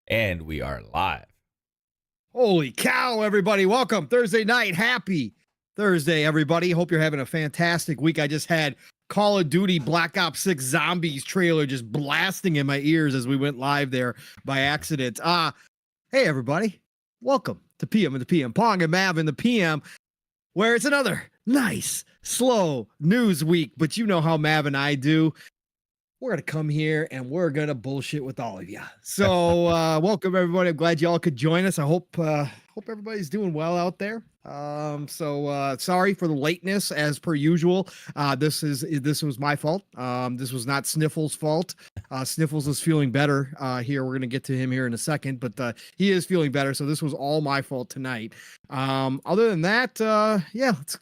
And we are live. Holy cow, everybody. Welcome. Thursday night. Happy Thursday, everybody. Hope you're having a fantastic week. I just had Call of Duty Black Ops 6 Zombies trailer just blasting in my ears as we went live there by accident. Hey, everybody. Welcome to PM and the PM. Pong and Mav in the PM, where it's another nice, slow news week. But you know how Mav and I do. We're going to come here and we're going to bullshit with all of you. So welcome, everybody. I'm glad y'all could join us. I hope everybody's doing well out there. Sorry for the lateness as per usual. This was my fault. This was not Sniffles' fault. Sniffles is feeling better here. We're going to get to him here in a second, but he is feeling better. So this was all my fault tonight. Other than that, yeah, let's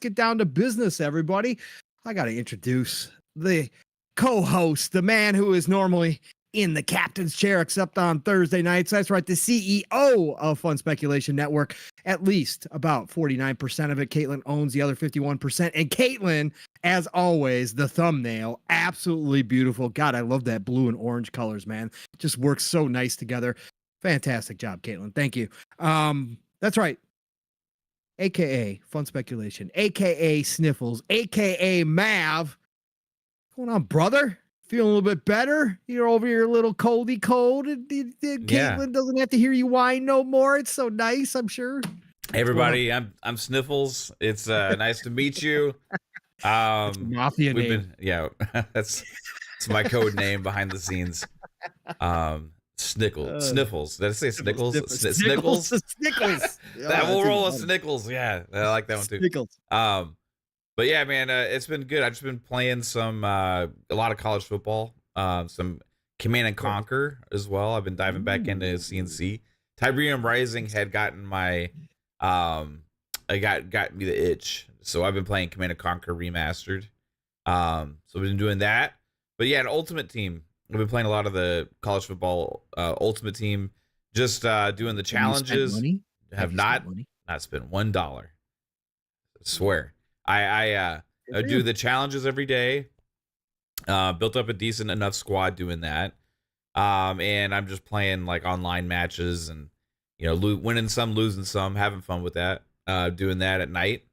get down to business, everybody. I got to introduce the co-host, the man who is normally in the captain's chair, except on Thursday nights. That's right, the CEO of Fun Speculation Network. At least about 49% of it. Caitlin owns the other 51%. And Caitlin, as always, the thumbnail, absolutely beautiful. God, I love that blue and orange colors, man. It just works so nice together. Fantastic job, Caitlin. Thank you. That's right. AKA Fun Speculation, AKA Sniffles, AKA Mav. What's going on, brother? Feeling a little bit better? You're over your little coldy cold. Caitlin doesn't have to hear you whine no more. It's so nice, I'm sure. Hey, everybody, I'm Sniffles. It's nice to meet you. Mafia name. That's my code name behind the scenes. Sniffles. Did I say Snickles? Snickles. Snickles. That will roll a Snickles. Yeah, I like that one too. Snickles. But yeah, man, it's been good. I've just been playing a lot of college football, some Command and Conquer as well. I've been diving back into CNC. Tiberium Rising had gotten got me the itch, so I've been playing Command and Conquer Remastered. So we've been doing that. But yeah, an Ultimate Team. I've been playing a lot of the college football Ultimate Team, just doing the challenges. Have not spent $1. I swear. I do the challenges every day. Built up a decent enough squad doing that. And I'm just playing like online matches and, winning some, losing some, having fun with that. Doing that at night.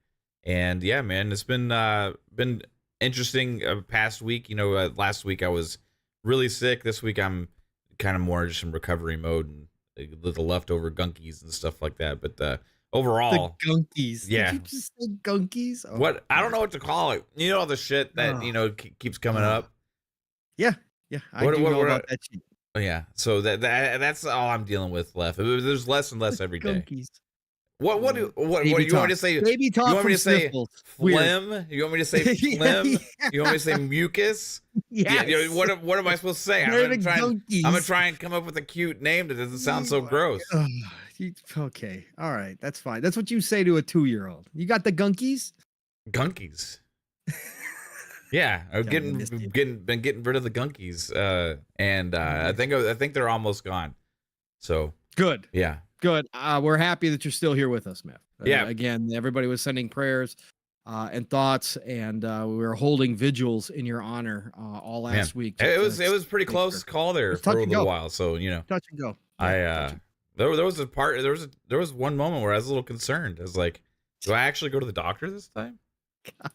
And yeah, man, it's been interesting past week. Last week I was really sick. This week I'm kind of more just in recovery mode and the leftover gunkies and stuff like that. But overall, the gunkies. Yeah. Did you just say gunkies? Oh, what? I don't know what to call it. The shit that keeps coming up. Yeah. I do know about that shit. Oh yeah. So that's all I'm dealing with left. There's less and less every day. Gunkies. What do you want me to say? Baby talk. You want me to say Sniffles. phlegm? You want me to say phlegm? Yeah. You want me to say mucus? Yes. Yeah. What am I supposed to say? I'm gonna try and come up with a cute name that doesn't sound so gross. Okay. All right. That's fine. That's what you say to a 2-year-old. You got the gunkies? Gunkies. Yeah, I've been getting rid of the gunkies, and I think they're almost gone. So good. Yeah, good. We're happy that you're still here with us, Matt. Yeah. Again, everybody was sending prayers and thoughts, and we were holding vigils in your honor all last week. It was pretty close call there for a little while. So touch and go. There was one moment where I was a little concerned. I was like, do I actually go to the doctor this time? God.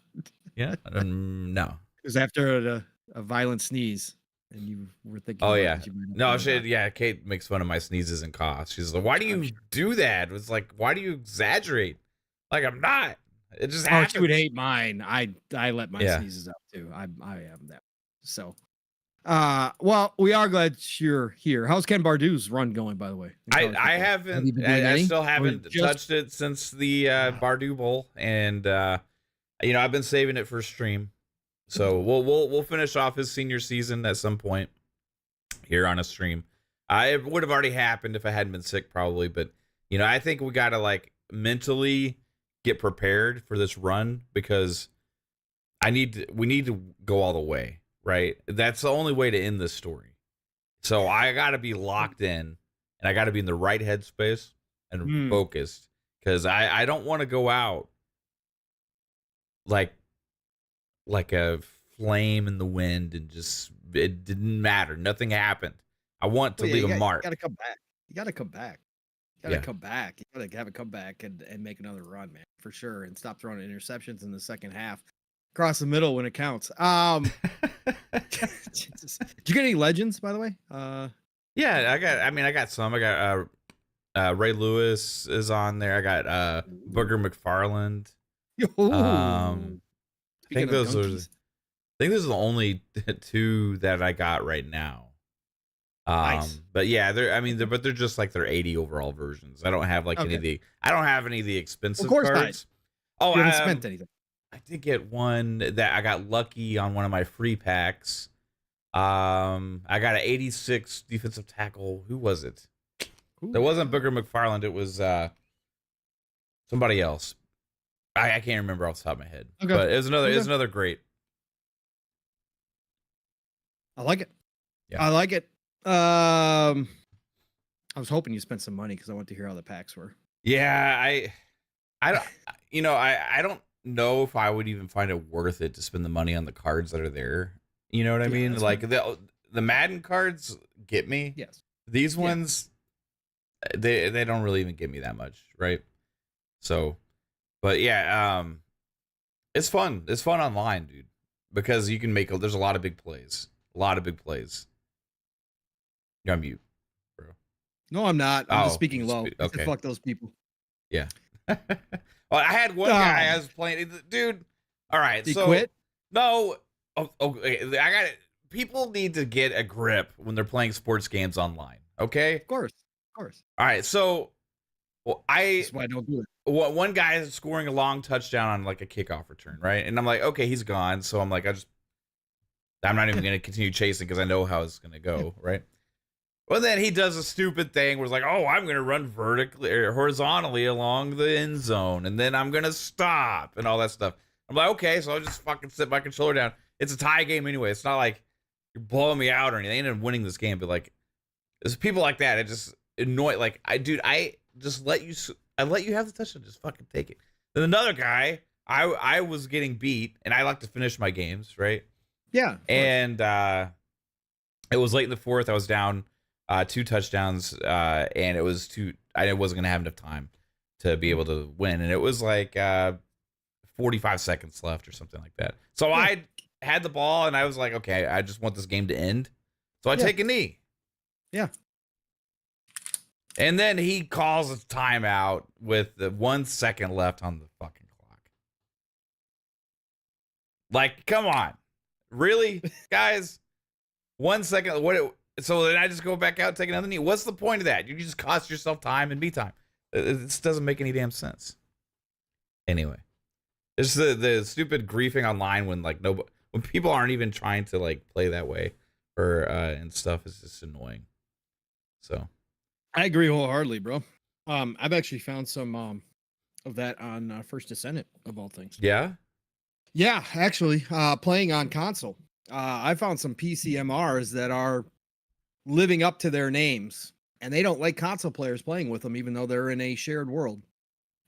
Yeah. No. It was after a violent sneeze, and you were thinking. Oh yeah. No shit. Yeah. Kate makes fun of my sneezes and coughs. She's like, "Why do you do that?" It was like, "Why do you exaggerate?" Like, I'm not. It just happens. She would hate mine. I let my sneezes out too. I am that. So. Well, we are glad you're here. How's Ken Bardou's run going, by the way? I haven't. I still haven't touched it since the Bardou Bowl, and I've been saving it for stream. So we'll finish off his senior season at some point here on a stream. It would have already happened if I hadn't been sick, probably. But I think we gotta like mentally get prepared for this run because we need to go all the way. Right? That's the only way to end this story. So I got to be locked in and I got to be in the right headspace and focused because I don't want to go out like a flame in the wind and just it didn't matter. Nothing happened. I want to Well, yeah, leave a you mark. gotta come back. You gotta come back. You gotta Yeah. come back. You gotta have it come back and make another run, man, for sure, and stop throwing interceptions in the second half. Across the middle when it counts. Jesus. Did you get any legends, by the way? Yeah, I got some. I got Ray Lewis is on there. I got Booger McFarland. Ooh. I think Speaking of those are donkeys. I think those are the only two that I got right now. Nice. But yeah, they're just like their 80 overall versions. I don't have like any of Okay. the expensive Of course not. cards. Oh, You haven't spent anything. I did get one that I got lucky on one of my free packs. I got an 86 defensive tackle. Who was it? Ooh. It wasn't Booger McFarland. It was somebody else. I can't remember off the top of my head. Okay. But it was Okay. another great. I like it. Yeah. I like it. I was hoping you spent some money because I want to hear how the packs were. Yeah, I don't, I don't know if I would even find it worth it to spend the money on the cards that are there. You know what I Yeah, mean? that's Like the Madden cards get me. Yes. These Yeah. ones, they don't really even get me that much, right? So, but yeah, it's fun. It's fun online, dude, because you can there's a lot of big plays. You're on mute, bro. No, I'm not. I'm just Oh, speaking low. I said, okay. fuck those people. Yeah. Well, I had one guy I was playing, dude. All right, He so quit? no. Okay, I got it. People need to get a grip when they're playing sports games online. Okay. Of course. Of course. All right. So, well, That's why I don't do it. one guy is scoring a long touchdown on like a kickoff return, right? And I'm like, okay, he's gone. So I'm like, I'm not even going to continue chasing because I know how it's going to go, right? Well, then he does a stupid thing where it's like, oh, I'm going to run vertically or horizontally along the end zone, and then I'm going to stop and all that stuff. I'm like, okay, so I'll just fucking sit my controller down. It's a tie game anyway. It's not like you're blowing me out or anything. I ended up winning this game, but like, there's people like that. It just annoy. Like, I just let you have the touchdown. Just fucking take it. Then another guy, I was getting beat, and I like to finish my games, right? Yeah. And it was late in the fourth. I was down 2 touchdowns, and it was I wasn't gonna have enough time to be able to win, and it was like 45 seconds left or something like that. So Yeah. I had the ball, and I was like, okay, I just want this game to end. So I take a knee. Yeah. And then he calls a timeout with the 1 second left on the fucking clock. Like, come on. Really, guys? 1 second. So then I just go back out and take another knee. What's the point of that? You just cost yourself time and me time. This doesn't make any damn sense. Anyway, it's the stupid griefing online when like when people aren't even trying to like play that way or and stuff is just annoying. So I agree wholeheartedly, bro. I've actually found some of that on First Descendant of all things. yeah, Yeah, actually, playing on console. I found some PCMRs that are living up to their names, and they don't like console players playing with them, even though they're in a shared world.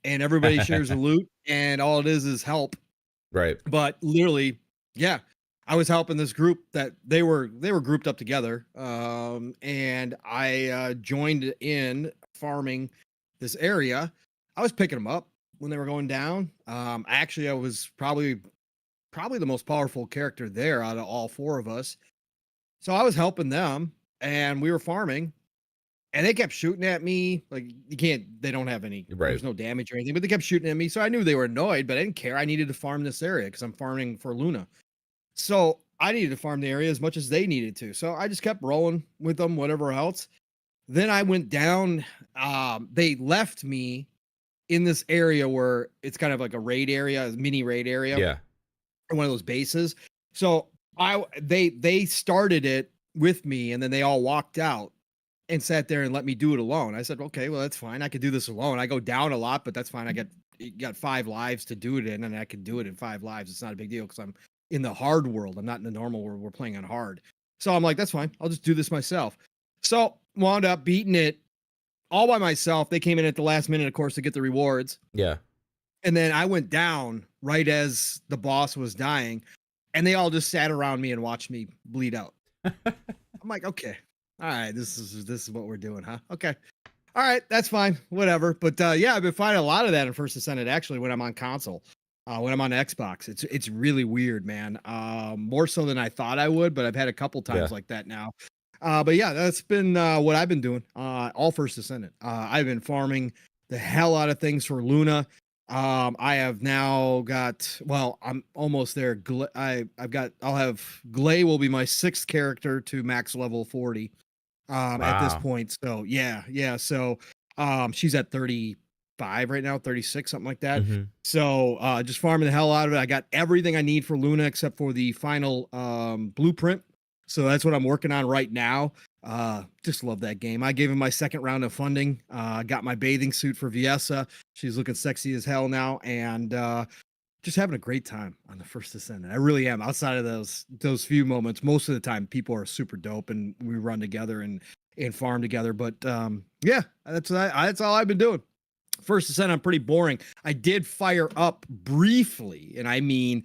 And everybody shares the loot, and all it is help. right. But literally, yeah, I was helping this group that they were grouped up together, and I joined in farming this area. I was picking them up when they were going down. Actually, I was probably the most powerful character there out of all 4 of us. So I was helping them, and we were farming, and they kept shooting at me. Like, they don't have any, Right. there's no damage or anything, but they kept shooting at me. So I knew they were annoyed, but I didn't care. I needed to farm this area because I'm farming for Luna. So I needed to farm the area as much as they needed to. So I just kept rolling with them, whatever else. Then I went down. They left me in this area where it's kind of like a raid area, a mini raid area. Yeah. One of those bases. So they started it with me, and then they all walked out and sat there and let me do it alone. I said, okay, well, that's fine. I could do this alone. I go down a lot, but that's fine. I got 5 lives to do it in, and I can do it in 5 lives. It's not a big deal because I'm in the hard world. I'm not in the normal world. We're playing on hard. So I'm like, that's fine. I'll just do this myself. So wound up beating it all by myself. They came in at the last minute, of course, to get the rewards. Yeah. And then I went down right as the boss was dying, and they all just sat around me and watched me bleed out. I'm like, okay, All right, this is what we're doing, huh? Okay. All right, that's fine. Whatever. But yeah, I've been finding a lot of that in First Descendant actually when I'm on console. When I'm on Xbox. It's really weird, man. More so than I thought I would, but I've had a couple times like that now. But yeah, that's been what I've been doing. All First Descendant. I've been farming the hell out of things for Luna. I have now got, well, I'm almost there. I'll have Glay will be my 6th character to max level 40 at this Wow. point. So yeah. So she's at 35 right now, 36, something like that. Mm-hmm. So just farming the hell out of it. I got everything I need for Luna except for the final blueprint. So that's what I'm working on right now. Just love that game. I gave him my 2nd round of funding. Got my bathing suit for Viessa. She's looking sexy as hell now, and just having a great time on the First Descendant. I really am. Outside of those few moments, most of the time people are super dope, and we run together and farm together. But yeah, that's all I've been doing. First Descendant, I'm pretty boring. I did fire up briefly, and I mean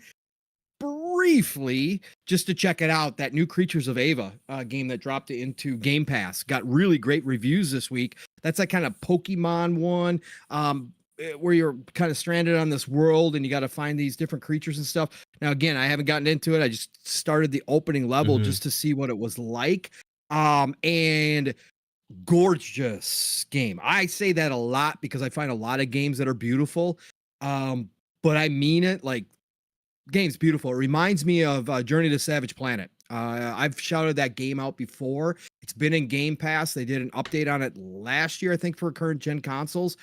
briefly, just to check it out, that new Creatures of Ava game that dropped into Game Pass. Got really great reviews this week. That's that kind of Pokemon one, where you're kind of stranded on this world and you got to find these different creatures and stuff. Now, again, I haven't gotten into it. I just started the opening level just to see what it was like. And gorgeous game. I say that a lot because I find a lot of games that are beautiful. But I mean it, like, game's beautiful. It reminds me of Journey to Savage Planet. I've shouted that game out before. It's been in Game Pass. They did an update on it last year, I think, for current gen consoles.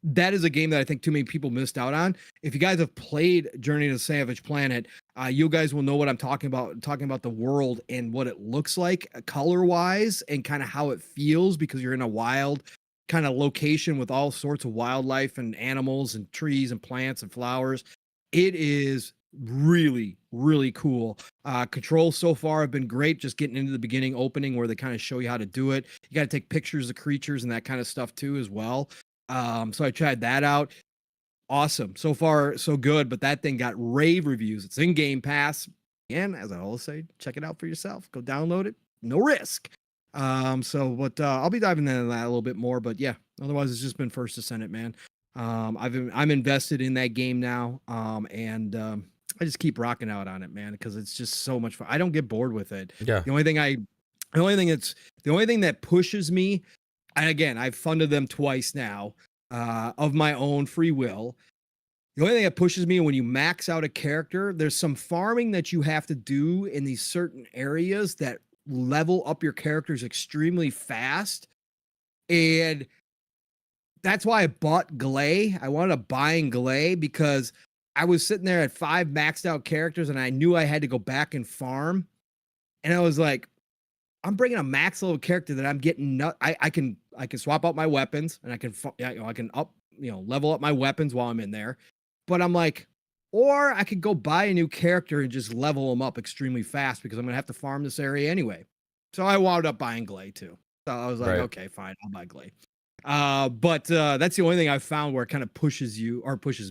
That is a game that I think too many people missed out on. If you guys have played Journey to Savage Planet, you guys will know what I'm talking about. Talking about the world and what it looks like color-wise and kind of how it feels, because you're in a wild kind of location with all sorts of wildlife and animals and trees and plants and flowers. It is really, really cool. Controls so far have been great. Just getting into the beginning opening where they kind of show you how to do it. You got to take pictures of creatures and that kind of stuff too as well. So I tried that out. Awesome. So far, so good. But that thing got rave reviews. It's in Game Pass. And as I always say, check it out for yourself. Go download it. No risk. But I'll be diving into that a little bit more. But yeah, otherwise it's just been First Descendant, man. I'm invested in that game now. And I just keep rocking out on it, man, because it's just so much fun. I don't get bored with it. Yeah. The only thing that pushes me, and again, I've funded them twice now, of my own free will. The only thing that pushes me when you max out a character, there's some farming that you have to do in these certain areas that level up your characters extremely fast. And that's why I bought Glay. I wanted to buy Glay because I was sitting there at 5 maxed out characters and I knew I had to go back and farm. And I was like, I'm bringing a max level character that I'm getting. I can swap out my weapons and I can level up my weapons while I'm in there. But I'm like, or I could go buy a new character and just level them up extremely fast because I'm going to have to farm this area anyway. So I wound up buying Glay too. So I was like, okay, fine, I'll buy Glay. But that's the only thing I've found where it kind of pushes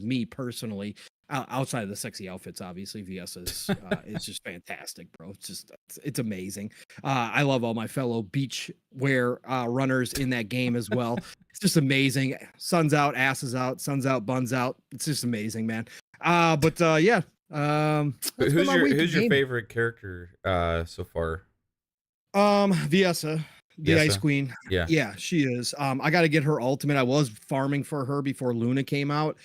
me personally, outside of the sexy outfits. Obviously, VS is just fantastic, bro. It's amazing. I love all my fellow beach wear runners in that game as well. It's just amazing. Sun's out, asses out, sun's out, buns out. It's just amazing, man. Yeah. Who's your favorite character so far? Viessa. The Ice Queen. Yeah, she is. I got to get her ultimate. I was farming for her before Luna came out.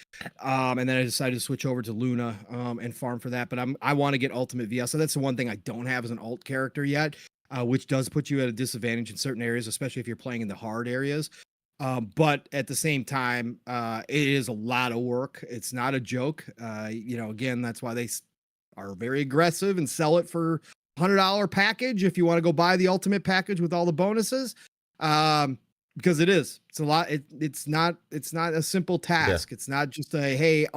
And then I decided to switch over to Luna and farm for that. But I want to get ultimate VS. So that's the one thing I don't have as an alt character yet, which does put you at a disadvantage in certain areas, especially if you're playing in the hard areas. But at the same time, it is a lot of work. It's not a joke. Again, that's why they are very aggressive and sell it for $100 package if you want to go buy the ultimate package with all the bonuses, because it's a lot. It's not a simple task. It's not just let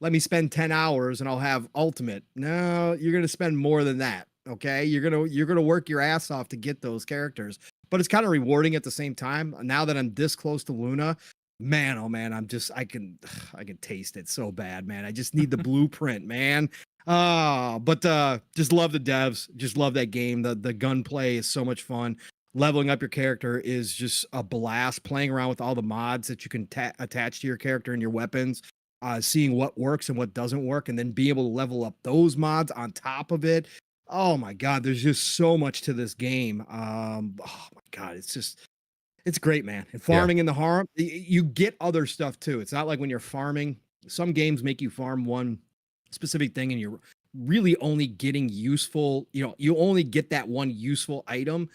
me spend 10 hours and I'll have ultimate. No, you're going to spend more than that. Okay. You're going to work your ass off to get those characters, but it's kind of rewarding at the same time. Now that I'm this close to Luna, man, oh man, I can taste it so bad, man. I just need the blueprint, man. But just love the devs. Just love that game. The gunplay is so much fun. Leveling up your character is just a blast. Playing around with all the mods that you can attach to your character and your weapons, seeing what works and what doesn't work, and then be able to level up those mods on top of it. Oh my God, there's just so much to this game. Oh my God, it's great, man. And farming in the harm, you get other stuff too. It's not like when you're farming, some games make you farm one specific thing and you're really only getting useful, you only get that one useful item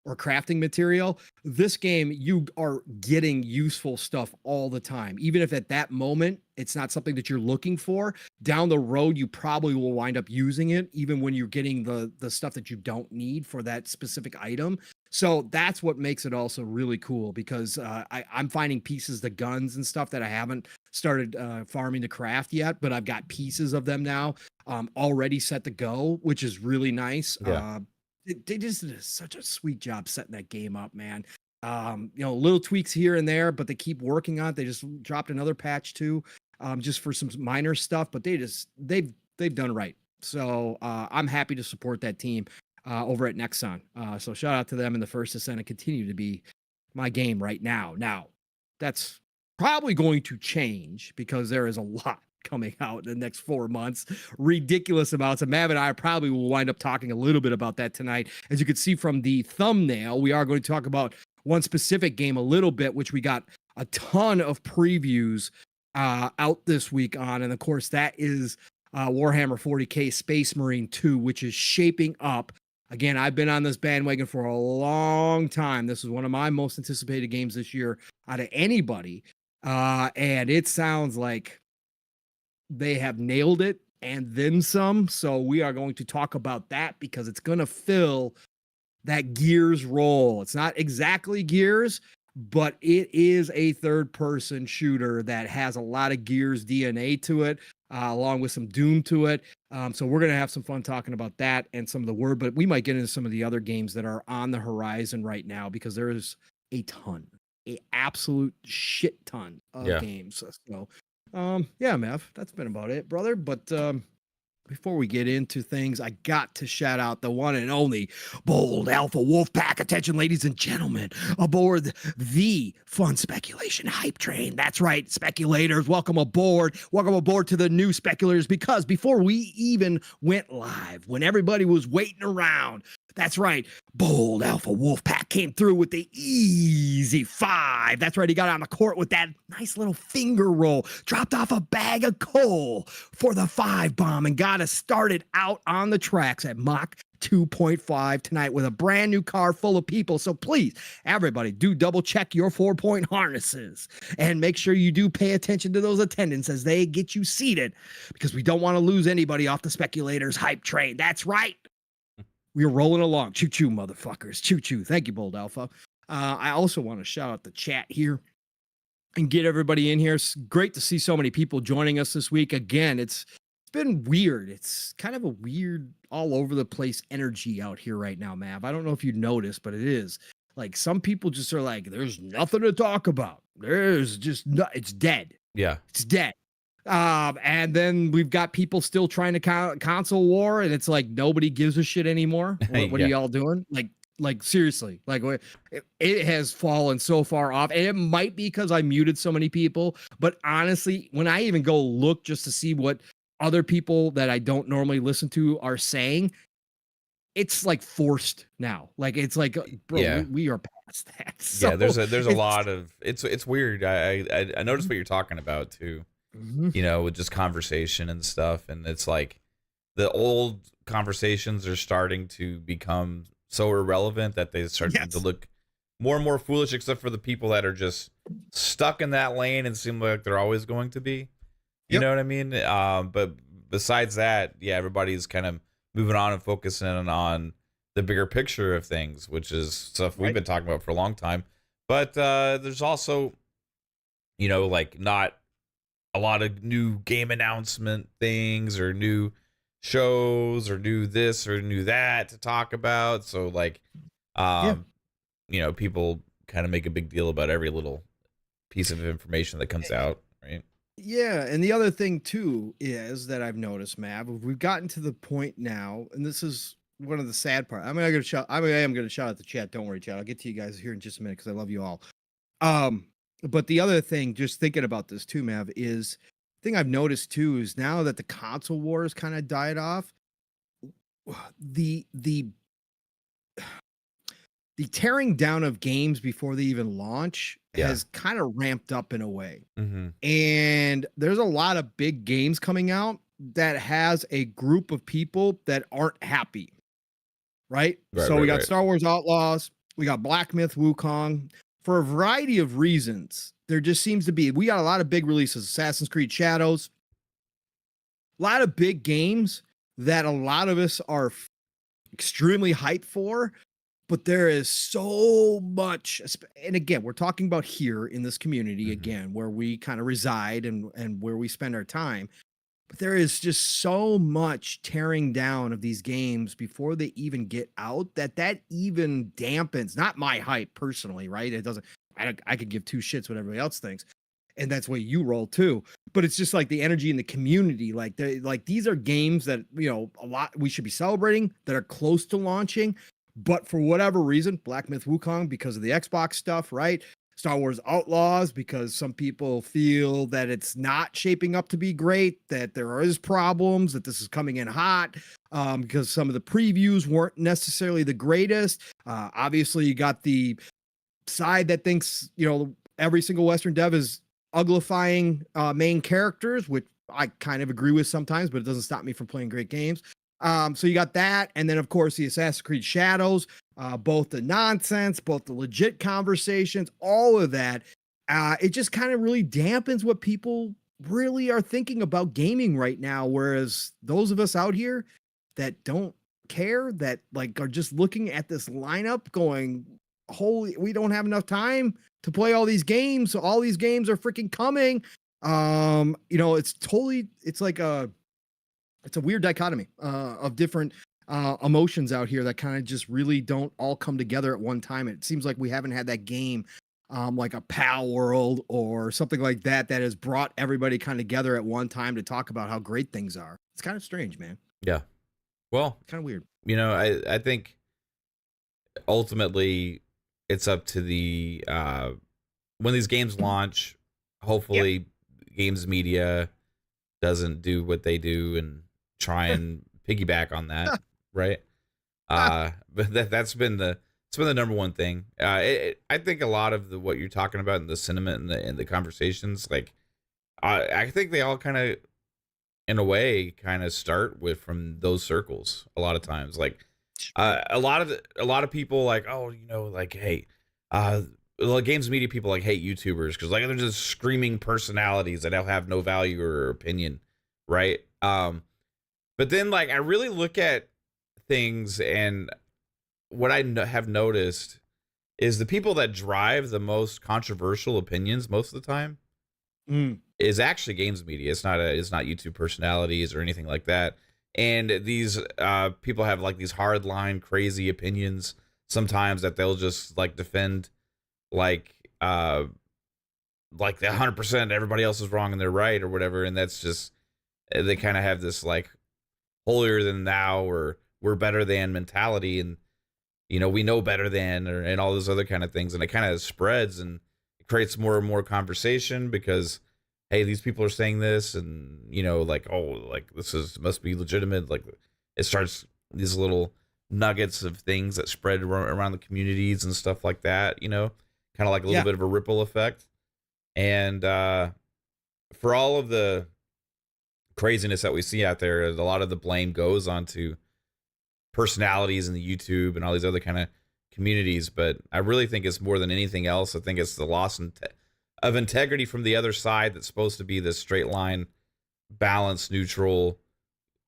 or crafting material. This game, you are getting useful stuff all the time. Even if at that moment it's not something that you're looking for, down the road you probably will wind up using it, even when you're getting the stuff that you don't need for that specific item. So that's what makes it also really cool, because I'm finding pieces to guns and stuff that I haven't started farming to craft yet, but I've got pieces of them now already set to go, which is really nice. Yeah. They just did such a sweet job setting that game up, man. Little tweaks here and there, but they keep working on it. They just dropped another patch too, just for some minor stuff, but they've done right. So I'm happy to support that team over at Nexon. So shout out to them, and the First Descendant continue to be my game right now. Now, that's probably going to change because there is a lot coming out in the next 4 months, ridiculous amounts. And Mav and I probably will wind up talking a little bit about that tonight. As you can see from the thumbnail, we are going to talk about one specific game a little bit, which we got a ton of previews out this week on. And of course, that is Warhammer 40K Space Marine 2, which is shaping up. Again, I've been on this bandwagon for a long time. This is one of my most anticipated games this year out of anybody. And it sounds like they have nailed it and then some. So we are going to talk about that because it's going to fill that Gears role. It's not exactly Gears, but it is a third-person shooter that has a lot of Gears DNA to it, along with some Doom to it. So we're going to have some fun talking about that and some of the word, but we might get into some of the other games that are on the horizon right now, because there is a absolute shit ton of games. So yeah, Mav, that's been about it, brother. But before we get into things, I got to shout out the one and only Bold Alpha Wolfpack. Attention, ladies and gentlemen, aboard the Fun Speculation Hype Train. That's right, speculators, welcome aboard. Welcome aboard to the new speculators, because before we even went live, when everybody was waiting around, that's right, Bold Alpha Wolfpack came through with the easy 5. That's right, he got on the court with that nice little finger roll, dropped off a bag of coal for the 5 bomb, and got us started out on the tracks at Mach 2.5 tonight with a brand new car full of people. So please, everybody, do double check your 4-point harnesses and make sure you do pay attention to those attendants as they get you seated, because we don't want to lose anybody off the speculators hype train. That's right. We're rolling along. Choo-choo, motherfuckers. Choo-choo. Thank you, Bold Alpha. I also want to shout out the chat here and get everybody in here. It's great to see so many people joining us this week. Again, it's been weird. It's kind of a weird, all over the place energy out here right now, Mav. I don't know if you noticed, but it is. Like, some people just are like, there's nothing to talk about. There's just it's dead. Yeah. It's dead. And then we've got people still trying to console war, and it's like nobody gives a shit anymore. What are y'all doing? Like seriously, like it has fallen so far off, and it might be because I muted so many people. But honestly, when I even go look just to see what other people that I don't normally listen to are saying, it's like forced now. Like, it's like, bro, we are past that. So yeah, there's a lot of it's weird. I noticed what you're talking about too. Mm-hmm. With just conversation and stuff, and it's like the old conversations are starting to become so irrelevant that they start to look more and more foolish, except for the people that are just stuck in that lane and seem like they're always going to be. You know what I mean? But besides that, everybody's kind of moving on and focusing on the bigger picture of things, which is stuff we've been talking about for a long time. But there's also, like, not a lot of new game announcement things or new shows or new this or new that to talk about. So, like, people kind of make a big deal about every little piece of information that comes out, right? Yeah, and the other thing too is that I've noticed, Mav, we've gotten to the point now, and this is one of the sad part. I am gonna shout out the chat. Don't worry, chat. I'll get to you guys here in just a minute because I love you all. Um, but the other thing, just thinking about this too, Mav, is thing I've noticed too is now that the console wars kind of died off, the the tearing down of games before they even launch Yeah. has kind of ramped up in a way. Mm-hmm. And there's a lot of big games coming out that has a group of people that aren't happy. Right? So we got Star Wars Outlaws, we got Black Myth Wukong. For a variety of reasons, there just seems to be, we got a lot of big releases, Assassin's Creed Shadows, a lot of big games that a lot of us are extremely hyped for, but there is so much. And again, we're talking about here in this community, again, where we kind of reside and where we spend our time. But there is just so much tearing down of these games before they even get out that even dampens, not my hype personally, right? It doesn't, I could give two shits what everybody else thinks. And that's the way you roll too. But it's just like the energy in the community. Like these are games that, you know, a lot we should be celebrating that are close to launching. But for whatever reason, Black Myth Wukong, because of the Xbox stuff, right? Star Wars Outlaws, because some people feel that it's not shaping up to be great, that there is problems, that this is coming in hot, because some of the previews weren't necessarily the greatest. Obviously, you got the side that thinks, you know, every single Western dev is uglifying main characters, which I kind of agree with sometimes, but it doesn't stop me from playing great games. So you got that, and then of course the Assassin's Creed Shadows, both the nonsense, both the legit conversations, all of that. It just kind of really dampens what people really are thinking about gaming right now. Whereas those of us out here that don't care, that like are just looking at this lineup going, holy, we don't have enough time to play all these games. So all these games are freaking coming. You know, it's like it's a weird dichotomy of different emotions out here that kind of just really don't all come together at one time. It seems like we haven't had that game like a Pal World or something like that that has brought everybody kind of together at one time to talk about how great things are. It's kind of strange, man. Yeah. Well, kind of weird. You know, I think ultimately it's up to the when these games launch, hopefully games media doesn't do what they do and try and piggyback on that, right? But that's been the number one thing. I think a lot of what you're talking about in the sentiment and the conversations, like I think they all kind of, in a way, kind of start from those circles. A lot of times, like a lot of people, like, oh, you know, like, hey, games media people like hate YouTubers because like they're just screaming personalities that have no value or opinion, right? But then, like, I really look at things, and what I have noticed is the people that drive the most controversial opinions most of the time is actually games media. It's not YouTube personalities or anything like that. And these people have like these hardline crazy opinions sometimes that they'll just like defend like the 100% everybody else is wrong and they're right or whatever. And that's just, they kind of have this like holier than thou or we're better than mentality, and you know, we know better than, and all those other kind of things. And it kind of spreads and it creates more and more conversation because, hey, these people are saying this, and you know, like, oh, like must be legitimate. Like it starts these little nuggets of things that spread around the communities and stuff like that, you know, kind of like a little bit of a ripple effect. And for all of the craziness that we see out there, a lot of the blame goes onto personalities in the YouTube and all these other kind of communities. But I really think it's more than anything else. I think it's the loss of integrity from the other side that's supposed to be this straight line, balanced, neutral,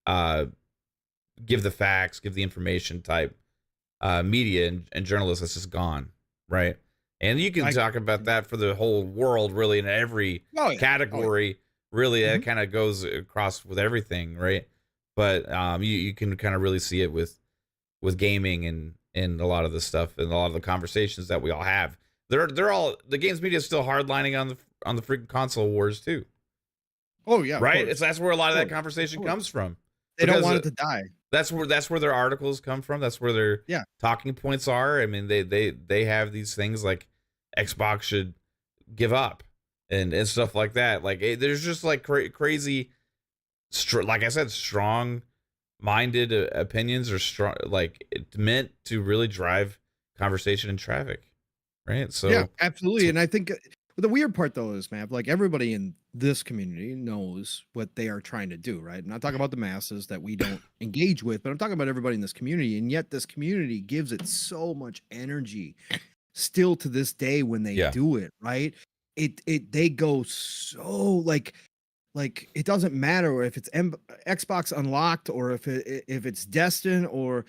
give the facts, give the information type media and journalists that's just gone, right? And you can talk about that for the whole world, really, in every category. Really, that kind of goes across with everything, right? But you can kind of really see it with gaming and a lot of the stuff and a lot of the conversations that we all have. They're all, the games media is still hardlining on the freaking console wars too. Oh yeah, of right? course. That's where a lot of that Of conversation course. comes from. They don't Because want it to die. that's where their articles come from. That's where their Yeah. talking points are. I mean, they have these things like Xbox should give up and stuff like that. Like there's just like crazy, like I said, strong minded opinions are strong. Like it's meant to really drive conversation and traffic, right? So Yeah, absolutely. And I think the weird part though is, man, like everybody in this community knows what they are trying to do, right? I'm not talking about the masses that we don't engage with, but I'm talking about everybody in this community. And yet this community gives it so much energy still to this day when they Yeah. do it, right? They go so like it doesn't matter if it's Xbox Unlocked or if it's Destin or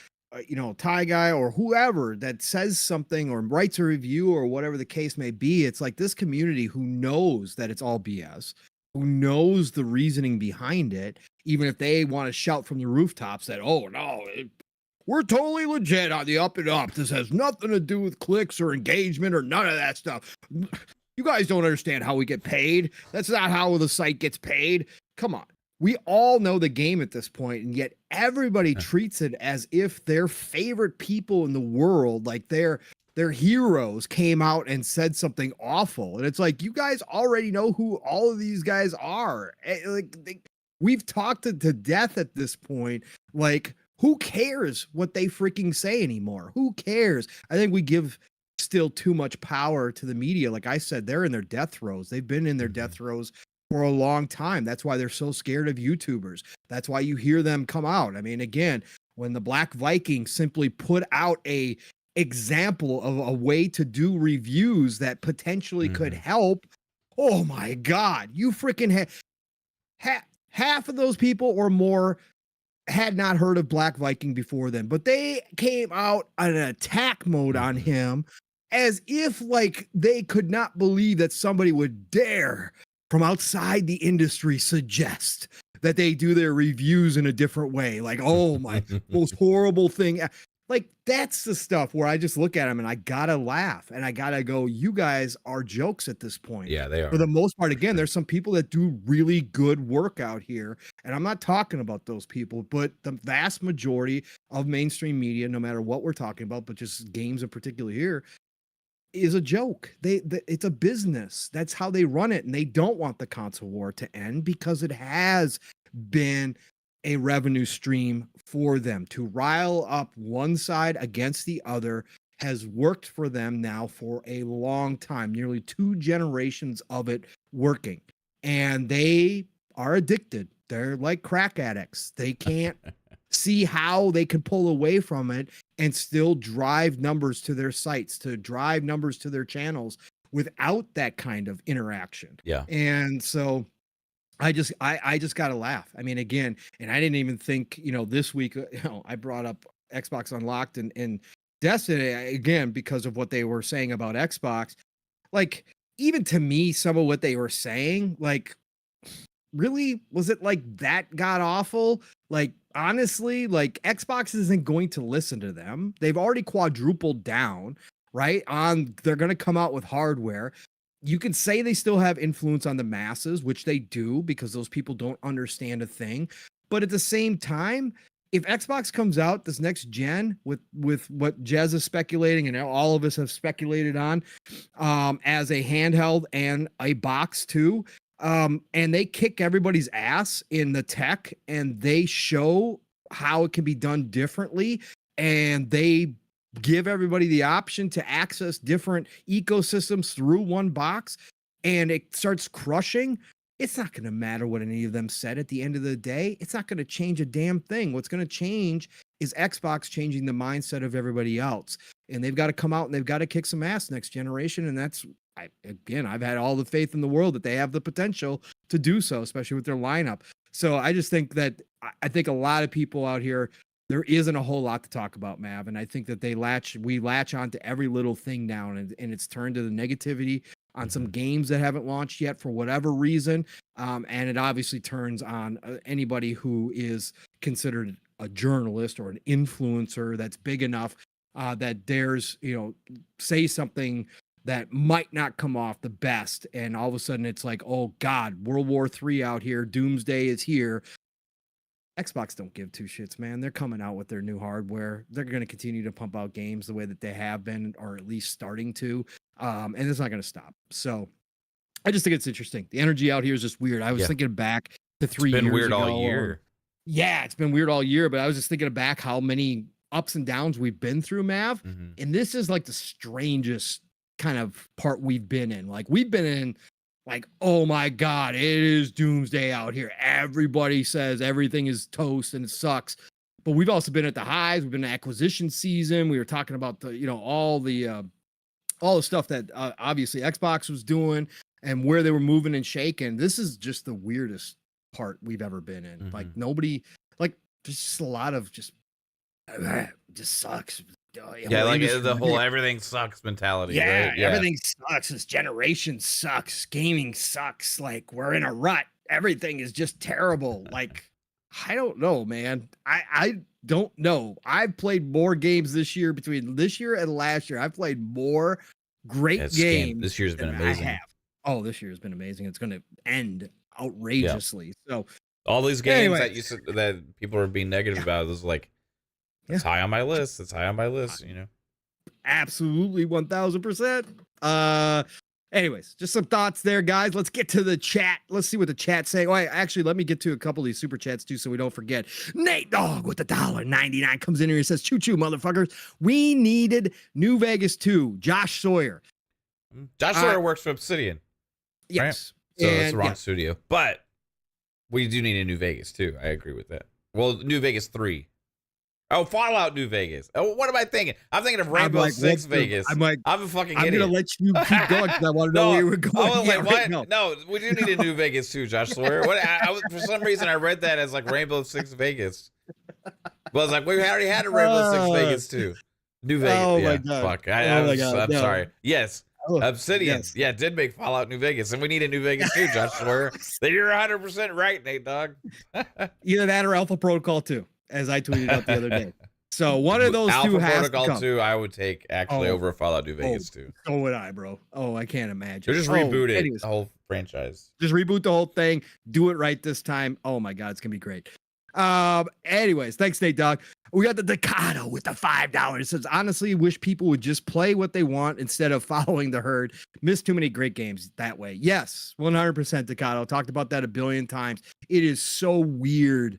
you know, Ty Guy or whoever that says something or writes a review or whatever the case may be. It's like this community who knows that it's all BS, who knows the reasoning behind it, even if they want to shout from the rooftops that, oh no, we're totally legit on the up and up. This has nothing to do with clicks or engagement or none of that stuff. You guys don't understand how we get paid. That's not how the site gets paid. Come on. We all know the game at this point, and yet everybody treats it as if their favorite people in the world, like their heroes, came out and said something awful. And it's like, you guys already know who all of these guys are. We've talked to death at this point. Like, who cares what they freaking say anymore? Who cares? I think we give still too much power to the media. Like I said, they're in their death throes. They've been in their death throes for a long time. That's why they're so scared of YouTubers. That's why you hear them come out. I mean, again, when the Black Viking simply put out a example of a way to do reviews that potentially could help, oh my God, you freaking half of those people or more had not heard of Black Viking before then, but they came out on an attack mode on him as if like they could not believe that somebody would dare from outside the industry suggest that they do their reviews in a different way. Like, oh my, most horrible thing. Like, that's the stuff where I just look at them and I gotta laugh and I gotta go, you guys are jokes at this point. Yeah, they are. For the most part, again, there's some people that do really good work out here. And I'm not talking about those people, but the vast majority of mainstream media, no matter what we're talking about, but just games in particular here, is a joke. It's a business. That's how they run it. And they don't want the console war to end because it has been a revenue stream for them. To rile up one side against the other has worked for them now for a long time, nearly 2 generations of it working. And they are addicted. They're like crack addicts. They can't see how they can pull away from it and still drive numbers to their sites, to drive numbers to their channels without that kind of interaction. Yeah. And so I just got to laugh. I mean, again, and I didn't even think, you know, this week, you know, I brought up Xbox Unlocked and Destiny again, because of what they were saying about Xbox. Like, even to me, some of what they were saying, like, really, was it like that god awful? Like, honestly, like Xbox isn't going to listen to them. They've already quadrupled down, right? They're going to come out with hardware. You can say they still have influence on the masses, which they do because those people don't understand a thing. But at the same time, if Xbox comes out this next gen with what Jez is speculating and all of us have speculated on, as a handheld and a box too, and they kick everybody's ass in the tech and they show how it can be done differently, and they give everybody the option to access different ecosystems through one box, and it starts crushing, it's not going to matter what any of them said. At the end of the day, it's not going to change a damn thing. What's going to change is Xbox changing the mindset of everybody else, and they've got to come out and they've got to kick some ass next generation. And that's, I've had all the faith in the world that they have the potential to do so, especially with their lineup. So I just think that I think a lot of people out here, there isn't a whole lot to talk about, Mav. And I think that we latch onto every little thing now, and it's turned to the negativity on some games that haven't launched yet for whatever reason. And it obviously turns on anybody who is considered a journalist or an influencer that's big enough that dares, you know, say something that might not come off the best. And all of a sudden it's like, oh God, World War III out here. Doomsday is here. Xbox don't give two shits, man. They're coming out with their new hardware. They're going to continue to pump out games the way that they have been, or at least starting to. And it's not going to stop. So I just think it's interesting. The energy out here is just weird. I was thinking back to 3 years ago. It's been weird all year. Yeah, it's been weird all year, but I was just thinking back how many ups and downs we've been through, Mav. And this is like the strangest kind of part we've been in. Like we've been in like, oh my God, it is doomsday out here. Everybody says everything is toast and it sucks. But we've also been at the highs. We've been in acquisition season. We were talking about the, all the stuff that obviously Xbox was doing and where they were moving and shaking. This is just the weirdest part we've ever been in. Like nobody, like there's just a lot of just sucks. Yeah, like the whole everything sucks mentality. Yeah, right? Everything sucks. This generation sucks. Gaming sucks. Like we're in a rut. Everything is just terrible. Like I don't know, man. I don't know. I've played more games this year between this year and last year. I've played more great games. This year's been amazing. I have. Oh, this year has been amazing. It's going to end outrageously. So all these games that you said that people are being negative about is like. It's high on my list. It's high on my list, Absolutely 1000%. Anyways, just some thoughts there, guys. Let's get to the chat. Let's see what the chat's saying. Oh, actually, let me get to a couple of these super chats too, so we don't forget. Nate Dog with $1.99 comes in here and says, choo choo, motherfuckers. We needed New Vegas 2. Josh Sawyer. Josh Sawyer works for Obsidian. Yes. Right? So it's the wrong studio. But we do need a New Vegas too. I agree with that. Well, New Vegas 3. Oh, Fallout New Vegas. Oh, what am I thinking? I'm thinking of Rainbow Six Vegas. I'm a fucking idiot. I'm going to let you keep going because I want to know where you were going. I was like, what? No, we do need a New Vegas too, Josh Sawyer. For some reason, I read that as like Rainbow Six Vegas. But I was like, we already had a Rainbow Six Vegas too. New Vegas. Oh, my God. Fuck. I'm sorry. Yes. Obsidian. Yes. Yeah, did make Fallout New Vegas. And we need a New Vegas too, Josh Sawyer. Then you're 100% right, Nate Dogg. Either that or Alpha Protocol 2. As I tweeted out the other day. So one of those Alpha two has Protocol to come. 2 I would take actually over Fallout New Vegas 2. So would I, bro. Oh, I can't imagine. They're just rebooted the whole franchise. Just reboot the whole thing. Do it right this time. Oh my God, it's gonna be great. Anyways, thanks, Nate Dog. We got the Decado with the $5. It says, honestly, wish people would just play what they want instead of following the herd. Miss too many great games that way. Yes, 100% Decado. Talked about that a billion times. It is so weird.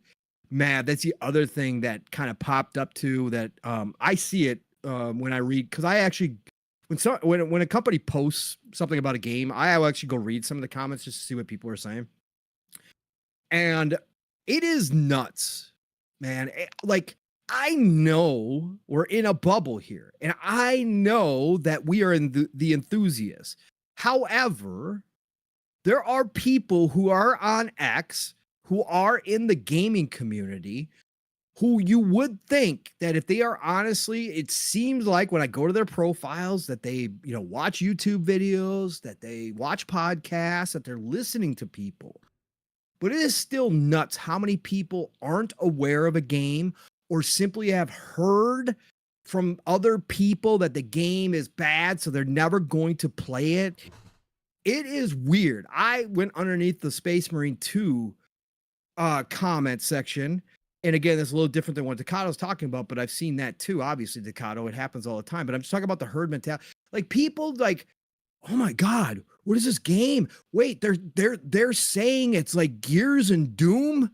Matt, that's the other thing that kind of popped up too. That I see it when I read, because I actually when a company posts something about a game, I will actually go read some of the comments just to see what people are saying, and it is nuts, man. Like I know we're in a bubble here, and I know that we are in the enthusiasts. However, there are people who are on X, who are in the gaming community, who you would think that if they are honestly, it seems like when I go to their profiles that they, watch YouTube videos, that they watch podcasts, that they're listening to people. But it is still nuts how many people aren't aware of a game or simply have heard from other people that the game is bad, so they're never going to play it. It is weird. I went underneath the Space Marine 2 comment section, and again, it's a little different than what Decado's talking about, but I've seen that too. Obviously, Decado, it happens all the time. But I'm just talking about the herd mentality. Like people, like, oh my God, what is this game? Wait, they're saying it's like Gears and Doom.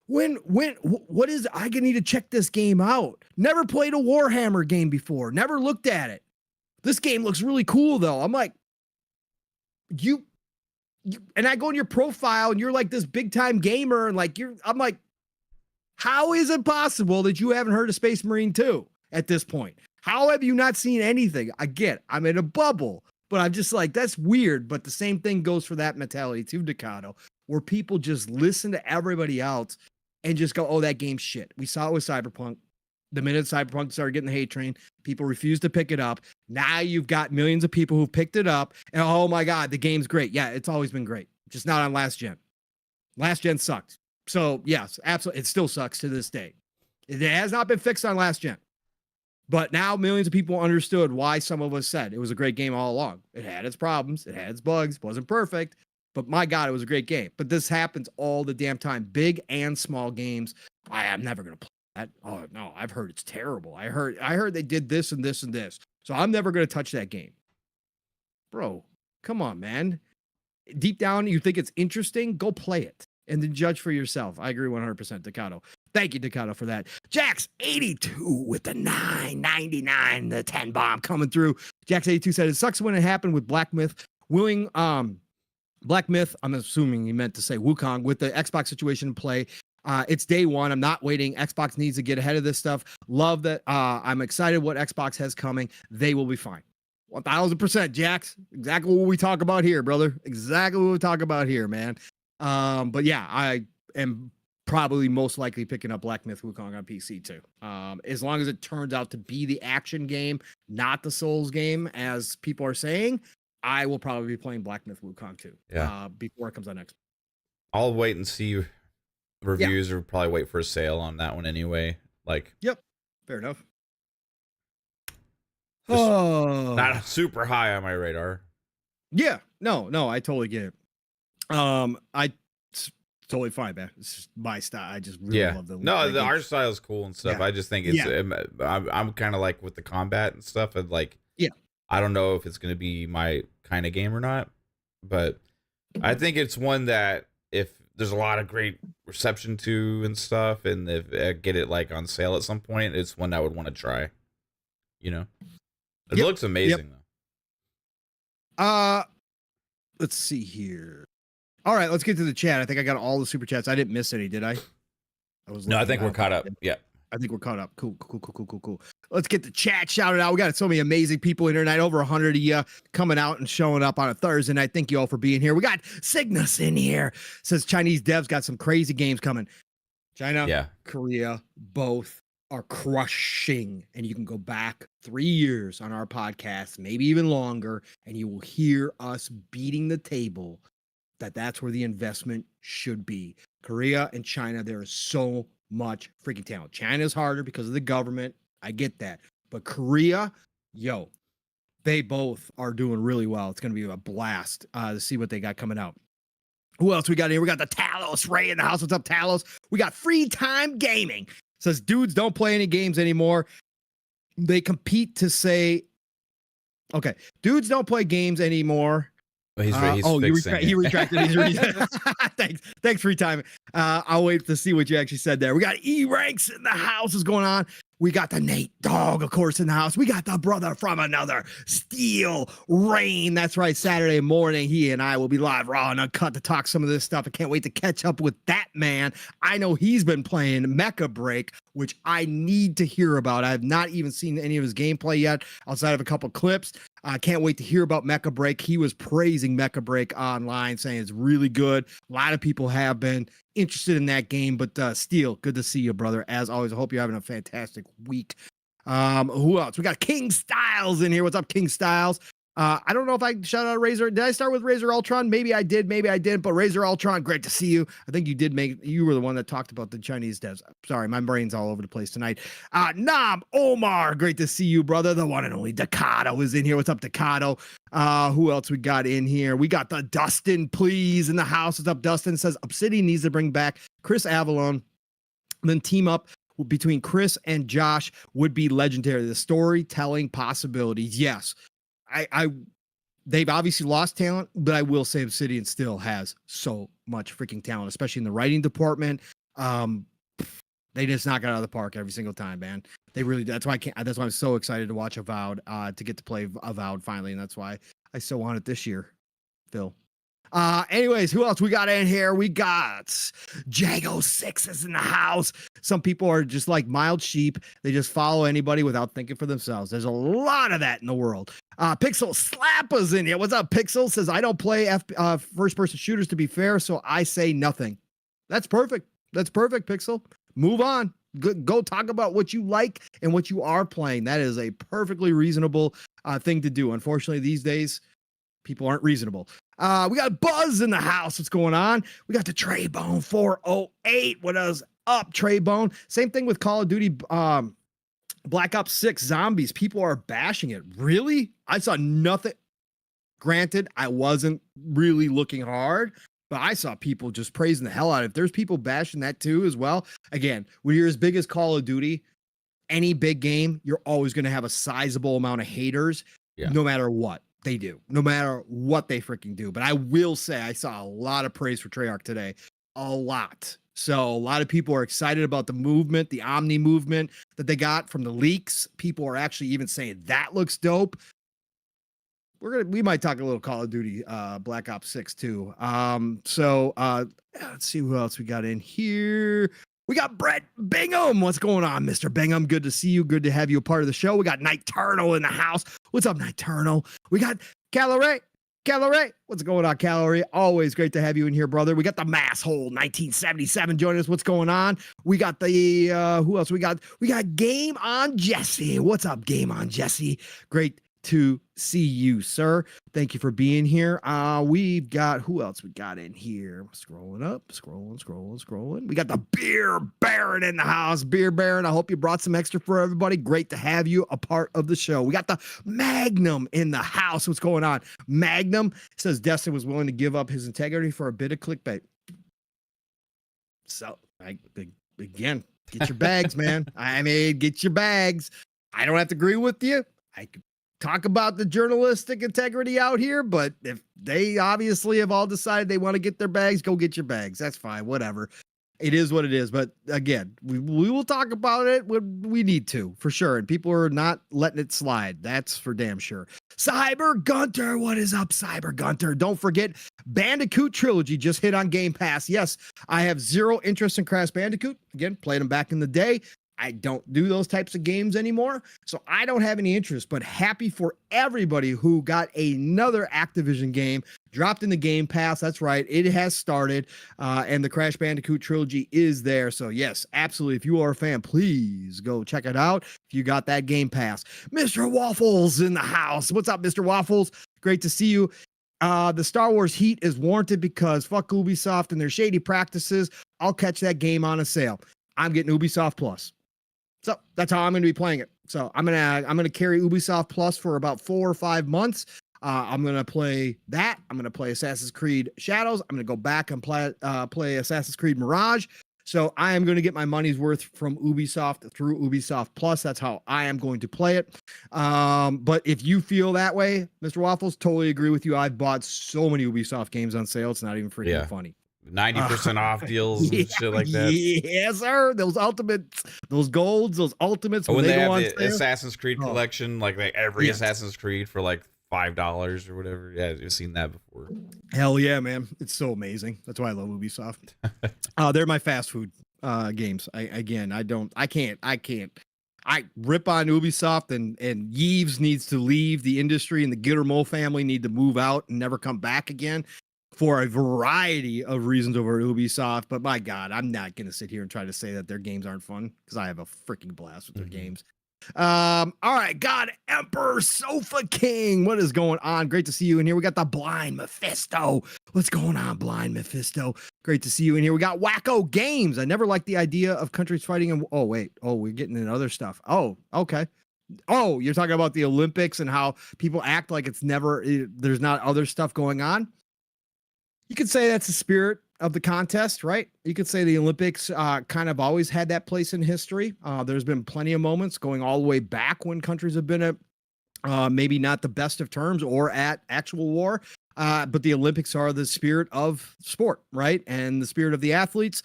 What is? I need to check this game out. Never played a Warhammer game before. Never looked at it. This game looks really cool though. I'm like, you and I go in your profile and you're like this big time gamer and like I'm like, how is it possible that you haven't heard of Space Marine 2 at this point? How have you not seen anything? I get, I'm in a bubble, but I'm just like, that's weird. But the same thing goes for that mentality too, Decado, where people just listen to everybody else and just go, oh, that game's shit. We saw it with Cyberpunk. The minute Cyberpunk started getting the hate train, people refused to pick it up. Now you've got millions of people who picked it up, and oh my God, the game's great. Yeah, it's always been great, just not on last gen. Last gen sucked. So yes, absolutely, it still sucks to this day. It has not been fixed on last gen. But now millions of people understood why some of us said it was a great game all along. It had its problems, it had its bugs, wasn't perfect, but my God, it was a great game. But this happens all the damn time, big and small games. I am never gonna play that. Oh no, I've heard it's terrible. I heard they did this and this and this, so I'm never gonna touch that game. Bro, come on, man. Deep down, you think it's interesting? Go play it and then judge for yourself. I agree 100%, Decado. Thank you, Decado, for that. Jax82 with the 9.99, the 10 bomb coming through. Jax82 said, it sucks when it happened with Black Myth. Black Myth, I'm assuming he meant to say Wukong, with the Xbox situation in play. It's day one. I'm not waiting. Xbox needs to get ahead of this stuff. Love that. I'm excited what Xbox has coming. They will be fine. 1000%, Jax. Exactly what we talk about here, brother. Exactly what we talk about here, man. But yeah, I am probably most likely picking up Black Myth Wukong on PC too. As long as it turns out to be the action game, not the Souls game, as people are saying, I will probably be playing Black Myth Wukong too. Yeah. Before it comes out next. I'll wait and see reviews, or probably wait for a sale on that one anyway. Like, yep, fair enough. Oh, not super high on my radar. Yeah, no, I totally get it. It's totally fine, man. It's just my style. I just really love the the art style is cool and stuff. I just think it's I'm kind of like with the combat and stuff, and like, I don't know if it's gonna be my kind of game or not, but I think it's one that if there's a lot of great reception to and stuff, and if I get it like on sale at some point, it's one I would want to try. You know, it looks amazing though. Let's see here. All right, let's get to the chat. I think I got all the super chats. I didn't miss any, did I? I think we're caught up. Yeah. I think we're caught up. Cool. Let's get the chat shouted out. We got so many amazing people in here tonight. Over 100 of you coming out and showing up on a Thursday night. Thank you all for being here. We got Cygnus in here. Says Chinese devs got some crazy games coming. China, Korea, both are crushing. And you can go back 3 years on our podcast, maybe even longer, and you will hear us beating the table that's where the investment should be. Korea and China, there is so much freaking talent. China's harder because of the government. I get that. But Korea, they both are doing really well. It's going to be a blast to see what they got coming out. Who else we got here? We got the Talos Ray in the house. What's up, Talos? We got Free Time Gaming. Says, dudes don't play any games anymore. They compete to say, okay, dudes don't play games anymore. He's he retracted. Thanks, Free Time. I'll wait to see what you actually said there. We got E-Ranks in the house. What's going on? We got the Nate Dog, of course, in the house. We got the brother from another, Steel Rain. That's right, Saturday morning, he and I will be live, raw and uncut, to talk some of this stuff. I can't wait to catch up with that man. I know he's been playing Mecha Break, which I need to hear about. I have not even seen any of his gameplay yet, outside of a couple clips. I can't wait to hear about Mecha Break. He was praising Mecha Break online, saying it's really good. A lot of people have been interested in that game, but Steel, good to see you, brother. As always, I hope you're having a fantastic week. Who else? We got King Styles in here. What's up, King Styles? I don't know if I shout out Razor. Did I start with Razor Ultron? Maybe I did, maybe I didn't. But Razor Ultron, great to see you. I think you did you were the one that talked about the Chinese devs. Sorry, my brain's all over the place tonight. Nam Omar, great to see you, brother. The one and only Decado is in here. What's up, Decado? Who else we got in here? We got the Dustin, please, in the house. What's up, Dustin? Says Obsidian needs to bring back Chris Avalon, then team up between Chris and Josh would be legendary. The storytelling possibilities, yes. They've obviously lost talent, but I will say Obsidian still has so much freaking talent, especially in the writing department. They just knock it out of the park every single time, man. They really. That's why I'm so excited to watch Avowed, to get to play Avowed finally, and that's why I so want it this year, Phil. Anyways, who else we got in here? We got Jago 6 is in the house. Some people are just like mild sheep. They just follow anybody without thinking for themselves. There's a lot of that in the world. Pixel Slappa's in here. What's up, Pixel? Says, I don't play first-person shooters, to be fair, so I say nothing. That's perfect. Pixel. Move on. Go talk about what you like and what you are playing. That is a perfectly reasonable thing to do. Unfortunately, these days, people aren't reasonable. We got Buzz in the house. What's going on? We got the Treybone 408. What is up, Treybone? Same thing with Call of Duty Black Ops 6 Zombies. People are bashing it. Really? I saw nothing. Granted, I wasn't really looking hard, but I saw people just praising the hell out of it. If there's people bashing that too as well. Again, when you're as big as Call of Duty, any big game, you're always going to have a sizable amount of haters, no matter what they do, no matter what they freaking do. But I will say I saw a lot of praise for Treyarch today. A lot. So a lot of people are excited about the movement, the Omni movement that they got from the leaks. People are actually even saying that looks dope. We might talk a little Call of Duty, Black Ops 6 too. Let's see who else we got in here. We got Brett Bingham. What's going on, Mr. Bingham? Good to see you. Good to have you a part of the show. We got Niturnal in the house. What's up, Niturnal? We got Calorie. What's going on, Calorie? Always great to have you in here, brother. We got the Masshole 1977 joining us. What's going on? We got the who else? We got Game on Jesse. What's up, Game on Jesse? Great to see you, sir. Thank you for being here. We've got who else we got in here? Scrolling up, scrolling. We got the Beer Baron in the house. Beer Baron, I hope you brought some extra for everybody. Great to have you a part of the show. We got the Magnum in the house. What's going on? Magnum says Destin was willing to give up his integrity for a bit of clickbait. So, again, get your bags, man. I mean, get your bags. I don't have to agree with you. I could talk about the journalistic integrity out here, but if they obviously have all decided they want to get their bags, go get your bags. That's fine. Whatever. It is what it is. But again, we will talk about it when we need to, for sure. And people are not letting it slide. That's for damn sure. Cyber Gunter. What is up, Cyber Gunter? Don't forget, Bandicoot Trilogy just hit on Game Pass. Yes, I have zero interest in Crash Bandicoot. Again, played them back in the day. I don't do those types of games anymore, so I don't have any interest, but happy for everybody who got another Activision game dropped in the Game Pass. That's right. It has started, and the Crash Bandicoot trilogy is there. So yes, absolutely. If you are a fan, please go check it out if you got that Game Pass. Mr. Waffles in the house. What's up, Mr. Waffles? Great to see you. The Star Wars heat is warranted because fuck Ubisoft and their shady practices. I'll catch that game on a sale. I'm getting Ubisoft Plus. So that's how I'm going to be playing it. So I'm gonna carry Ubisoft Plus for about 4 or 5 months. I'm gonna play that. I'm gonna play Assassin's Creed Shadows. I'm gonna go back and play Assassin's Creed Mirage. So I am going to get my money's worth from Ubisoft through Ubisoft Plus. That's how I am going to play it. But if you feel that way, Mr. Waffles, totally agree with you. I've bought so many Ubisoft games on sale. It's not even freaking funny. 90% off deals and shit like that. Yes, sir. Those ultimates, those golds, those ultimates. When they have the Assassin's Creed collection, like every Assassin's Creed for like $5 or whatever. Yeah, you've seen that before. Hell yeah, man. It's so amazing. That's why I love Ubisoft. They're my fast food games. I can't. I rip on Ubisoft and Yves needs to leave the industry and the Guillermo family need to move out and never come back again for a variety of reasons over Ubisoft. But my God, I'm not going to sit here and try to say that their games aren't fun because I have a freaking blast with their games. All right, God Emperor Sofa King, what is going on? Great to see you in here. We got the Blind Mephisto. What's going on, Blind Mephisto? Great to see you in here. We got Wacko Games. I never liked the idea of countries fighting and we're getting into other stuff. Oh, okay. Oh, you're talking about the Olympics and how people act like there's not other stuff going on. You could say that's the spirit of the contest, right? You could say the Olympics kind of always had that place in history. There's been plenty of moments going all the way back when countries have been at maybe not the best of terms or at actual war. But the Olympics are the spirit of sport, right? And the spirit of the athletes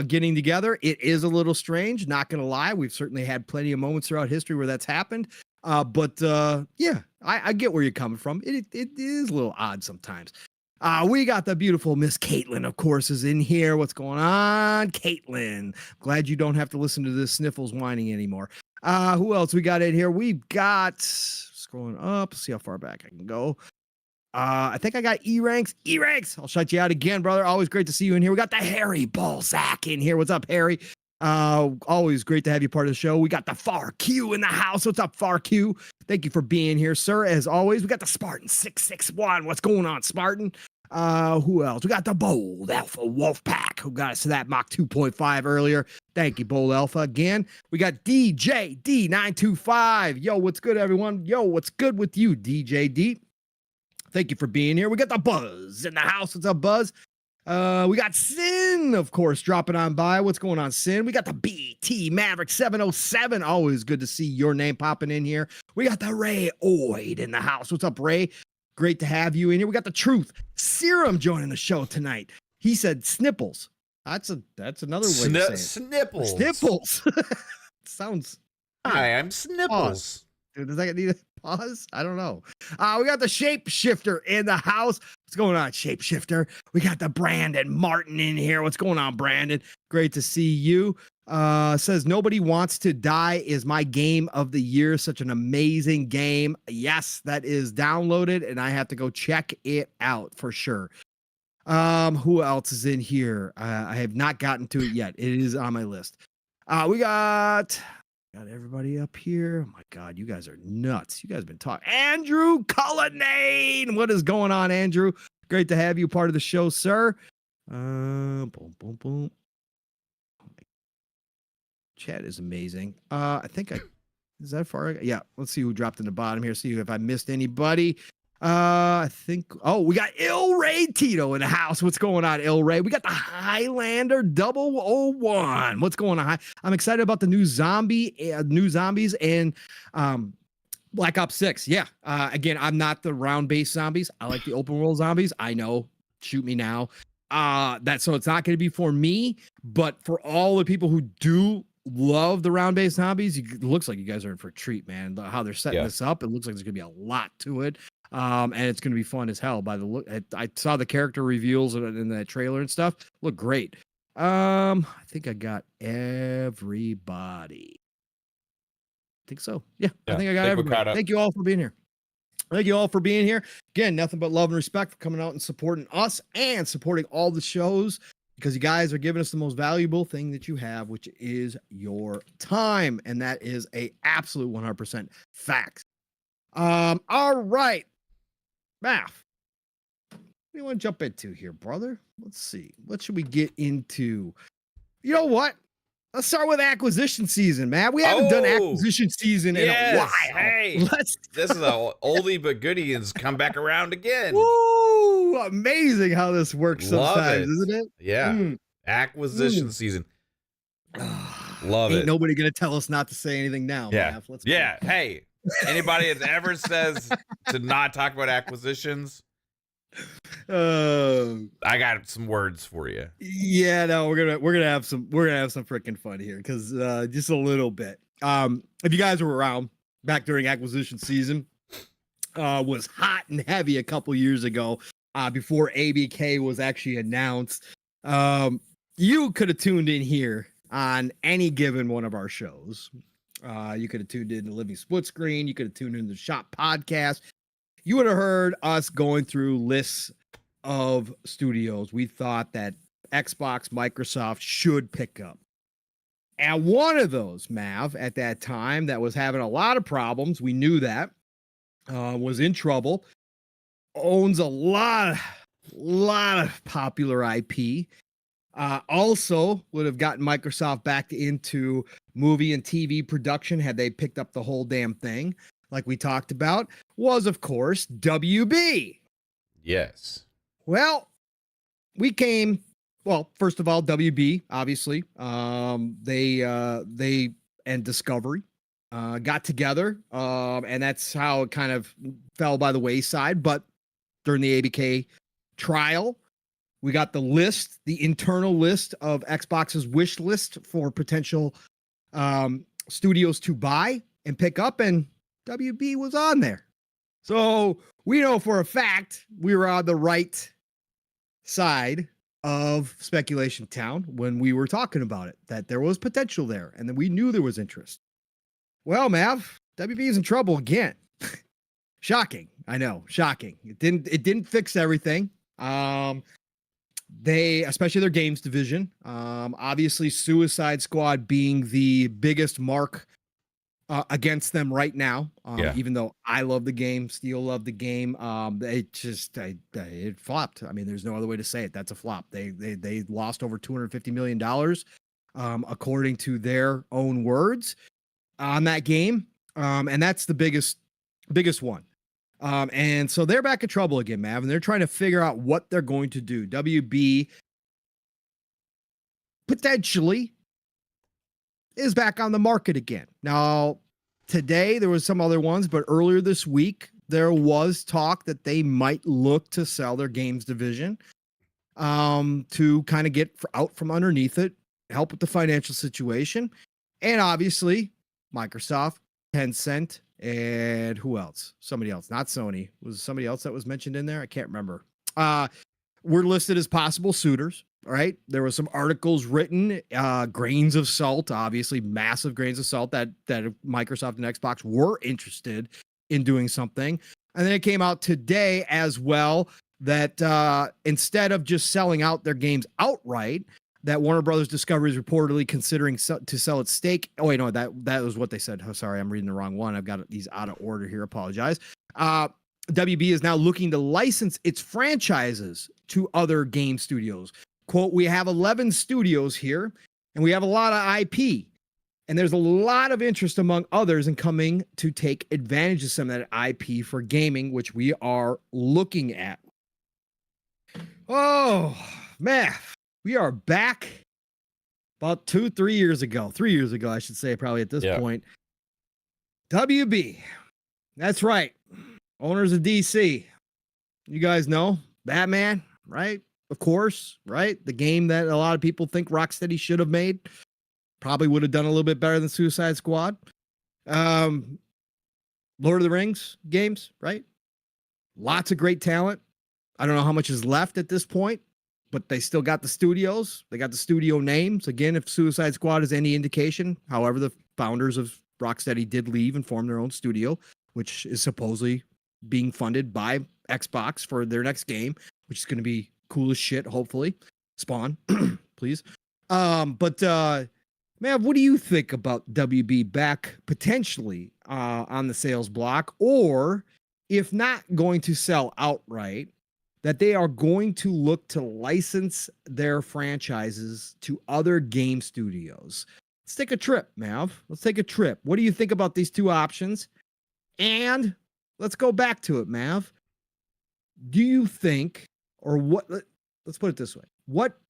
getting together. It is a little strange, not going to lie. We've certainly had plenty of moments throughout history where that's happened. But I get where you're coming from. It is a little odd sometimes. We got the beautiful Miss Caitlin, of course, is in here. What's going on, Caitlin? Glad you don't have to listen to this sniffles whining anymore. Who else we got in here? We've got, scrolling up, see how far back I can go. I think I got E-Ranks. E-Ranks, I'll shut you out again, brother. Always great to see you in here. We got the Harry Balzac in here. What's up, Harry? Always great to have you part of the show. We got the Far Q in the house. What's up, Far Q? Thank you for being here, sir. As always, we got the Spartan 661. What's going on, Spartan? Who else? We got the Bold Alpha Wolfpack, who got us to that Mach 2.5 earlier. Thank you, Bold Alpha. Again, we got DJ D925. Yo, what's good, everyone? Yo, what's good with you, DJ D? Thank you for being here. We got the Buzz in the house. What's up, Buzz? We got Sin, of course, dropping on by. What's going on, Sin? We got the BT Maverick 707. Always good to see your name popping in here. We got the Ray Oid in the house. What's up, Ray? Great to have you in here. We got the Truth Serum joining the show tonight. He said snipples. That's another way to say it. Snipples. Snipples. Sounds. Hi, I'm Snipples. Pause. Dude, does that need a pause? I don't know. We got the Shapeshifter in the house. What's going on, Shapeshifter? We got the Brandon Martin in here. What's going on, Brandon? Great to see you. Says Nobody Wants to Die is my game of the year. Such an amazing game. Yes, that is downloaded, and I have to go check it out for sure. Who else is in here? I have not gotten to it yet. It is on my list. We got everybody up here. Oh my God, you guys are nuts. You guys have been talking. Andrew Cullinane. What is going on, Andrew? Great to have you part of the show, sir. Boom, boom, boom. Chat is amazing. I think is that far? Yeah. Let's see who dropped in the bottom here. See if I missed anybody. I think. Oh, we got Il Ray Tito in the house. What's going on, Il Ray? We got the Highlander 001. What's going on? I'm excited about the new zombies and Black Ops 6. Yeah. Again, I'm not the round-based zombies. I like the open world zombies. I know. Shoot me now. So it's not going to be for me, but for all the people who do love the round-based zombies, it looks like you guys are in for a treat, man. How they're setting this up, it looks like there's gonna be a lot to it, and it's gonna be fun as hell. By the look, I saw the character reveals in the trailer and stuff. Look great. I think I got everybody. I think so. Yeah, I think I got everybody. Thank you all for being here. Thank you all for being here. Again, nothing but love and respect for coming out and supporting us and supporting all the shows, because you guys are giving us the most valuable thing that you have, which is your time. And that is a absolute 100% fact. All right. Math. What do you want to jump into here, brother? Let's see. What should we get into? You know what? Let's start with acquisition season, man. We haven't done acquisition season in a while. Hey, this is a oldie but goodie and it's come back around again. Woo! Amazing how this works sometimes, isn't it? Yeah. Acquisition season. Love it. Ain't nobody gonna tell us not to say anything now. Yeah. Hey, anybody that ever says to not talk about acquisitions, I got some words for you. Yeah, no, we're gonna have some freaking fun here, because just a little bit. If you guys were around back during acquisition season, was hot and heavy a couple years ago, before ABK was actually announced. You could have tuned in here on any given one of our shows. You could have tuned in to Living Split Screen. You could have tuned in to the Shop Podcast. You would have heard us going through lists of studios we thought that Xbox, Microsoft should pick up. And one of those, Mav, at that time, that was having a lot of problems, we knew that, was in trouble, owns a lot of popular IP, also would have gotten Microsoft back into movie and TV production had they picked up the whole damn thing, like we talked about, was, of course, WB. Yes. Well, first of all, WB, obviously, they and Discovery got together, and that's how it kind of fell by the wayside. But during the ABK trial, we got the internal list of Xbox's wish list for potential studios to buy and pick up, and WB was on there. So we know for a fact we were on the right side of Speculation Town when we were talking about it, that there was potential there, and then we knew there was interest. Well, Mav, WB is in trouble again. Shocking. I know. Shocking. It didn't fix everything. They, especially their games division, obviously Suicide Squad being the biggest mark against them right now. Yeah. Even though I love the game, Steel loved the game. It flopped. I mean, there's no other way to say it. That's a flop. They lost over $250 million, according to their own words, on that game. And that's the biggest one. And so they're back in trouble again, Mav, and they're trying to figure out what they're going to do. WB potentially is back on the market again. Now, today there was some other ones, but earlier this week there was talk that they might look to sell their games division, to kind of get out from underneath it, help with the financial situation, and obviously Microsoft, Tencent, and who else? Somebody else, not Sony. Was somebody else that was mentioned in there? I can't remember. Were listed as possible suitors. All right. There were some articles written, grains of salt, obviously massive grains of salt that Microsoft and Xbox were interested in doing something. And then it came out today as well that instead of just selling out their games outright, that Warner Brothers Discovery is reportedly considering to sell its stake. Oh, wait, no, that was what they said. Oh, sorry, I'm reading the wrong one. I've got these out of order here. Apologize. WB is now looking to license its franchises to other game studios. Quote, we have 11 studios here, and we have a lot of IP. And there's a lot of interest among others in coming to take advantage of some of that IP for gaming, which we are looking at. Oh, man. We are back about 3 years ago. 3 years ago, I should say, probably at this point. WB. That's right. Owners of DC. You guys know Batman, right? Of course, right? The game that a lot of people think Rocksteady should have made. Probably would have done a little bit better than Suicide Squad. Lord of the Rings games, right? Lots of great talent. I don't know how much is left at this point, but they still got the studios. They got the studio names. Again, if Suicide Squad is any indication, however, the founders of Rocksteady did leave and form their own studio, which is supposedly being funded by Xbox for their next game, which is going to be cool as shit, hopefully. Spawn, please. But man, what do you think about WB back potentially on the sales block? Or if not going to sell outright, that they are going to look to license their franchises to other game studios? Let's take a trip, Mav. Let's take a trip. What do you think about these two options? And let's go back to it, Mav. Do you think, or what, let's put it this way. What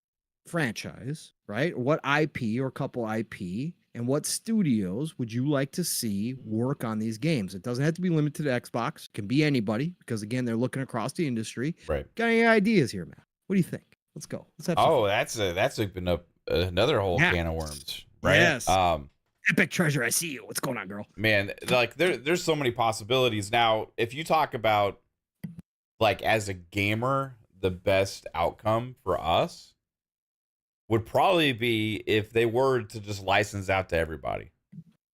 franchise, right? Or what IP or couple IP and what studios would you like to see work on these games? It doesn't have to be limited to Xbox. It can be anybody because, again, they're looking across the industry. Right. Got any ideas here, Matt? What do you think? Let's go. Let's have some fun. That's opened up another whole can of worms, right? Yes. Epic Treasure, I see you. What's going on, girl? Man, like there's so many possibilities. Now, if you talk about like as a gamer, the best outcome for us would probably be if they were to just license out to everybody,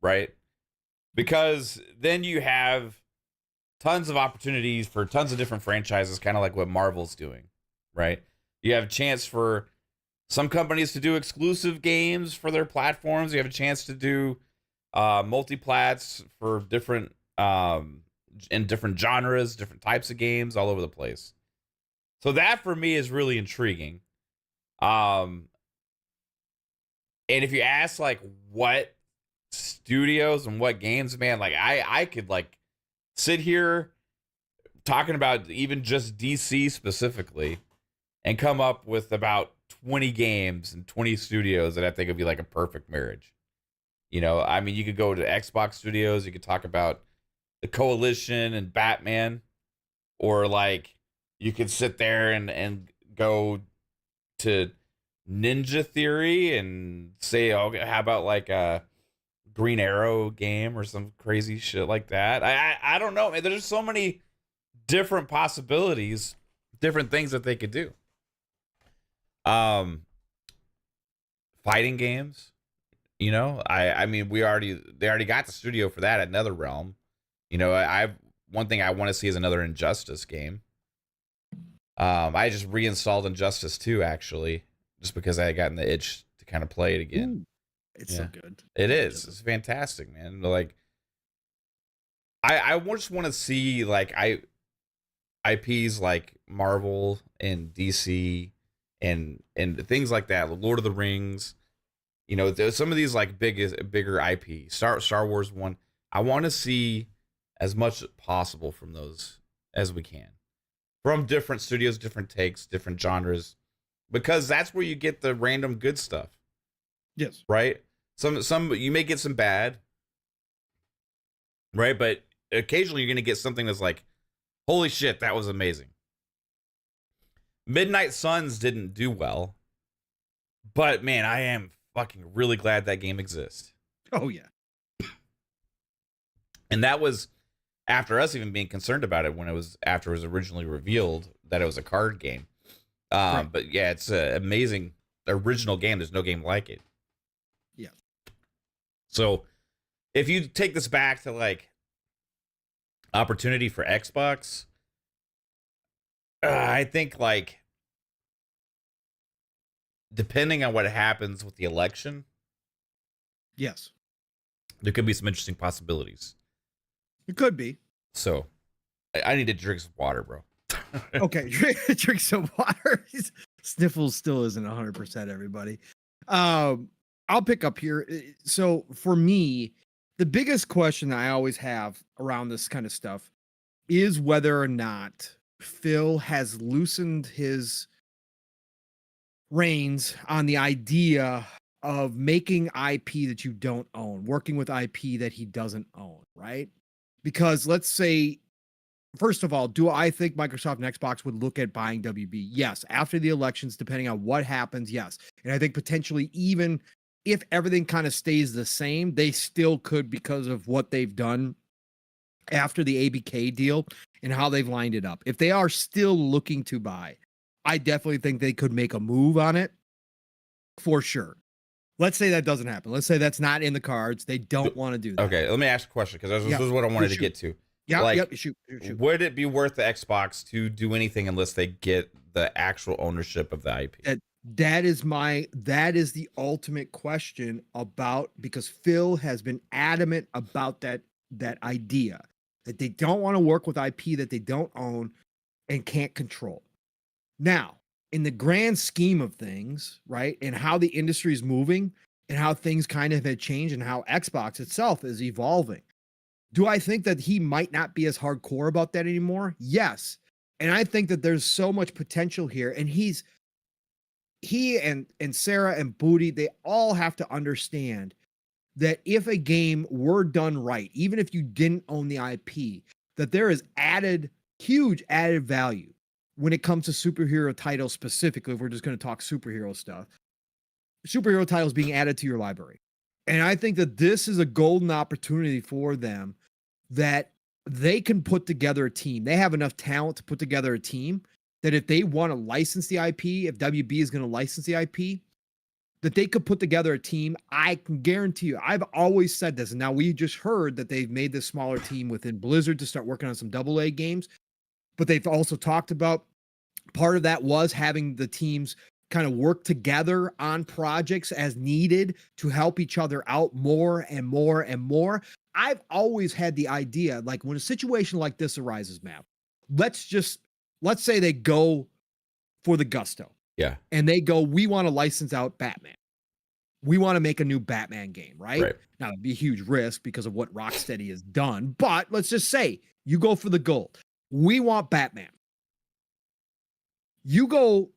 right? Because then you have tons of opportunities for tons of different franchises, kind of like what Marvel's doing, right? You have a chance for some companies to do exclusive games for their platforms. You have a chance to do multi-plats for different in different genres, different types of games all over the place. So that for me is really intriguing. And if you ask like what studios and what games, man, like I could like sit here talking about even just DC specifically and come up with about 20 games and 20 studios that I think would be like a perfect marriage. You know, I mean, you could go to Xbox Studios, you could talk about the Coalition and Batman, or like you could sit there and go to Ninja Theory and say, oh, how about like a Green Arrow game or some crazy shit like that. I don't know. There's so many different possibilities, different things that they could do. Fighting games, you know, I mean, they already got the studio for that at NetherRealm. You know, one thing I want to see is another Injustice game. I just reinstalled Injustice 2 actually, just because I had gotten the itch to kind of play it again. Ooh, it's so good. It is. It's fantastic, man. Like I just want to see like IPs like Marvel and DC and things like that, Lord of the Rings. You know, there's some of these like bigger IP, Star Wars one. I want to see as much as possible from those as we can, from different studios, different takes, different genres, because that's where you get the random good stuff. Yes. Right. Some you may get some bad. Right, but occasionally you're gonna get something that's like, holy shit, that was amazing. Midnight Suns didn't do well, but man, I am fucking really glad that game exists. Oh yeah. And that was after us even being concerned about it when it was after it was originally revealed that it was a card game. Right. But yeah, it's an amazing original game. There's no game like it. Yeah. So if you take this back to like opportunity for Xbox, I think like depending on what happens with the election, Yes. there could be some interesting possibilities. It could be. So I need to drink some water, bro. Okay, drink some water. Sniffles still isn't 100%, everybody. I'll pick up here. So for me, the biggest question I always have around this kind of stuff is whether or not Phil has loosened his reins on the idea of making IP that you don't own, working with IP that he doesn't own, right? Because let's say, first of all, do I think Microsoft and Xbox would look at buying WB? Yes. After the elections, depending on what happens, yes. And I think potentially even if everything kind of stays the same, they still could because of what they've done after the ABK deal and how they've lined it up. If they are still looking to buy, I definitely think they could make a move on it for sure. Let's say that doesn't happen. Let's say that's not in the cards. They don't want to do that. Okay, let me ask a question because this is what I wanted to get to. Yeah, like, shoot. Would it be worth the Xbox to do anything unless they get the actual ownership of the IP? That is the ultimate question about, because Phil has been adamant about that idea that they don't want to work with IP that they don't own and can't control. Now, in the grand scheme of things, right, and how the industry is moving and how things kind of have changed and how Xbox itself is evolving, do I think that he might not be as hardcore about that anymore? Yes. And I think that there's so much potential here. And he and Sarah and Booty, they all have to understand that if a game were done right, even if you didn't own the IP, that there is huge added value when it comes to superhero titles specifically. If we're just going to talk superhero stuff, superhero titles being added to your library. And I think that this is a golden opportunity for them, that they can put together a team. They have enough talent to put together a team that if they want to license the IP, if WB is going to license the IP, that they could put together a team. I can guarantee you, I've always said this, and now we just heard that they've made this smaller team within Blizzard to start working on some AA games, but they've also talked about part of that was having the teams kind of work together on projects as needed to help each other out more and more and more. I've always had the idea, like when a situation like this arises, Matt, let's say they go for the gusto. Yeah. And they go, we want to license out Batman. We want to make a new Batman game, right? Now, it'd be a huge risk because of what Rocksteady has done, but let's just say you go for the gold. We want Batman. You go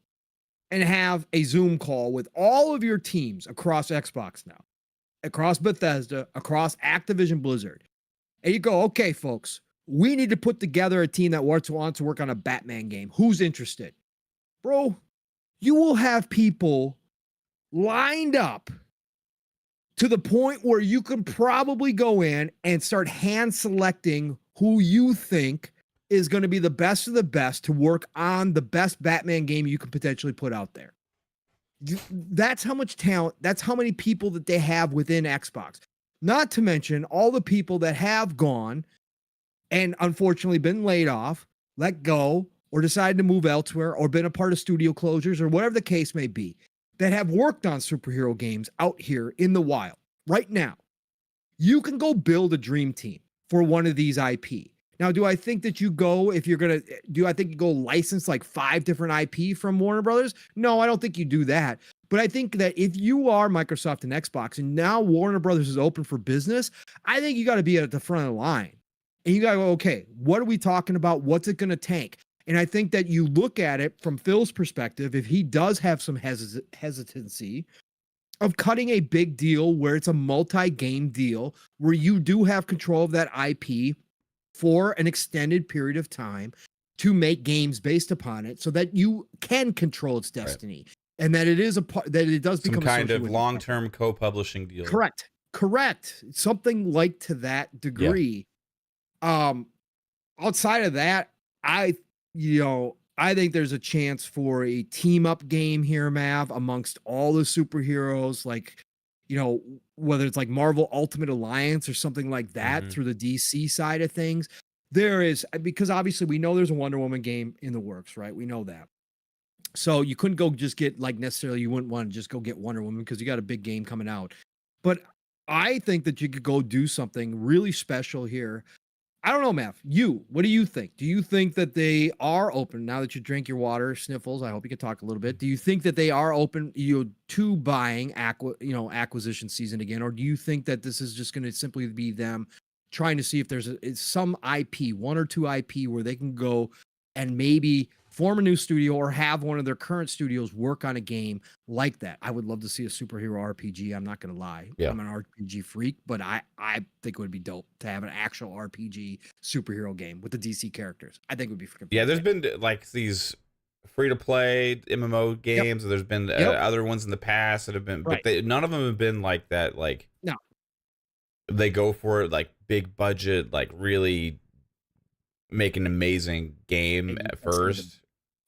and have a Zoom call with all of your teams across Xbox now, across Bethesda, across Activision Blizzard. And you go, okay, folks, we need to put together a team that wants to work on a Batman game. Who's interested? Bro, you will have people lined up to the point where you can probably go in and start hand selecting who you think is going to be the best of the best to work on the best Batman game you can potentially put out there. That's how much talent, that's how many people that they have within Xbox. Not to mention all the people that have gone and unfortunately been laid off, let go, or decided to move elsewhere, or been a part of studio closures, or whatever the case may be, that have worked on superhero games out here in the wild. Right now, you can go build a dream team. for one of these IP. Now, do I think that you go, if you're going to, do I think you go license like 5 different IP from Warner Brothers? No, I don't think you do that. But I think that if you are Microsoft and Xbox and now Warner Brothers is open for business, I think you got to be at the front of the line. And you got to go, okay, what are we talking about? What's it going to take? And I think that you look at it from Phil's perspective, if he does have some hesitancy of cutting a big deal where it's a multi-game deal, where you do have control of that IP for an extended period of time to make games based upon it so that you can control its destiny. Right. And that it is a part that it does become some kind of long-term co-publishing deal. Correct. Something like to that degree. Yeah. Outside of that, I think there's a chance for a team up game here, Mav, amongst all the superheroes, like, whether it's like Marvel Ultimate Alliance or something like that through the DC side of things. There is, because obviously we know there's a Wonder Woman game in the works, right? We know that. So you couldn't go just get you wouldn't want to just go get Wonder Woman because you got a big game coming out. But I think that you could go do something really special here. I don't know, Mav. What do you think? Do you think that they are open now that you drink your water, Sniffles? I hope you can talk a little bit. Do you think that they are open to buying acquisition season again, or do you think that this is just going to simply be them trying to see if there's some IP, 1 or 2 IP, where they can go and maybe form a new studio or have one of their current studios work on a game like that? I would love to see a superhero RPG. I'm not going to lie. Yeah. I'm an RPG freak, but I think it would be dope to have an actual RPG superhero game with the DC characters. I think it would be freaking. Yeah, there's been like these free-to-play MMO games. Yep. There's been other ones in the past that have been, but none of them have been like that. Like, no, they go for it like big budget, like really make an amazing game at first.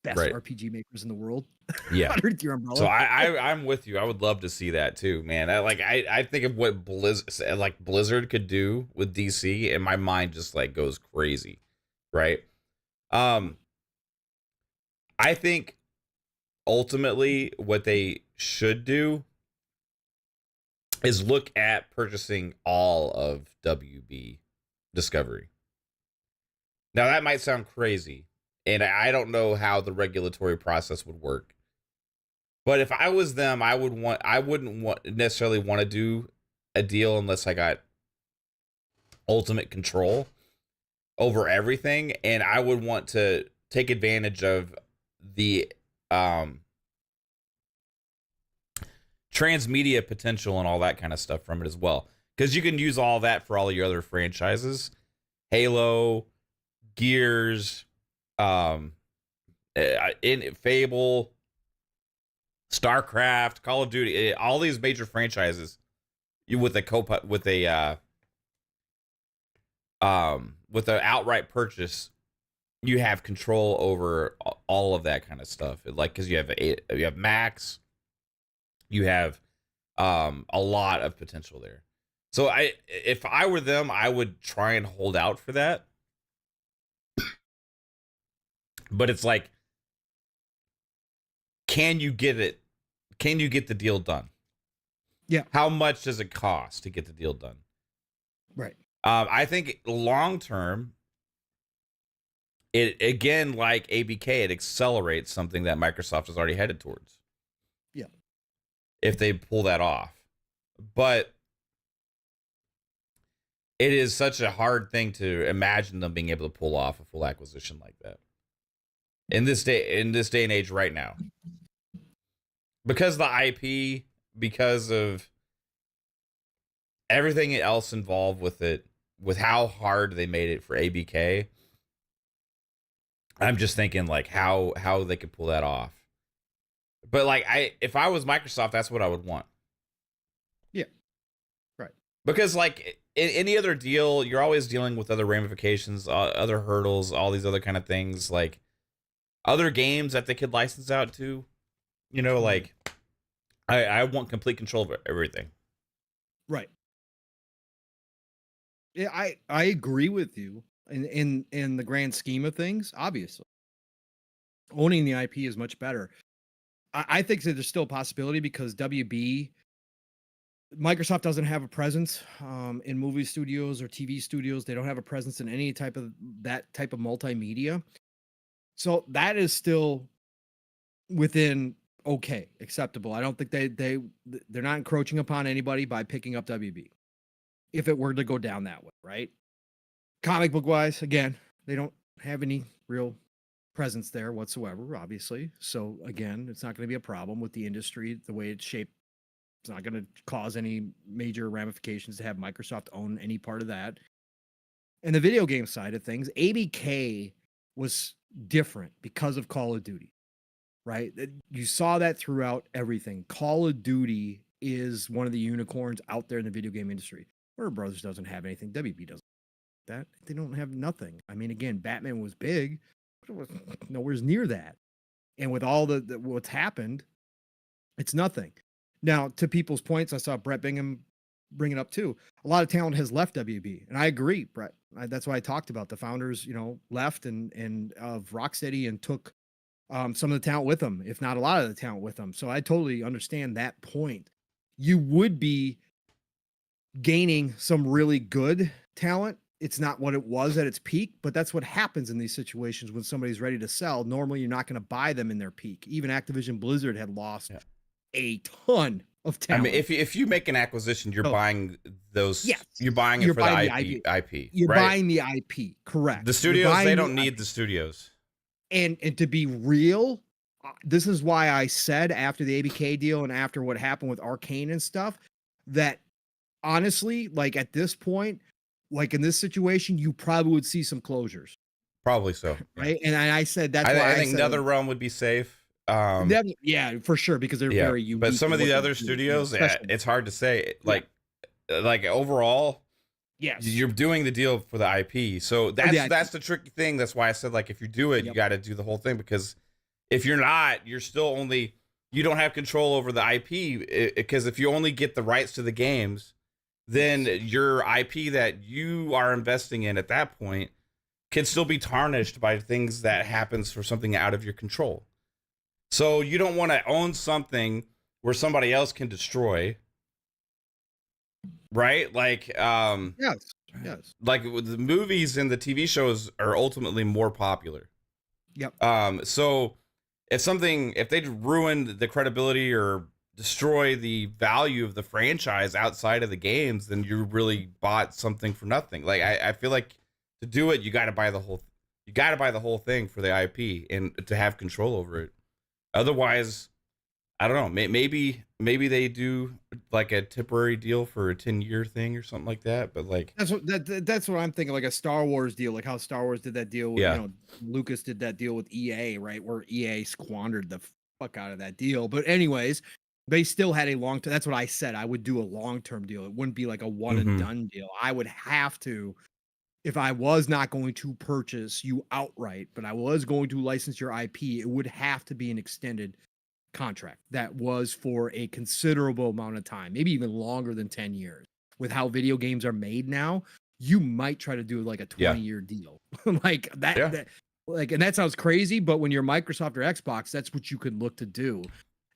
Best RPG makers in the world. Yeah. Underneath your umbrella. So I'm with you. I would love to see that too, man. I think of what Blizzard could do with DC, and my mind just like goes crazy. Right. I think ultimately what they should do is look at purchasing all of WB Discovery. Now that might sound crazy, and I don't know how the regulatory process would work. But if I was them, I wouldn't necessarily want to do a deal unless I got ultimate control over everything, and I would want to take advantage of the transmedia potential and all that kind of stuff from it as well, because you can use all that for all your other franchises, Halo, Gears, in Fable, StarCraft, Call of Duty, all these major franchises. You with an outright purchase, you have control over all of that kind of stuff. Like, because you have Max, you have a lot of potential there. So if I were them, I would try and hold out for that. But it's like, can you get it? Can you get the deal done? Yeah. How much does it cost to get the deal done? Right. I think long term, it again, like ABK, it accelerates something that Microsoft is already headed towards. Yeah. If they pull that off. But it is such a hard thing to imagine them being able to pull off a full acquisition like that. In this day and age right now. Because of the IP, because of everything else involved with it, with how hard they made it for ABK, I'm just thinking like how they could pull that off. But like if I was Microsoft, that's what I would want. Yeah. Right. Because like in any other deal, you're always dealing with other ramifications, other hurdles, all these other kind of things, like other games that they could license out to, like I want complete control of everything. Right. Yeah, I agree with you in the grand scheme of things. Obviously, owning the IP is much better. I think that there's still a possibility because WB Microsoft doesn't have a presence in movie studios or TV studios. They don't have a presence in any type of multimedia. So that is still within okay, acceptable. I don't think they're not encroaching upon anybody by picking up WB. If it were to go down that way, right? Comic book wise, again, they don't have any real presence there whatsoever, obviously. So again, it's not going to be a problem with the industry the way it's shaped. It's not going to cause any major ramifications to have Microsoft own any part of that. And the video game side of things, ABK was different because of Call of Duty, right? You saw that throughout everything. Call of Duty is one of the unicorns out there in the video game industry. Warner Brothers doesn't have anything. WB doesn't have that. They don't have nothing. I mean, again, Batman was big, but it was nowhere near that. And with all the what's happened, it's nothing. Now, to people's points, I saw Brett Bingham bring it up too. A lot of talent has left WB, and I agree, Brett. That's why I talked about the founders, left and of Rocksteady and took some of the talent with them, if not a lot of the talent with them. So I totally understand that point. You would be gaining some really good talent. It's not what it was at its peak, but that's what happens in these situations when somebody's ready to sell. Normally, you're not going to buy them in their peak. Even Activision Blizzard had lost a ton of talent. I mean, if you make an acquisition, you're buying those. Yes. You're buying it for the IP. You're right? buying the IP, correct? The studios, they don't need the studios. And to be real, this is why I said after the ABK deal and after what happened with Arcane and stuff, that honestly, like at this point, like in this situation, you probably would see some closures. Probably so. Right. And I said that's why I think NetherRealm would be safe. Yeah, for sure, because they're very unique. But some of the other studios, it's hard to say. Like overall, yes, you're doing the deal for the IP. So that's the tricky thing. That's why I said, like, if you do it, you got to do the whole thing, because if you're not, you're still you don't have control over the IP, because if you only get the rights to the games, then your IP that you are investing in at that point can still be tarnished by things that happens for something out of your control. So you don't want to own something where somebody else can destroy, right? Like, yes. Like the movies and the TV shows are ultimately more popular. Yep. So if they ruin the credibility or destroy the value of the franchise outside of the games, then you really bought something for nothing. Like I feel like to do it, you got to buy the whole thing for the IP and to have control over it. Otherwise, I don't know. Maybe they do like a temporary deal for a 10-year thing or something like that. But like that's what I'm thinking. Like a Star Wars deal, like how Star Wars did that deal. With, Lucas did that deal with EA, right? Where EA squandered the fuck out of that deal. But anyways, they still had a long term. That's what I said. I would do a long-term deal. It wouldn't be like a one and done deal. I would have to. If I was not going to purchase you outright, but I was going to license your IP, it would have to be an extended contract that was for a considerable amount of time, maybe even longer than 10 years. With how video games are made now, you might try to do like a 20-year deal. Like that, like, and that sounds crazy, but when you're Microsoft or Xbox, that's what you could look to do.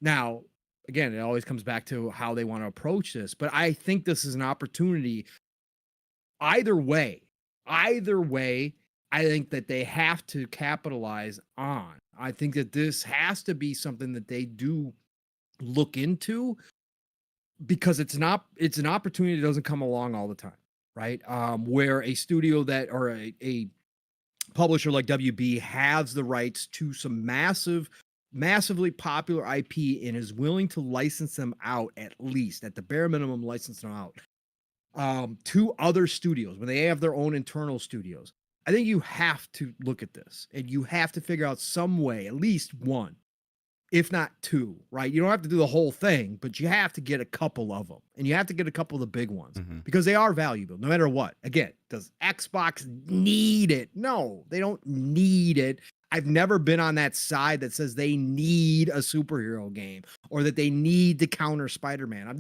Now, again, it always comes back to how they want to approach this, but I think this is an opportunity either way, I think that they have to capitalize on. I think that this has to be something that they do look into, because it's an opportunity that doesn't come along all the time, right? Where a studio or a publisher like WB has the rights to some massively popular IP and is willing to license them out, at least at the bare minimum, license them out to other studios when they have their own internal studios. I think you have to look at this and you have to figure out some way, at least one, if not two, right? You don't have to do the whole thing, but you have to get a couple of them, and you have to get a couple of the big ones because they are valuable no matter what. Again, does Xbox need it? No, they don't need it. I've never been on that side that says they need a superhero game or that they need to counter Spider-Man. I've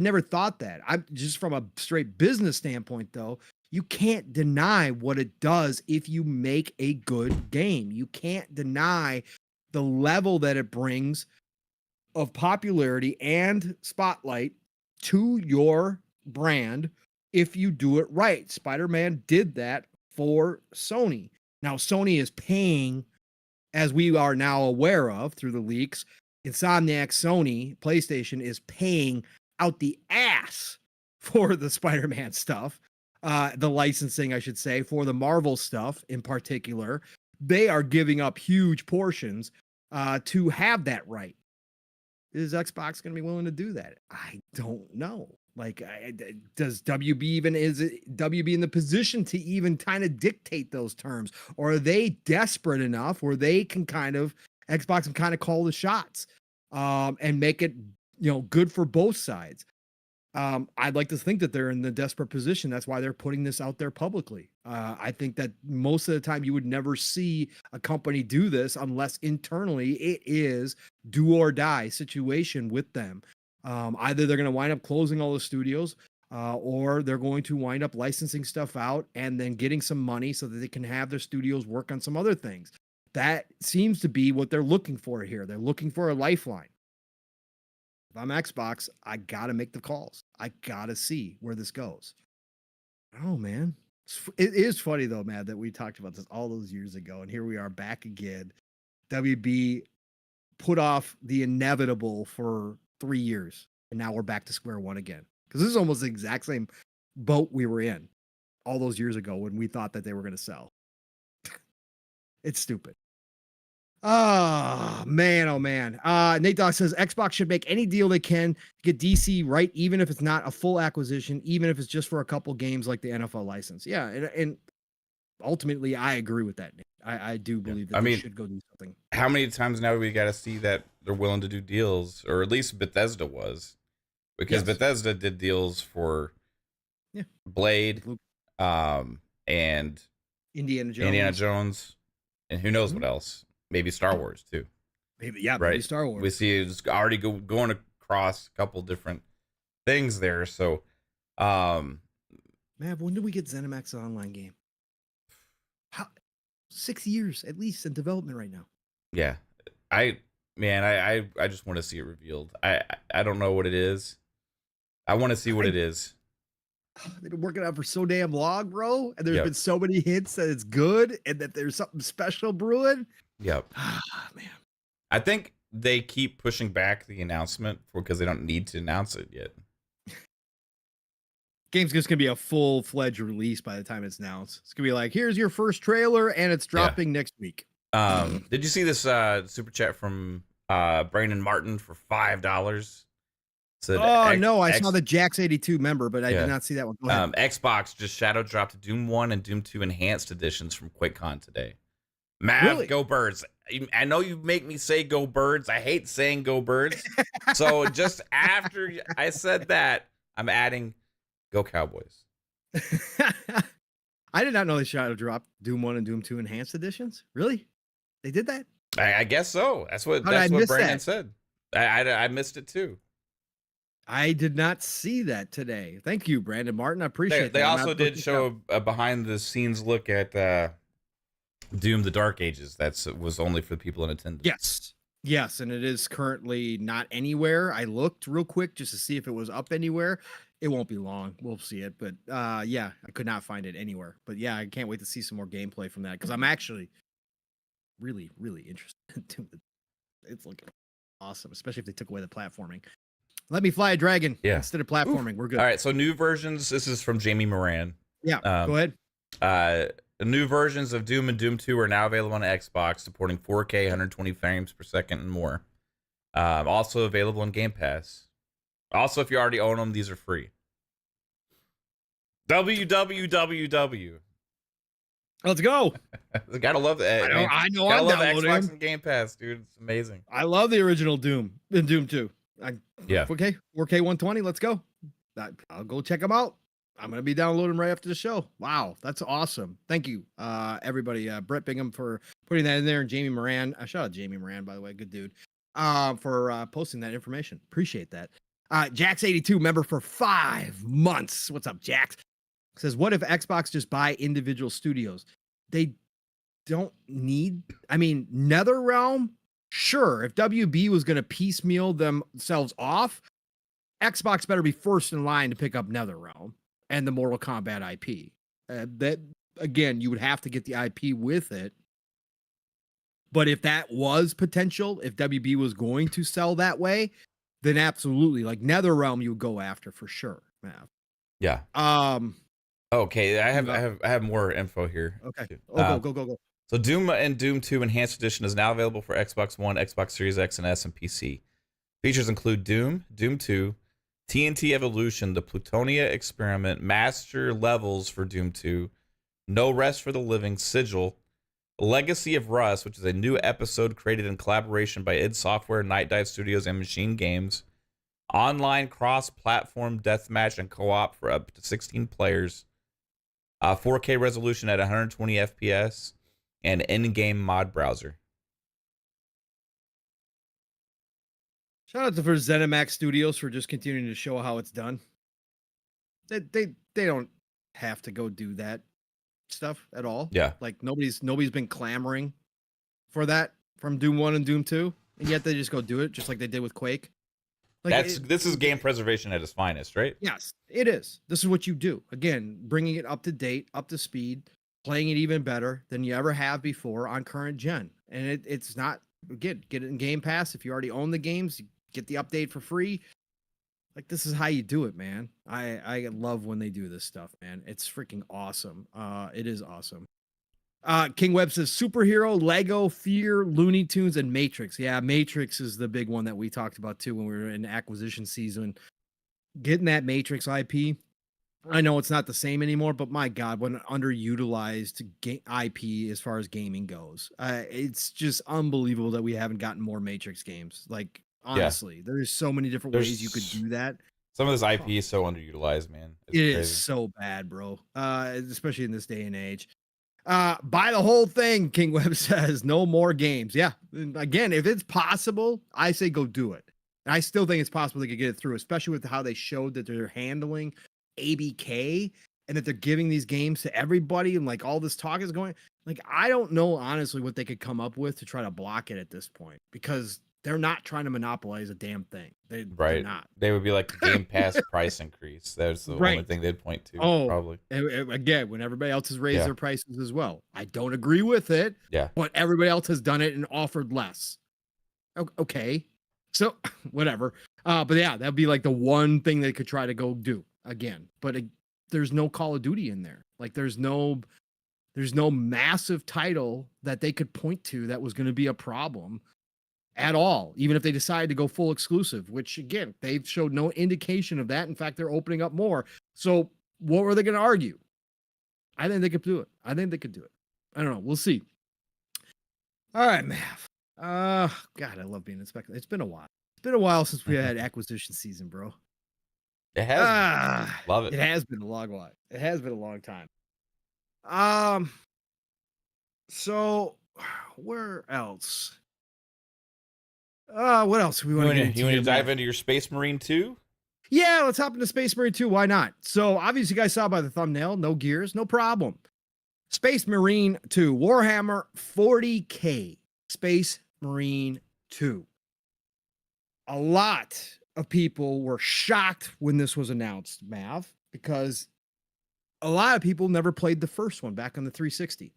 never thought that. I'm just from a straight business standpoint, though. You can't deny what it does if you make a good game. You can't deny the level that it brings of popularity and spotlight to your brand if you do it right. Spider-Man did that for Sony. Now, Sony is paying, as we are now aware of through the leaks, Insomniac Sony PlayStation is paying out the ass for the Spider-Man stuff, the licensing, I should say, for the Marvel stuff in particular. They are giving up huge portions to have that right. Is Xbox going to be willing to do that? I don't know. Like, does WB even, is it WB in the position to even kind of dictate those terms? Or are they desperate enough where they can kind of, Xbox can kind of call the shots and make it, good for both sides? I'd like to think that they're in the desperate position. That's why they're putting this out there publicly. I think that most of the time you would never see a company do this unless internally it is do or die situation with them. Either they're going to wind up closing all the studios or they're going to wind up licensing stuff out and then getting some money so that they can have their studios work on some other things. That seems to be what they're looking for here. They're looking for a lifeline. If I'm Xbox, I got to make the calls. I got to see where this goes. Oh, man. It is funny, though, Matt, that we talked about this all those years ago. And here we are back again. WB put off the inevitable for 3 years. And now we're back to square one again. Because this is almost the exact same boat we were in all those years ago when we thought that they were going to sell. It's stupid. Oh, man. Oh, man. Nate Dogg says Xbox should make any deal they can to get DC right, even if it's not a full acquisition, even if it's just for a couple games like the NFL license. Yeah. And ultimately, I agree with that, Nate. I do believe that they should go do something. How many times now do we got to see that they're willing to do deals, or at least Bethesda was? Because Bethesda did deals for Blade and Indiana Jones, and who knows what else. Maybe Star Wars too. Maybe Star Wars. We see it's already going across a couple different things there. So, man, when did we get ZeniMax online game? 6 years at least in development right now. Yeah, I just want to see it revealed. I don't know what it is. I want to see what it is. They've been working on it for so damn long, bro. And there's been so many hints that it's good and that there's something special brewing. Yep. Man. I think they keep pushing back the announcement because they don't need to announce it yet. Game's just gonna be a full-fledged release by the time it's announced. It's gonna be like, here's your first trailer, and it's dropping next week. Did you see this super chat from Brandon Martin for $5? No, I saw the Jax82 member, but I did not see that one. Go ahead. Xbox just shadow dropped Doom 1 and Doom 2 enhanced editions from QuakeCon today. Mav, really? Go Birds. I know you make me say go Birds. I hate saying go Birds. So just after I said that, I'm adding go Cowboys. I did not know they shadow dropped Doom 1 and Doom 2 enhanced editions. Really? They did that? I guess so. That's what Brandon said. I missed it too. I did not see that today. Thank you, Brandon Martin. I appreciate that. They also did show a behind the scenes look at Doom the Dark Ages. Was only for the people in attendance. Yes, and it is currently not anywhere. I looked real quick just to see if it was up anywhere. It won't be long. We'll see it. But I could not find it anywhere. But yeah, I can't wait to see some more gameplay from that because I'm actually really, really interested. It's looking awesome, especially if they took away the platforming. Let me fly a dragon instead of platforming. Oof. We're good. All right, so new versions. This is from Jamie Moran. Yeah, go ahead. New versions of Doom and Doom 2 are now available on Xbox, supporting 4K, 120 frames per second, and more. Also available in Game Pass. Also, if you already own them, these are free. www. Let's go. Gotta love that. I know. Gotta I'm love downloading Xbox and Game Pass, dude. It's amazing. I love the original Doom and Doom 2. 4K 120. Let's go. I'll go check them out. I'm going to be downloading them right after the show. Wow. That's awesome. Thank you, everybody. Brett Bingham for putting that in there. And Jamie Moran. I shout out Jamie Moran, by the way. Good dude. For posting that information. Appreciate that. Jax82 member for 5 months. What's up, Jax? Says, what if Xbox just buy individual studios? They don't need, NetherRealm. Sure. If WB was going to piecemeal themselves off, Xbox better be first in line to pick up NetherRealm and the Mortal Kombat IP. That again, you would have to get the IP with it. But if that was potential, if WB was going to sell that way, then absolutely, like NetherRealm, you would go after for sure. Yeah. Okay, I have more info here. Okay. Oh, go. So Doom and Doom 2 Enhanced Edition is now available for Xbox One, Xbox Series X and S, and PC. Features include Doom, Doom 2, TNT Evolution, the Plutonia Experiment, Master Levels for Doom 2, No Rest for the Living, Sigil, Legacy of Rust, which is a new episode created in collaboration by id Software, Night Dive Studios, and Machine Games, online cross-platform deathmatch and co-op for up to 16 players, 4K resolution at 120 FPS, and in-game mod browser. Shout out to First ZeniMax Studios for just continuing to show how it's done. They don't have to go do that stuff at all. Yeah. Like nobody's been clamoring for that from Doom 1 and Doom 2, and yet they just go do it just like they did with Quake. Like this is game preservation at its finest, right? Yes, it is. This is what you do. Again, bringing it up to date, up to speed, playing it even better than you ever have before on current gen. And it's not, again, get it in Game Pass. If you already own the games, you get the update for free. Like, this is how you do it, man. I love when they do this stuff, man. It's freaking awesome. It is awesome. King Webb says superhero, Lego, Fear, Looney Tunes, and Matrix. Yeah, Matrix is the big one that we talked about too when we were in acquisition season. Getting that Matrix IP. I know it's not the same anymore, but my God, what an underutilized IP as far as gaming goes. It's just unbelievable that we haven't gotten more Matrix games. Like, honestly, there's so many different ways you could do that. Some of this IP is so underutilized, man. It's crazy. Is so bad, bro. Especially in this day and age. Buy the whole thing, King Webb says. No more games. Yeah. Again, if it's possible, I say go do it. And I still think it's possible they could get it through, especially with how they showed that they're handling ABK and that they're giving these games to everybody and like all this talk is going. Like, I don't know honestly what they could come up with to try to block it at this point, because they're not trying to monopolize a damn thing. They're not. They would be like the Game Pass price increase. That's the only thing they'd point to. Probably. Again, when everybody else has raised their prices as well. I don't agree with it. Yeah. But everybody else has done it and offered less. Okay. So whatever. But yeah, that'd be like the one thing they could try to go do again. But there's no Call of Duty in there. Like there's no massive title that they could point to that was going to be a problem at all, even if they decided to go full exclusive, which again, they've showed no indication of that. In fact, they're opening up more. So what were they going to argue? I think they could do it. I don't know. We'll see. All right, Mav. God, I love being inspected. It's been a while. It's been a while since we had acquisition season, bro. It has. Love it. It has been a long while. It has been a long time. So where else? What else do we want to get into? You want to dive into your Space Marine 2? Yeah, let's hop into Space Marine 2. Why not? So obviously you guys saw by the thumbnail, no gears, no problem. Space Marine 2, Warhammer 40K, Space Marine 2. A lot of people were shocked when this was announced, Mav, because a lot of people never played the first one back on the 360.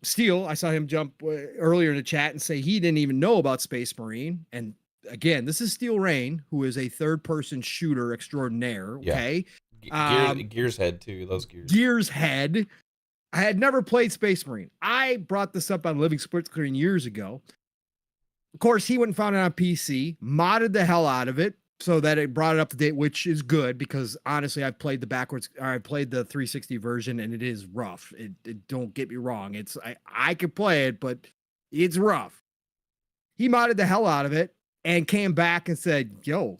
Steel, I saw him jump earlier in the chat and say he didn't even know about Space Marine. And again, this is Steel Rain, who is a third-person shooter extraordinaire. Okay, Gears Head too. Those Gears. Gears Head. I had never played Space Marine. I brought this up on Living Split Screen years ago. Of course, he went and found it on PC, modded the hell out of it so that it brought it up to date, which is good because honestly, I played the 360 version and it is rough. It don't get me wrong. I could play it, but it's rough. He modded the hell out of it and came back and said, yo,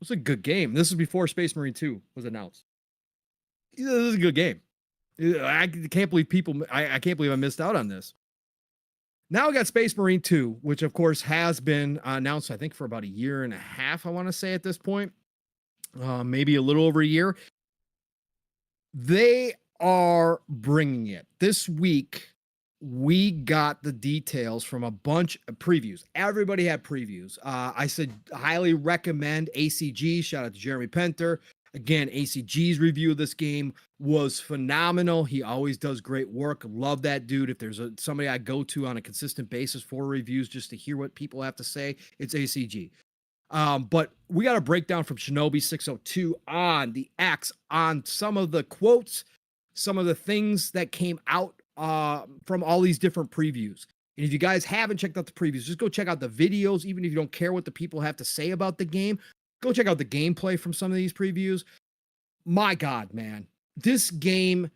it's a good game. This is before Space Marine 2 was announced. This is a good game. I can't believe I can't believe I missed out on this. Now we got Space Marine 2, which of course has been announced, I think, for about a year and a half, I want to say at this point. Maybe a little over a year. They are bringing it. This week we got the details from a bunch of previews. Everybody had previews. I said highly recommend ACG. Shout out to Jeremy Penter. Again, ACG's review of this game was phenomenal. He always does great work. Love that dude. If there's somebody I go to on a consistent basis for reviews just to hear what people have to say, it's ACG. But we got a breakdown from Shinobi 602 on the X, on some of the quotes, some of the things that came out from all these different previews. And if you guys haven't checked out the previews, just go check out the videos. Even if you don't care what the people have to say about the game, go check out the gameplay from some of these previews. My God, man, this game,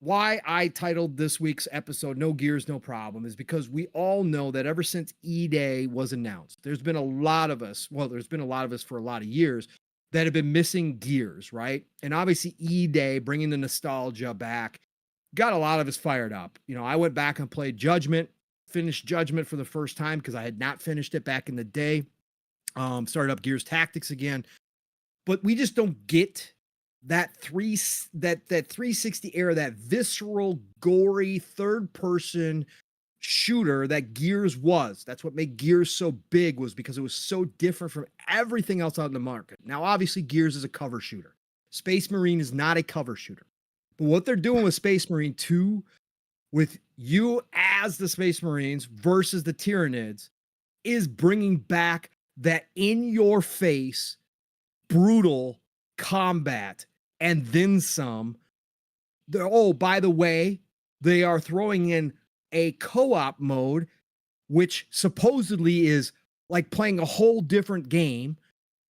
why I titled this week's episode No Gears, No Problem, is because we all know that ever since E-Day was announced, there's been a lot of us for a lot of years that have been missing Gears, right? And obviously E-Day, bringing the nostalgia back, got a lot of us fired up. You know, I went back and played Judgment, finished Judgment for the first time because I had not finished it back in the day. Started up Gears Tactics again, but we just don't get that 360 era, that visceral, gory third-person shooter that Gears was. That's what made Gears so big, was because it was so different from everything else out in the market. Now, obviously, Gears is a cover shooter. Space Marine is not a cover shooter. But what they're doing with Space Marine 2, with you as the Space Marines versus the Tyranids, is bringing back that in-your-face, brutal combat, and then some. Oh, by the way, they are throwing in a co-op mode, which supposedly is like playing a whole different game.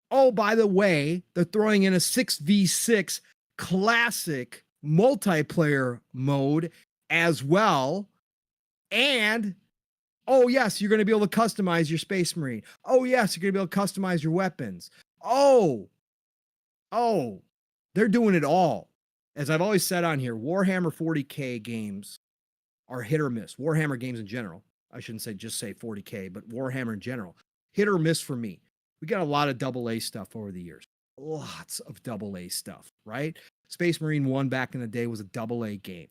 Oh, by the way, they're throwing in a 6v6 classic multiplayer mode as well. And oh, yes, you're going to be able to customize your Space Marine. Oh, yes, you're going to be able to customize your weapons. Oh, they're doing it all. As I've always said on here, Warhammer 40K games are hit or miss. Warhammer games in general. I shouldn't say just say 40K, but Warhammer in general. Hit or miss for me. We got a lot of AA stuff over the years. Lots of AA stuff, right? Space Marine 1 back in the day was a AA game.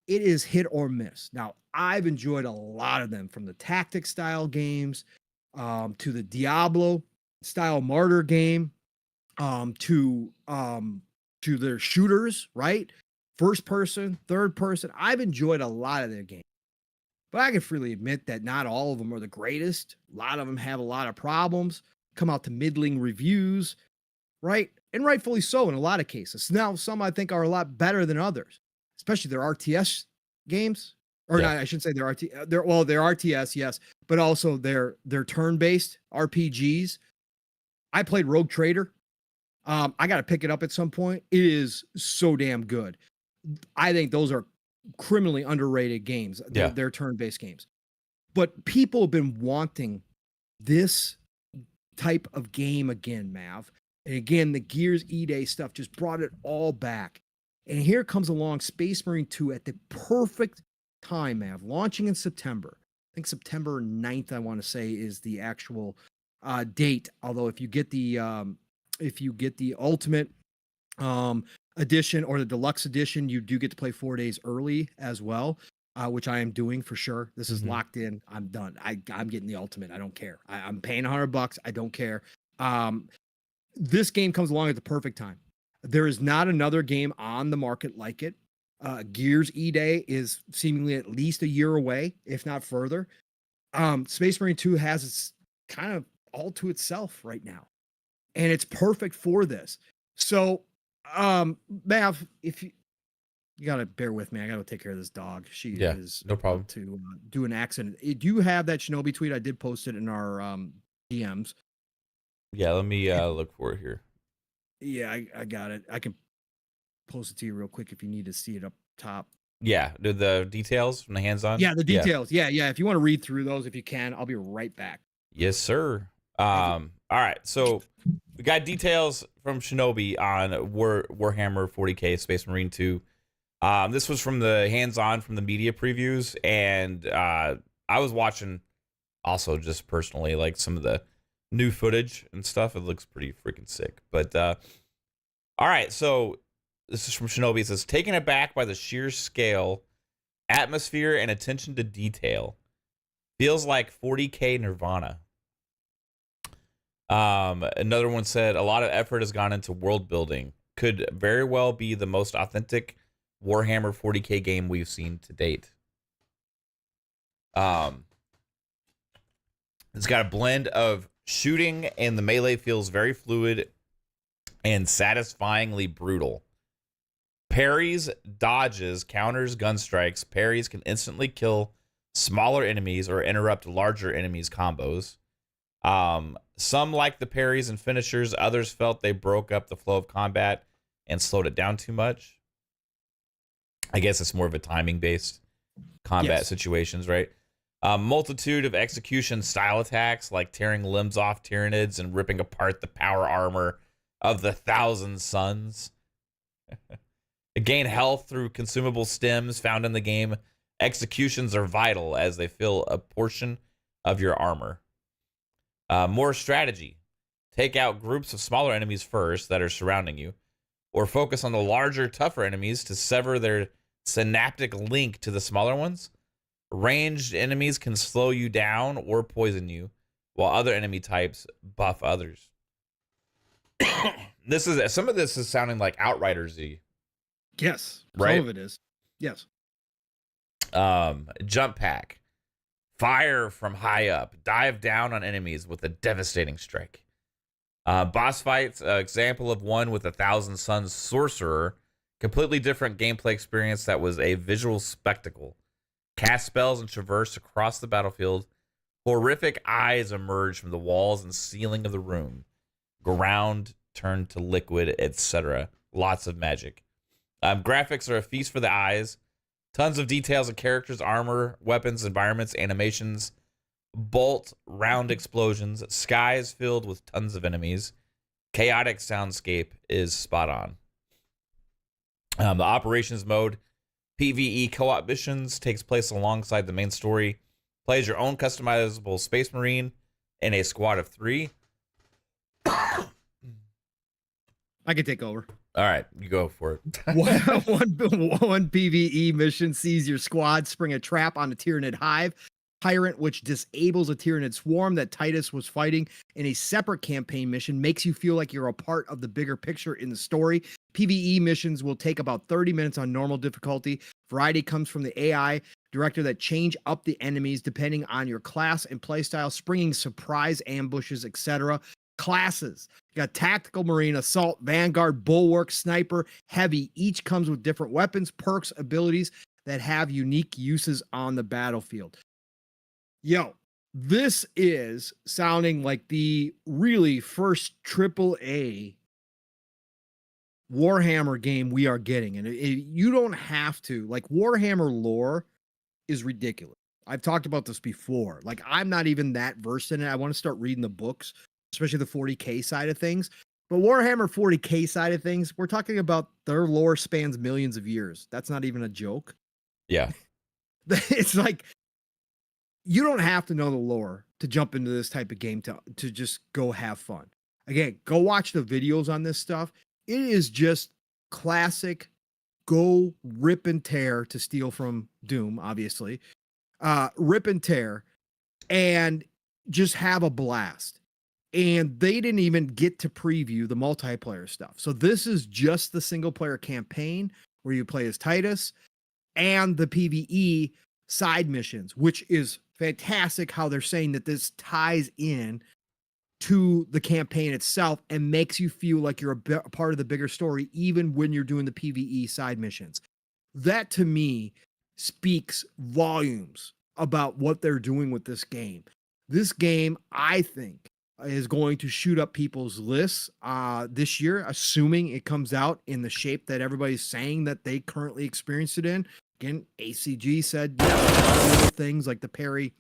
It is hit or miss. Now, I've enjoyed a lot of them, from the tactic style games to the Diablo style martyr game, to their shooters, right? First person, third person. I've enjoyed a lot of their games. But I can freely admit that not all of them are the greatest. A lot of them have a lot of problems, come out to middling reviews, right? And rightfully so in a lot of cases. Now, some I think are a lot better than others, especially their RTS games. Or not, I shouldn't say they're RTS, yes, but also their turn-based RPGs. I played Rogue Trader. I got to pick it up at some point. It is so damn good. I think those are criminally underrated games. They're turn-based games. But people have been wanting this type of game again, Mav. And again, the Gears E-Day stuff just brought it all back. And here comes along Space Marine 2 at the perfect time, Mav, launching in September. I think September 9th, I want to say, is the actual date. Although if you get the Ultimate edition or the deluxe edition, you do get to play 4 days early as well, which I am doing for sure. This is locked in. I'm done. I'm getting the Ultimate. I don't care. I'm paying $100. I don't care. This game comes along at the perfect time. There is not another game on the market like it. Gears E-Day is seemingly at least a year away, if not further. Space Marine 2 has its kind of all to itself right now, and it's perfect for this. So, Mav, if you gotta bear with me, I gotta take care of this dog. She is no problem to do an accident. Do you have that Shinobi tweet? I did post it in our DMs. Yeah, let me look for it here. Yeah, I got it. I can post it to you real quick if you need to see it up top. Yeah, the details from the hands-on. Yeah, the details. Yeah. If you want to read through those, if you can, I'll be right back. Yes, sir. All right, so we got details from Shinobi on Warhammer 40K Space Marine 2. This was from the hands-on from the media previews, and I was watching also just personally like some of the new footage and stuff. It looks pretty freaking sick. But all right, so this is from Shinobi. It says, taken aback by the sheer scale atmosphere, and attention to detail. Feels like 40K Nirvana. Another one said a lot of effort has gone into world building. Could very well be the most authentic Warhammer 40K game we've seen to date. It's got a blend of shooting, and the melee feels very fluid and satisfyingly brutal. Parries, dodges, counters, gun strikes. Parries can instantly kill smaller enemies or interrupt larger enemies' combos. Some liked the parries and finishers. Others felt they broke up the flow of combat and slowed it down too much. I guess it's more of a timing-based combat situations, right? Multitude of execution style attacks, like tearing limbs off Tyranids and ripping apart the power armor of the Thousand Suns. Gain health through consumable stems found in the game. Executions are vital as they fill a portion of your armor. More strategy. Take out groups of smaller enemies first that are surrounding you, or focus on the larger, tougher enemies to sever their synaptic link to the smaller ones. Ranged enemies can slow you down or poison you, while other enemy types buff others. Some of this is sounding like Outriders-y. Yes, right? Some of it is. Yes. Jump pack. Fire from high up. Dive down on enemies with a devastating strike. Boss fights. Example of one with a Thousand Suns sorcerer. Completely different gameplay experience that was a visual spectacle. Cast spells and traverse across the battlefield. Horrific eyes emerge from the walls and ceiling of the room. Ground turned to liquid, etc. Lots of magic. Graphics are a feast for the eyes. Tons of details of characters, armor, weapons, environments, animations. Bolt round explosions. Skies filled with tons of enemies. Chaotic soundscape is spot on. The operations mode, PvE co-op missions, takes place alongside the main story. Plays your own customizable Space Marine in a squad of 3. I can take over. All right, you go for it. one PvE mission sees your squad spring a trap on a Tyranid hive tyrant, which disables a Tyranid swarm that Titus was fighting in a separate campaign mission. Makes you feel like you're a part of the bigger picture in the story. PvE missions will take about 30 minutes on normal difficulty. Variety comes from the AI director that change up the enemies depending on your class and playstyle, springing surprise ambushes, etc. Classes. You got Tactical Marine, Assault, Vanguard, Bulwark, Sniper, Heavy. Each comes with different weapons, perks, abilities that have unique uses on the battlefield. Yo, this is sounding like the really first AAA Warhammer game we are getting. And you don't have to. Like, Warhammer lore is ridiculous. I've talked about this before. Like, I'm not even that versed in it. I want to start reading the books, especially the 40K side of things. But Warhammer 40K side of things, we're talking about their lore spans millions of years. That's not even a joke. Yeah. It's like, you don't have to know the lore to jump into this type of game to just go have fun. Again, go watch the videos on this stuff. It is just classic go rip and tear, to steal from Doom, obviously. Rip and tear and just have a blast. And they didn't even get to preview the multiplayer stuff. So this is just the single player campaign where you play as Titus and the PvE side missions, which is fantastic how they're saying that this ties in to the campaign itself and makes you feel like you're a part of the bigger story, even when you're doing the PvE side missions. That to me speaks volumes about what they're doing with this game. This game, I think, is going to shoot up people's lists this year, assuming it comes out in the shape that everybody's saying that they currently experience it in. Again, ACG said, little things like the parry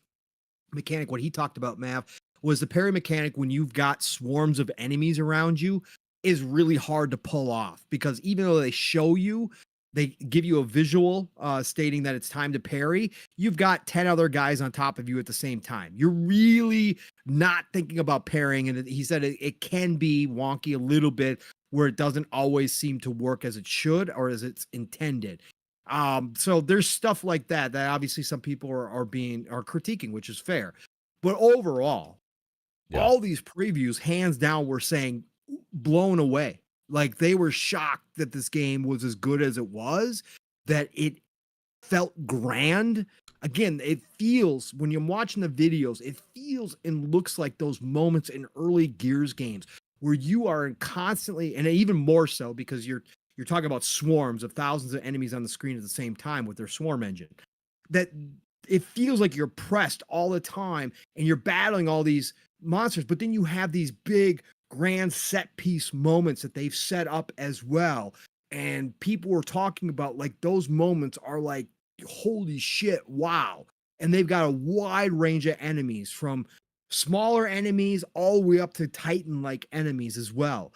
mechanic. What he talked about, Mav, was the parry mechanic when you've got swarms of enemies around you is really hard to pull off, because even though they show you, they give you a visual stating that it's time to parry, you've got 10 other guys on top of you at the same time. You're really not thinking about parrying. And he said it can be wonky a little bit, where it doesn't always seem to work as it should or as it's intended. So there's stuff like that that obviously some people are critiquing, which is fair. But overall, Yeah. all these previews, hands down, were saying blown away. Like they were shocked that this game was as good as it was, that it felt grand. Again, it feels, when you're watching the videos, it feels and looks like those moments in early Gears games where you are constantly, and even more so because you're talking about swarms of thousands of enemies on the screen at the same time with their swarm engine, that it feels like you're pressed all the time and you're battling all these monsters, but then you have these big grand set piece moments that they've set up as well. And people were talking about like those moments are like, holy shit, wow. And they've got a wide range of enemies, from smaller enemies all the way up to Titan like enemies as well.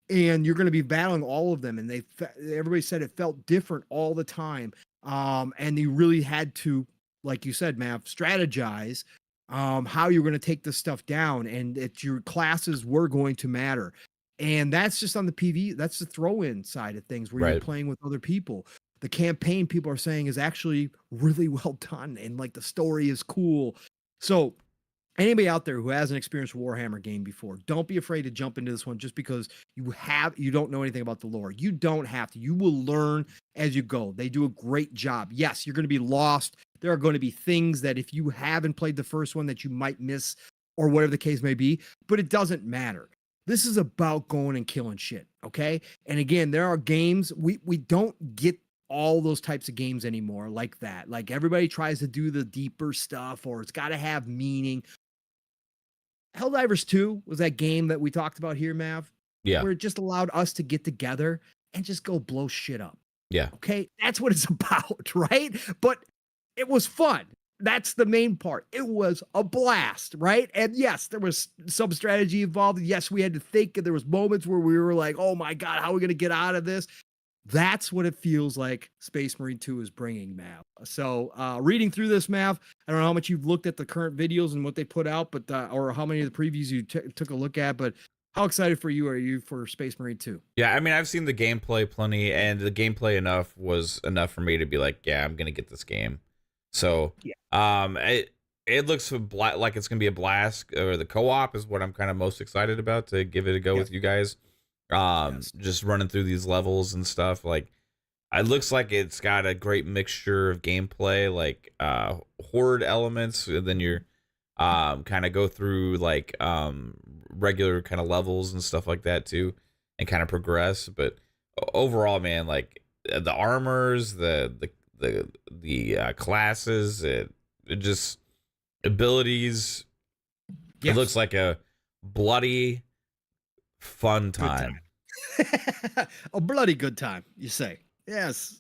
And you're going to be battling all of them. And everybody said it felt different all the time. And they really had to, like you said, Mav, strategize how you're going to take this stuff down, and that your classes were going to matter. And that's just on the PV. That's the throw-in side of things where you're playing with other people. The campaign, people are saying, is actually really well done, and like the story is cool. So anybody out there who hasn't experienced a Warhammer game before, don't be afraid to jump into this one just because you don't know anything about the lore. You don't have to. You will learn as you go. They do a great job. Yes, you're going to be lost. There are going to be things that if you haven't played the first one that you might miss, or whatever the case may be, but it doesn't matter. This is about going and killing shit, okay? And again, there are games, we don't get all those types of games anymore like that. Like everybody tries to do the deeper stuff, or it's got to have meaning. Helldivers 2 was that game that we talked about here, Mav. Yeah. Where it just allowed us to get together and just go blow shit up. Yeah. Okay. That's what it's about, right? But it was fun. That's the main part. It was a blast, right? And yes, there was some strategy involved. Yes, we had to think, and there was moments where we were like, oh my God, how are we going to get out of this? That's what it feels like Space Marine 2 is bringing, Mav. So reading through this, Mav, I don't know how much you've looked at the current videos and what they put out, but or how many of the previews you took a look at, but how excited are you for Space Marine 2? Yeah, I mean, I've seen the gameplay plenty, and the gameplay was enough for me to be like, yeah, I'm going to get this game. So, yeah. It looks like it's going to be a blast. Or the co-op is what I'm kind of most excited about, to give it a go with you guys. Just running through these levels and stuff. Like, it looks like it's got a great mixture of gameplay, like horde elements, and then you're kind of go through like regular kind of levels and stuff like that too, and kind of progress. But overall, man, like the armors, the classes, it just abilities. Yes. It looks like a bloody fun time. A bloody good time, you say? Yes,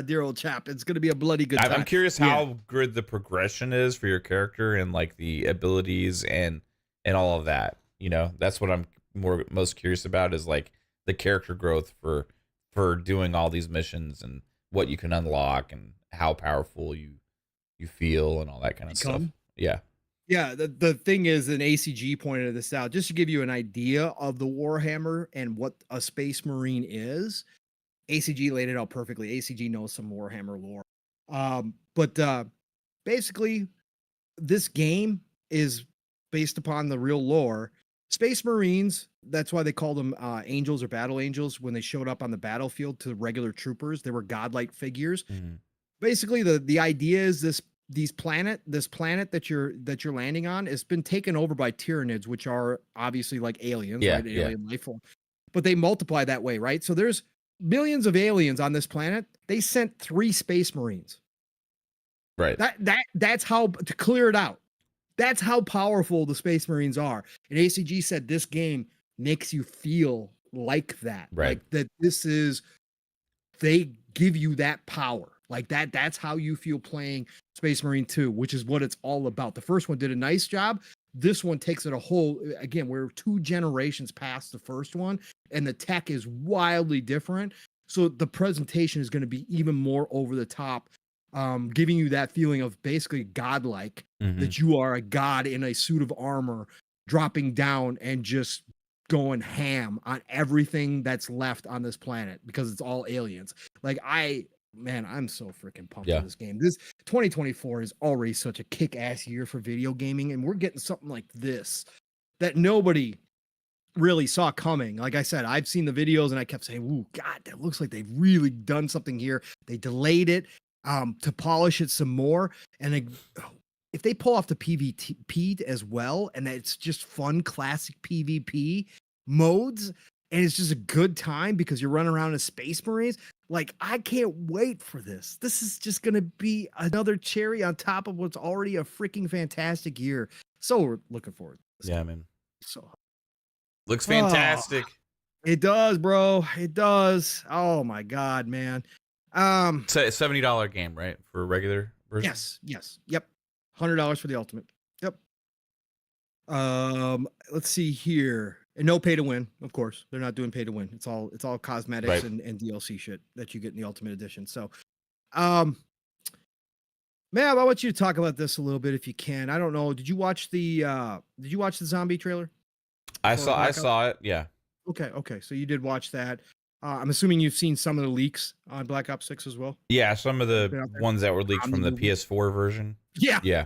dear old chap. It's going to be a bloody good time. I'm curious how good the progression is for your character, and like the abilities and all of that. You know, that's what I'm most curious about, is like the character growth for doing all these missions, and what you can unlock, and how powerful you feel, and all that kind of stuff. Yeah. Yeah, the thing is, an ACG pointed this out, just to give you an idea of the Warhammer and what a Space Marine is. ACG laid it out perfectly. ACG knows some Warhammer lore. But basically, this game is based upon the real lore. Space Marines, that's why they called them angels or battle angels when they showed up on the battlefield to regular troopers. They were godlike figures. Mm-hmm. Basically, the idea is this planet that you're landing on has been taken over by Tyranids, which are obviously like aliens, right? Alien life form. But they multiply that way, right? So there's millions of aliens on this planet. They sent 3 Space Marines. Right. That's how, to clear it out. That's how powerful the Space Marines are. And ACG said this game makes you feel like that. Right. Like that they give you that power. Like that's how you feel playing Space Marine 2, which is what it's all about. The first one did a nice job. This one takes it a whole, again, we're 2 generations past the first one, and the tech is wildly different. So the presentation is going to be even more over the top, giving you that feeling of basically godlike, that you are a god in a suit of armor, dropping down and just going ham on everything that's left on this planet, because it's all aliens. Like man, I'm so freaking pumped Yeah. for this game. This 2024 is already such a kick-ass year for video gaming, and we're getting something like this that nobody really saw coming. Like I said, I've seen the videos and I kept saying, "Ooh, God, that looks like they've really done something here." They delayed it to polish it some more, and if they pull off the PvP as well, and it's just fun, classic PvP modes, and it's just a good time because you're running around as Space Marines. Like, I can't wait for this. This is just gonna be another cherry on top of what's already a freaking fantastic year. So we're looking forward to this. Yeah, man. So Looks Oh, fantastic. it does, bro. It does. Oh my God, man. It's a $70 game, right? For a regular version? Yes. Yep. $100 for the ultimate. Yep. Let's see here. And no pay to win, of course. They're not doing pay to win. It's all cosmetics Right. and DLC shit that you get in the ultimate edition. So man, I want you to talk about this a little bit if you can. I don't know. Did you watch the zombie trailer? I Or saw Blackout? it. Yeah. Okay. So you did watch that. I'm assuming you've seen some of the leaks on Black Ops 6 as well. Yeah, some of Been the out there? ones that were leaked from the Omni-movement. PS4 version. Yeah. Yeah.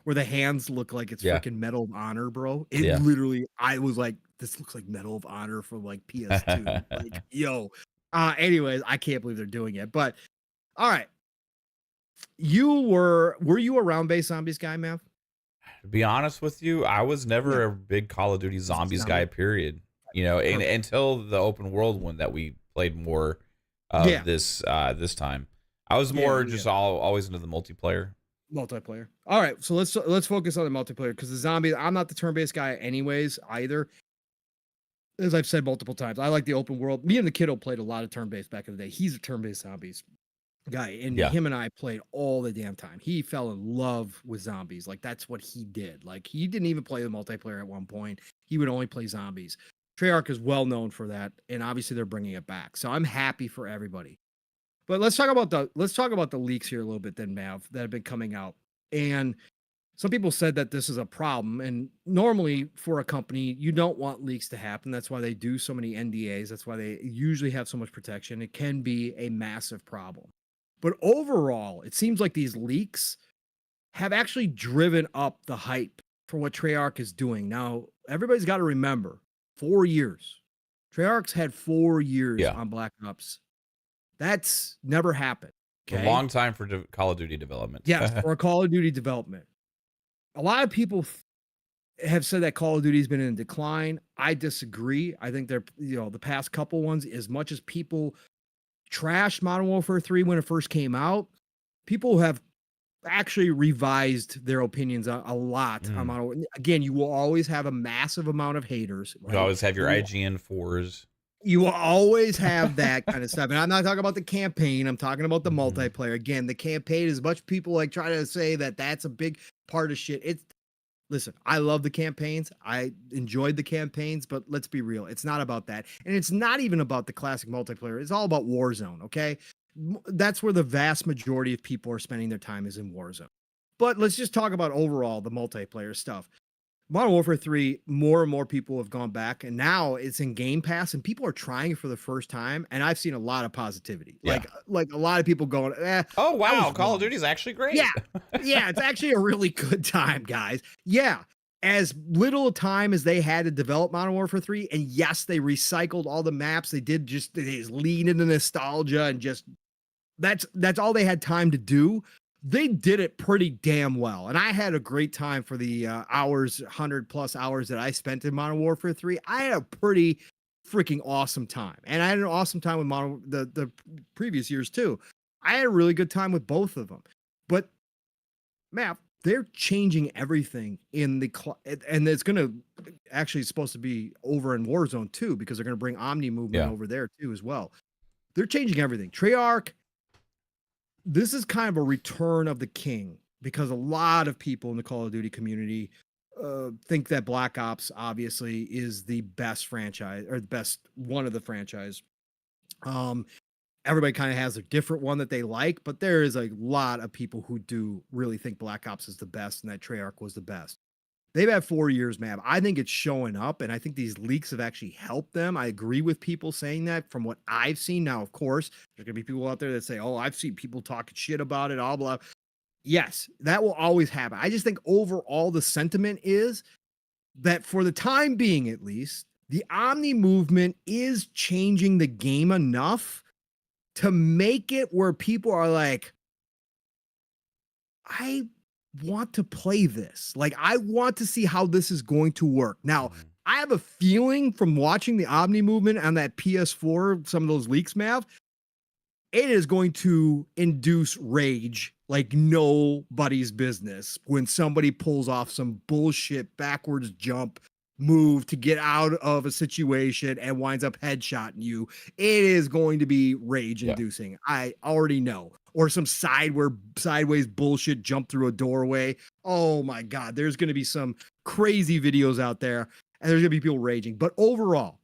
Where the hands look like it's Yeah. freaking Medal of Honor, bro. It Yeah. literally, I was like, this looks like Medal of Honor from like PS2. Like, yo. Anyways, I can't believe they're doing it. But all right. Were you a round-based zombies guy, Mav? To be honest with you, I was never Yeah. a big Call of Duty Zombies Zombie. guy, period. You know, and Perfect. until the open world one that we played more of Yeah. this time. I was Yeah, more yeah. just always into the multiplayer. Multiplayer. All right, so let's focus on the multiplayer because the zombies. I'm not the turn-based guy, anyways. Either, as I've said multiple times, I like the open world. Me and the kiddo played a lot of turn-based back in the day. He's a turn-based zombies guy, and Yeah. him and I played all the damn time. He fell in love with zombies. Like, that's what he did. Like, he didn't even play the multiplayer at one point. He would only play zombies. Treyarch is well known for that, and obviously they're bringing it back. So I'm happy for everybody. But let's talk about the leaks here a little bit then, Mav, that have been coming out. And some people said that this is a problem. And normally for a company, you don't want leaks to happen. That's why they do so many NDAs. That's why they usually have so much protection. It can be a massive problem. But overall, it seems like these leaks have actually driven up the hype for what Treyarch is doing. Now, everybody's got to remember, 4 years. Treyarch's had 4 years Yeah. on Black Ops. That's never happened. A long time for Call of Duty development. Yes, for a Call of Duty development. A lot of people have said that Call of Duty's been in decline. I disagree. I think they're, the past couple ones, as much as people trashed Modern Warfare 3 when it first came out, people have actually revised their opinions a lot on Modern. Again, you will always have a massive amount of haters. Right? You always have your IGN 4s. You will always have that kind of stuff. And I'm not talking about the campaign. I'm talking about the multiplayer. Again, the campaign, as much people like try to say that that's a big part of shit. Listen, I love the campaigns. I enjoyed the campaigns, but let's be real. It's not about that. And it's not even about the classic multiplayer. It's all about Warzone, okay? That's where the vast majority of people are spending their time, is in Warzone. But let's just talk about overall the multiplayer stuff. Modern Warfare 3, more and more people have gone back, and now it's in Game Pass, and people are trying it for the first time, and I've seen a lot of positivity. Yeah. Like a lot of people going, oh, wow, Call of Duty is actually great. Yeah, it's actually a really good time, guys. Yeah, as little time as they had to develop Modern Warfare 3, and yes, they recycled all the maps. They just lean into nostalgia, and just that's all they had time to do. They did it pretty damn well. And I had a great time for the 100+ hours that I spent in Modern Warfare 3. I had a pretty freaking awesome time. And I had an awesome time with the previous years too. I had a really good time with both of them. But Matt, they're changing everything in and it's going to actually supposed to be over in Warzone too, because they're going to bring Omni movement over there too as well. They're changing everything. Treyarch, this is kind of a return of the king, because a lot of people in the Call of Duty community think that Black Ops obviously is the best franchise, or the best one of the franchise. Everybody kind of has a different one that they like, but there is a lot of people who do really think Black Ops is the best and that Treyarch was the best. they've had 4 years, man. I think it's showing up, and I think these leaks have actually helped them. I agree with people saying that from what I've seen. Now, of course, there's gonna be people out there that say, "Oh, I've seen people talking shit about it, all blah." Yes, that will always happen. I just think overall the sentiment is that for the time being, at least, the Omni movement is changing the game enough to make it where people are like, I want to play this. Like, I want to see how this is going to work. Now, Mhm. I have a feeling from watching the Omni movement on that PS4, some of those leaks, Mav, it is going to induce rage like nobody's business when somebody pulls off some bullshit backwards jump move to get out of a situation and winds up headshotting you. It is going to be rage Yeah. inducing. I already know. Or some sideways bullshit jump through a doorway. Oh my God. There's going to be some crazy videos out there and there's going to be people raging. But overall,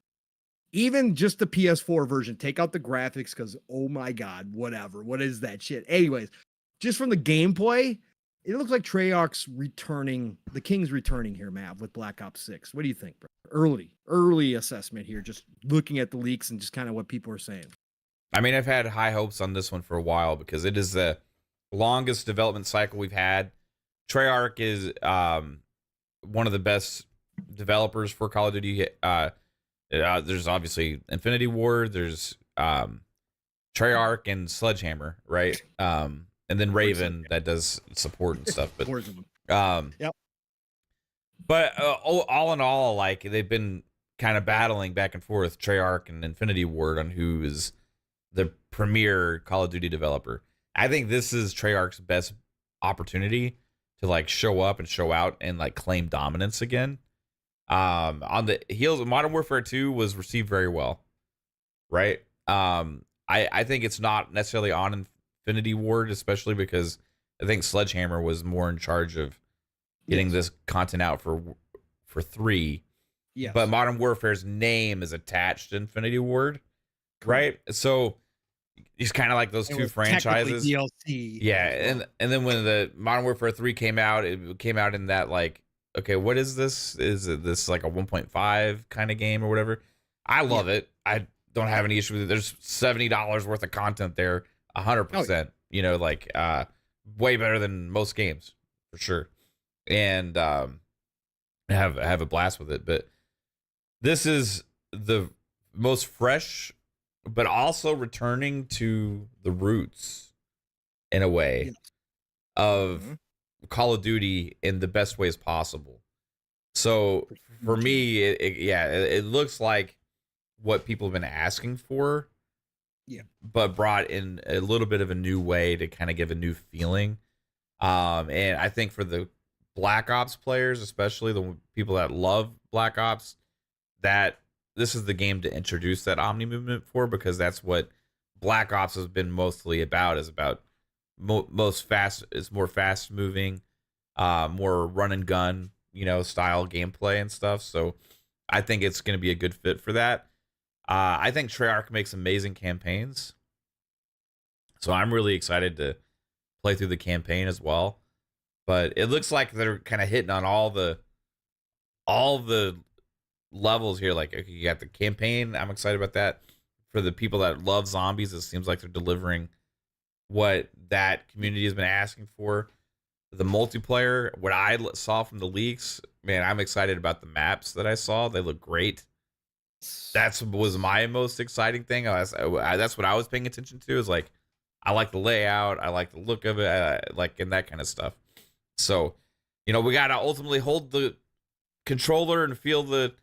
even just the PS4 version, take out the graphics because, oh my God, whatever. What is that shit? Anyways, just from the gameplay, it looks like Treyarch's returning, the King's returning here, Mav, with Black Ops 6. What do you think, bro? Early assessment here, just looking at the leaks and just kind of what people are saying. I mean, I've had high hopes on this one for a while because it is the longest development cycle we've had. Treyarch is one of the best developers for Call of Duty. There's obviously Infinity Ward, there's Treyarch and Sledgehammer, right? And then Raven that does support and stuff. But Yep. But all in all, like they've been kind of battling back and forth, Treyarch and Infinity Ward, on who is the premier Call of Duty developer. I think this is Treyarch's best opportunity to like show up and show out and like claim dominance again. On the heels of Modern Warfare 2 was received very well, right? I think it's not necessarily on Infinity Ward, especially because I think Sledgehammer was more in charge of getting this content out for 3. Yes. But Modern Warfare's name is attached to Infinity Ward, right? So it's kind of like those two franchises. DLC. Yeah, and then when the Modern Warfare 3 came out, it came out in that like, okay, what is this? Is it this like a 1.5 kind of game or whatever? I love it. I don't have any issue with it. There's $70 worth of content there, 100%. You know, like way better than most games for sure. And have a blast with it. But this is the most fresh, but also returning to the roots in a way of Call of Duty in the best ways possible. So for me, it looks like what people have been asking for, but brought in a little bit of a new way to kind of give a new feeling. And I think for the Black Ops players, especially the people that love Black Ops, that this is the game to introduce that Omni movement for, because that's what Black Ops has been mostly about. Is about it's more fast moving, more run and gun, style gameplay and stuff. So I think it's going to be a good fit for that. I think Treyarch makes amazing campaigns, so I'm really excited to play through the campaign as well. But it looks like they're kind of hitting on all the levels here. Like, okay, you got the campaign. I'm excited about that. For the people that love zombies, it seems like they're delivering what that community has been asking for. The multiplayer, what I saw from the leaks, man, I'm excited about the maps that I saw. They look great. That was my most exciting thing. That's what I was paying attention to. Is like, I like the layout, I like the look of it, and that kind of stuff. So, we got to ultimately hold the controller and feel the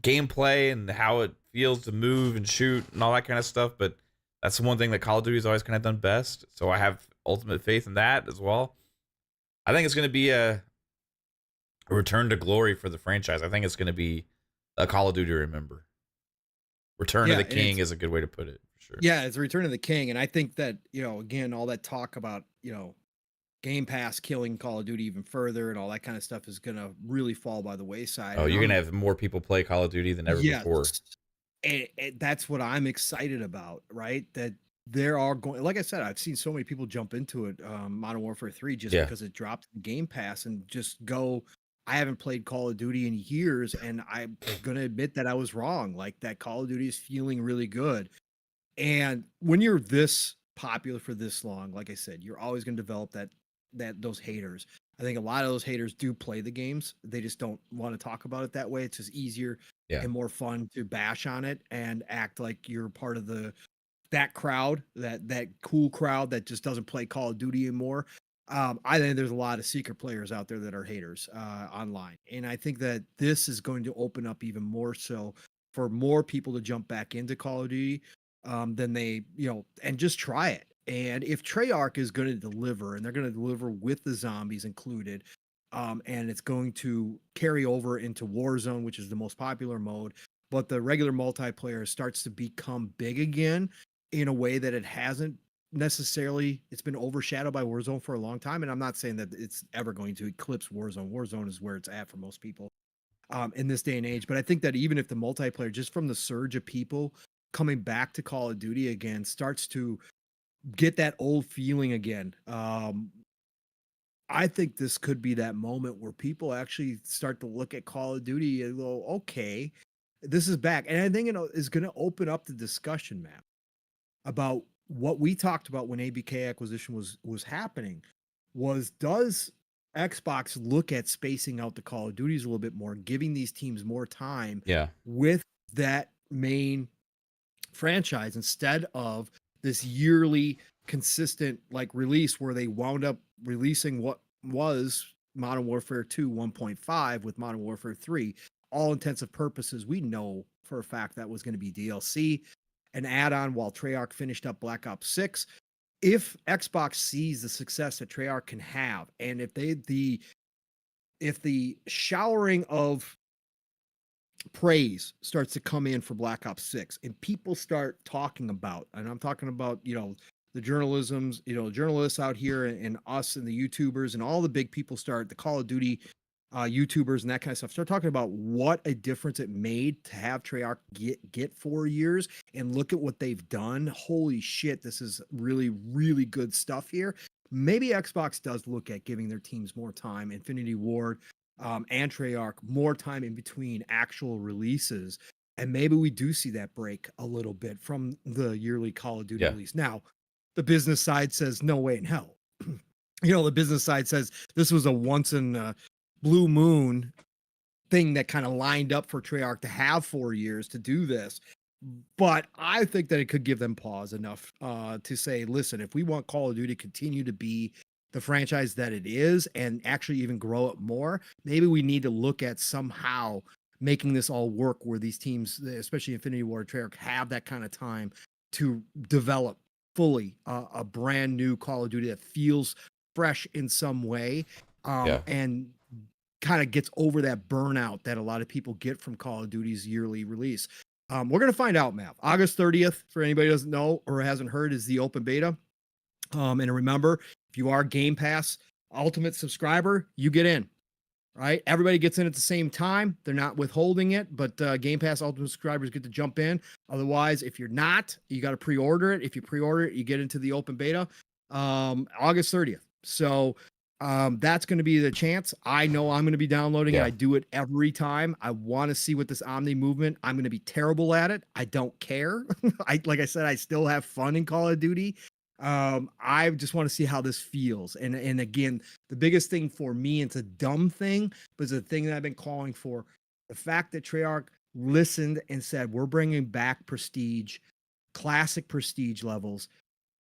gameplay and how it feels to move and shoot and all that kind of stuff. But that's the one thing that Call of Duty has always kind of done best. So I have ultimate faith in that as well. I think it's going to be a return to glory for the franchise. I think it's going to be a Call of Duty to remember. Return of the King is a good way to put it, for sure. Yeah, it's a Return of the King. And I think that, again, all that talk about, Game Pass killing Call of Duty even further and all that kind of stuff is going to really fall by the wayside. Oh, you're going to have more people play Call of Duty than ever before. And that's what I'm excited about, right? That there are going, like I said, I've seen so many people jump into it, Modern Warfare 3, just because it dropped Game Pass, and just go I haven't played Call of Duty in years, and I'm gonna admit that I was wrong. Like that Call of Duty is feeling really good. And when you're this popular for this long, like I said, you're always gonna develop that those haters. I think a lot of those haters do play the games. They just don't want to talk about it that way. It's just easier Yeah. and more fun to bash on it and act like you're part of that crowd, that cool crowd that just doesn't play Call of Duty anymore. I think there's a lot of secret players out there that are haters online, and I think that this is going to open up even more so for more people to jump back into Call of Duty than they, and just try it. And if Treyarch is going to deliver, and they're going to deliver with the zombies included, and it's going to carry over into Warzone, which is the most popular mode, but the regular multiplayer starts to become big again in a way that it hasn't necessarily. It's been overshadowed by Warzone for a long time, and I'm not saying that it's ever going to eclipse Warzone. Warzone is where it's at for most people in this day and age. But I think that even if the multiplayer, just from the surge of people coming back to Call of Duty again, starts to get that old feeling again, I think this could be that moment where people actually start to look at Call of Duty and go, okay, this is back. And I think it is going to open up the discussion, Matt, about what we talked about when ABK acquisition was happening. Was, does Xbox look at spacing out the Call of Duties a little bit more, giving these teams more time Yeah. with that main franchise instead of this yearly consistent like release where they wound up releasing what was Modern Warfare 2 1.5 with Modern Warfare 3. All intents and purposes, we know for a fact that was going to be DLC, an add-on while Treyarch finished up Black Ops 6. If Xbox sees the success that Treyarch can have, and if the showering of praise starts to come in for Black Ops 6 and people start talking about, and I'm talking about, the journalists out here and us and the YouTubers and all the big people start, the Call of Duty YouTubers and that kind of stuff, start talking about what a difference it made to have Treyarch get 4 years and look at what they've done. Holy shit, this is really, really good stuff here. Maybe Xbox does look at giving their teams more time, Infinity Ward and Treyarch, more time in between actual releases. And maybe we do see that break a little bit from the yearly Call of Duty release. Now, the business side says, no way in hell. The business side says this was a once in a blue moon thing that kind of lined up for Treyarch to have 4 years to do this. But I think that it could give them pause enough to say, listen, if we want Call of Duty to continue to be the franchise that it is and actually even grow it more, maybe we need to look at somehow making this all work where these teams, especially Infinity Ward, Treyarch, have that kind of time to develop fully a brand new Call of Duty that feels fresh in some way and kind of gets over that burnout that a lot of people get from Call of Duty's yearly release. We're going to find out, Matt. August 30th, for anybody who doesn't know or hasn't heard, is the open beta. And remember, if you are Game Pass Ultimate subscriber, you get in, right? Everybody gets in at the same time. They're not withholding it, but Game Pass Ultimate subscribers get to jump in. Otherwise, if you're not, you got to pre-order it. If you pre-order it, you get into the open beta August 30th. So that's going to be the chance. I know I'm going to be downloading it. I do it every time. I want to see what this Omni movement. I'm going to be terrible at it. I don't care. Like I said, I still have fun in Call of Duty. I just want to see how this feels. And again, the biggest thing for me, it's a dumb thing, but it's a thing that I've been calling for. The fact that Treyarch listened and said, we're bringing back Prestige, classic Prestige levels.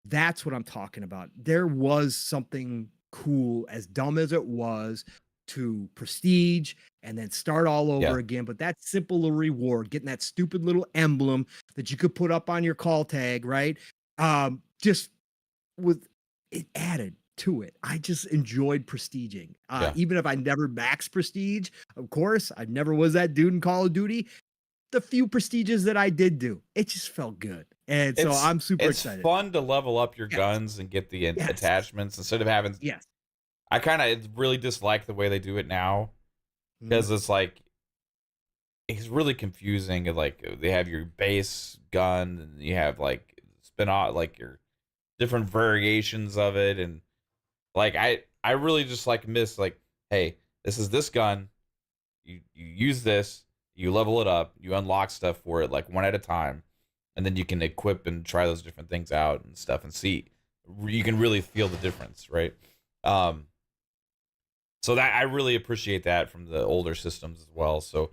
That's what I'm talking about. There was something cool, as dumb as it was, to Prestige and then start all over again. But that simple little reward, getting that stupid little emblem that you could put up on your call tag, right? Just with it added to it. I just enjoyed prestiging. Even if I never maxed Prestige, of course, I never was that dude in Call of Duty. The few prestiges that I did do, it just felt good. And so I'm super excited. It's fun to level up your guns and get the attachments instead of having. I kind of really dislike the way they do it now because it's like, it's really confusing. Like they have your base gun and you have like spin off, like your different variations of it. And like, I really just like miss like, hey, This is this gun. You use this, you level it up, you unlock stuff for it like one at a time, and then you can equip and try those different things out and stuff and see. You can really feel the difference, right? So that I really appreciate that from the older systems as well. So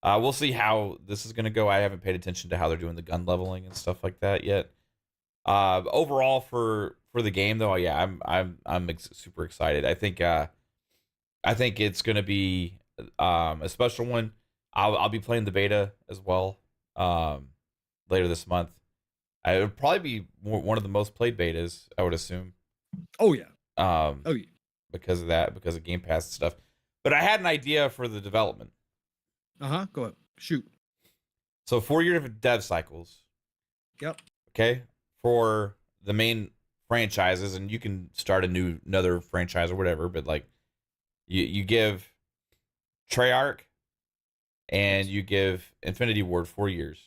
we'll see how this is going to go. I haven't paid attention to how they're doing the gun leveling and stuff like that yet. Overall for the game though, yeah, I'm super excited. I think it's going to be a special one. I'll be playing the beta as well later this month. It would probably be one of the most played betas, I would assume. Oh yeah. Um, Oh yeah. because of that, because of Game Pass and stuff. But I had an idea for the development. Go ahead. Shoot. So 4-year dev cycles. Yep. Okay, for the main franchises, and you can start another franchise or whatever. But like, you give Treyarch and you give Infinity Ward 4 years,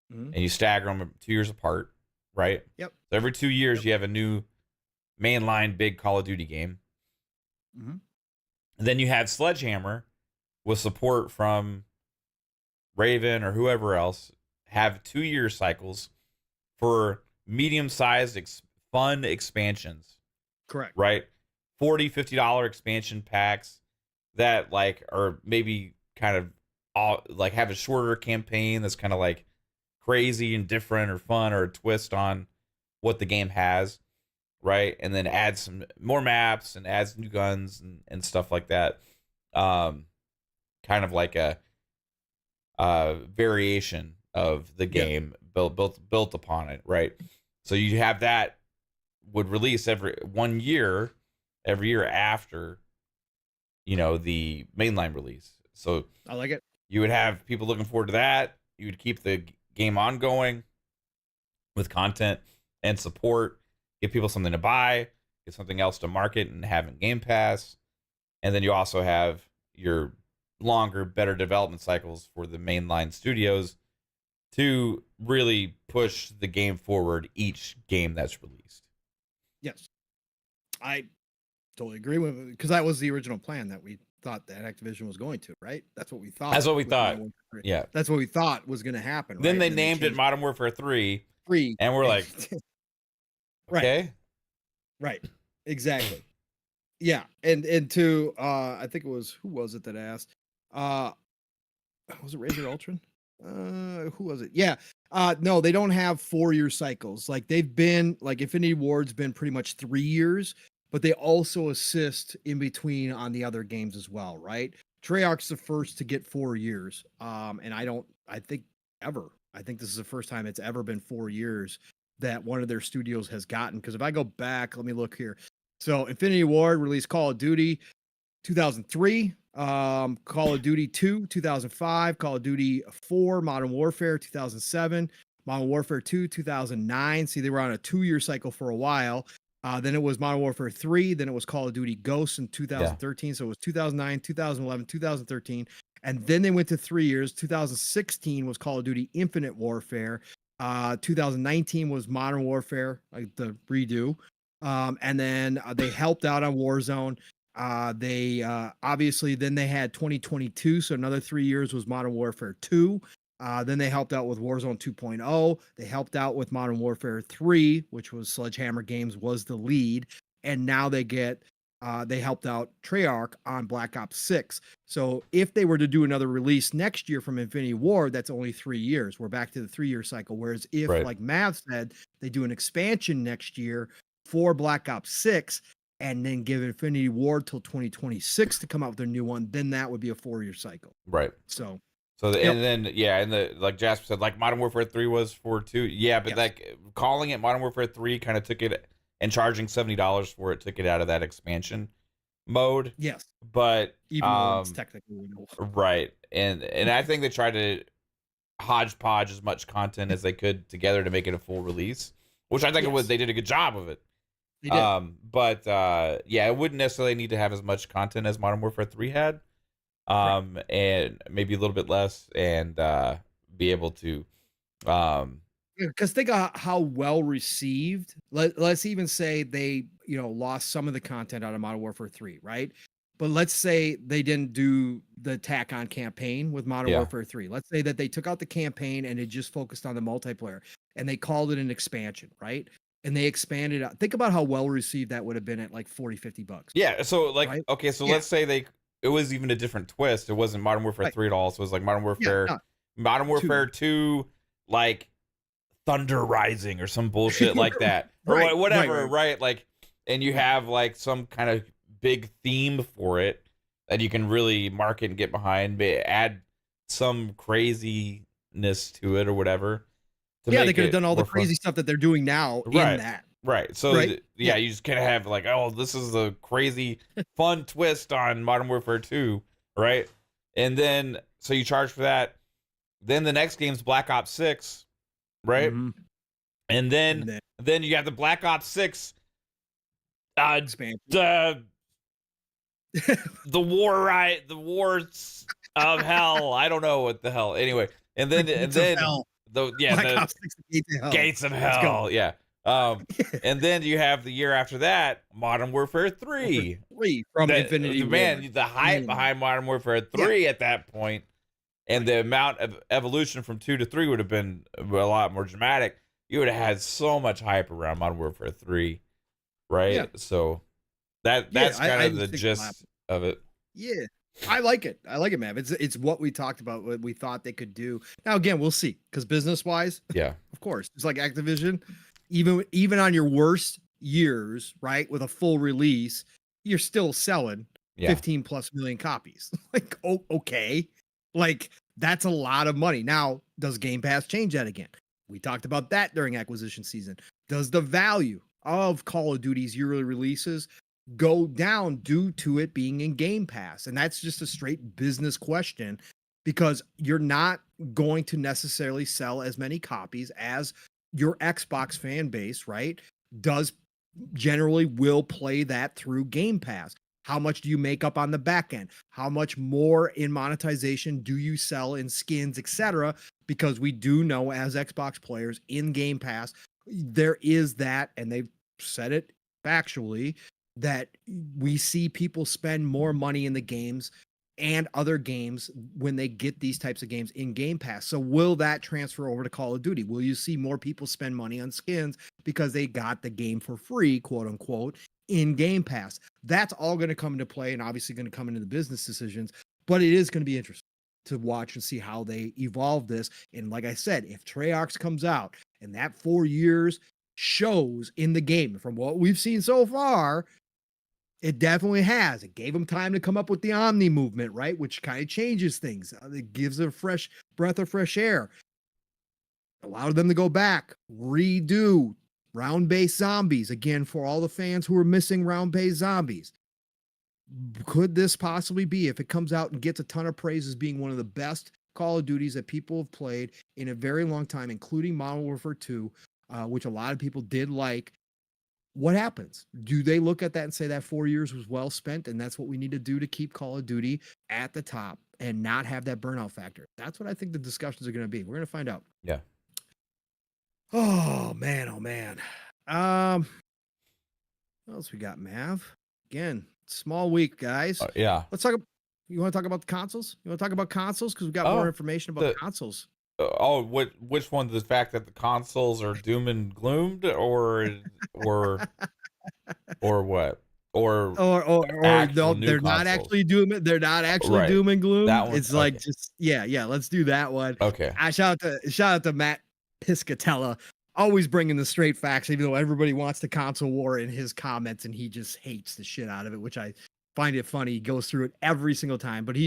and you stagger them 2 years apart, right? Yep. So every 2 years you have a new mainline big Call of Duty game. Mm-hmm. And then you have Sledgehammer with support from Raven or whoever else have 2-year cycles for medium-sized fun expansions. Correct. Right? $40-$50 expansion packs that like are maybe kind of like have a shorter campaign that's kind of like crazy and different or fun or a twist on what the game has, right? And then add some more maps and adds new guns and stuff like that. Kind of like a variation of the game built upon it, right? So you have that would release every year after, the mainline release. So I like it. You would have people looking forward to that. You would keep the game ongoing with content and support, give people something to buy, get something else to market and have in Game Pass. And then you also have your longer, better development cycles for the mainline studios to really push the game forward each game that's released. Yes. I totally agree with it, because that was the original plan that we thought that Activision was going to, right? That's what we thought. That's what we thought. Yeah. That's what we thought was going to happen. Then right? they named it Modern Warfare 3. And we're like, okay. Right. Exactly. Yeah. And to, I think it was, who was it that asked? Was it Razor Ultron? Who was it? Yeah. No, they don't have 4-year cycles. Like they've been, like Infinity Ward's been pretty much 3 years, but they also assist in between on the other games as well, right? Treyarch's the first to get 4 years. And I think this is the first time it's ever been 4 years that one of their studios has gotten. Because if I go back, let me look here. So Infinity Ward released Call of Duty 2003, Call of Duty 2 2005, Call of Duty 4 Modern Warfare 2007, Modern Warfare 2 2009. See, they were on a 2-year cycle for a while. Then it was Modern Warfare 3. Then it was Call of Duty Ghosts in 2013. So it was 2009, 2011, 2013. And then they went to 3 years. 2016 was Call of Duty Infinite Warfare. 2019 was Modern Warfare, like the redo. And then they helped out on Warzone. They obviously then they had 2022. So another 3 years was Modern Warfare 2. Then they helped out with Warzone 2.0. They helped out with Modern Warfare 3, which was Sledgehammer Games was the lead. And now they helped out Treyarch on Black Ops 6. So if they were to do another release next year from Infinity Ward, that's only 3 years. We're back to the 3-year cycle. Whereas if, like Mav said, they do an expansion next year for Black Ops 6 and then give Infinity Ward till 2026 to come out with their new one, then that would be a 4-year cycle. Right. So and then like Jasper said, like Modern Warfare 3 was for 2. Yeah, but like calling it Modern Warfare 3 kind of took it, and charging $70 for it took it out of that expansion mode. Yes. But even though it's technically right. And I think they tried to hodgepodge as much content as they could together to make it a full release, which I think they did a good job of it. They did. But it wouldn't necessarily need to have as much content as Modern Warfare 3 had. And maybe a little bit less, and be able to because think of how well received. Let's even say they lost some of the content out of Modern Warfare 3, right? But let's say they didn't do the tack on campaign with Modern Warfare 3. Let's say that they took out the campaign and it just focused on the multiplayer and they called it an expansion, right? And they expanded out. Think about how well received that would have been at like $40-$50. Yeah. So like, right? okay, so let's say it was even a different twist. It wasn't Modern Warfare 3 at all. So it was like Modern Warfare 2, like Thunder Rising or some bullshit like that, or whatever, right? Like, and you have like some kind of big theme for it that you can really market and get behind, add some craziness to it or whatever. They could have done all the crazy stuff that they're doing now in that. Right. So you just kind of have like, oh, this is a crazy fun twist on Modern Warfare 2, right? And then so you charge for that. Then the next game's Black Ops 6, right? Mm-hmm. And then you got the Black Ops 6 expansion. The wars of hell. I don't know what the hell. Anyway, and then Black Ops 6 Gates of Hell. Yeah. And then you have the year after that, Modern Warfare 3. From Infinity War. Man, the hype behind Modern Warfare 3 at that point, and the amount of evolution from 2 to 3 would have been a lot more dramatic. You would have had so much hype around Modern Warfare 3, right? Yeah. So that's kind of the gist of it. Yeah. I like it. I like it, man. It's what we talked about, what we thought they could do. Now, again, we'll see. Because business-wise, of course, it's like Activision. Even on your worst years, right, with a full release, you're still selling 15+ million copies. Like, okay. Like, that's a lot of money. Now, does Game Pass change that again? We talked about that during acquisition season. Does the value of Call of Duty's yearly releases go down due to it being in Game Pass? And that's just a straight business question, because you're not going to necessarily sell as many copies as your Xbox fan base, right? Will play that through Game Pass. How much do you make up on the back end? How much more in monetization do you sell in skins, etc.? Because we do know, as Xbox players in Game Pass, there is that, and they've said it factually, that we see people spend more money in the games and other games when they get these types of games in Game Pass. So will that transfer over to Call of Duty? Will you see more people spend money on skins because they got the game for free, quote unquote, in Game Pass? That's all going to come into play, and obviously going to come into the business decisions, but it is going to be interesting to watch and see how they evolve this. And like I said, if Treyarch comes out and that 4 years shows in the game, from what we've seen so far, it definitely has. It gave them time to come up with the Omni movement, right? Which kind of changes things. It gives a fresh breath of fresh air. Allowed them to go back, redo round-based zombies. Again, for all the fans who are missing round-based zombies. Could this possibly be, if it comes out and gets a ton of praise as being one of the best Call of Duties that people have played in a very long time, including Modern Warfare 2, which a lot of people did like, what happens? Do they look at that and say that 4 years was well spent, and that's what we need to do to keep Call of Duty at the top and not have that burnout factor? That's what I think the discussions are going to be. We're going to find out. Yeah. Oh, man. Oh, man. What else we got, Mav? Again, small week, guys. Yeah. Let's talk. You want to talk about the consoles? You want to talk about consoles? Because we got more information about consoles. Which one? The fact that the consoles are doom and gloomed, or what? Or no, they're not actually doom. They're not actually doom and gloom. That one, it's like just let's do that one. Okay. I shout out to Matt Piscatella, always bringing the straight facts, even though everybody wants the console war in his comments, and he just hates the shit out of it, which I find it funny. He goes through it every single time, but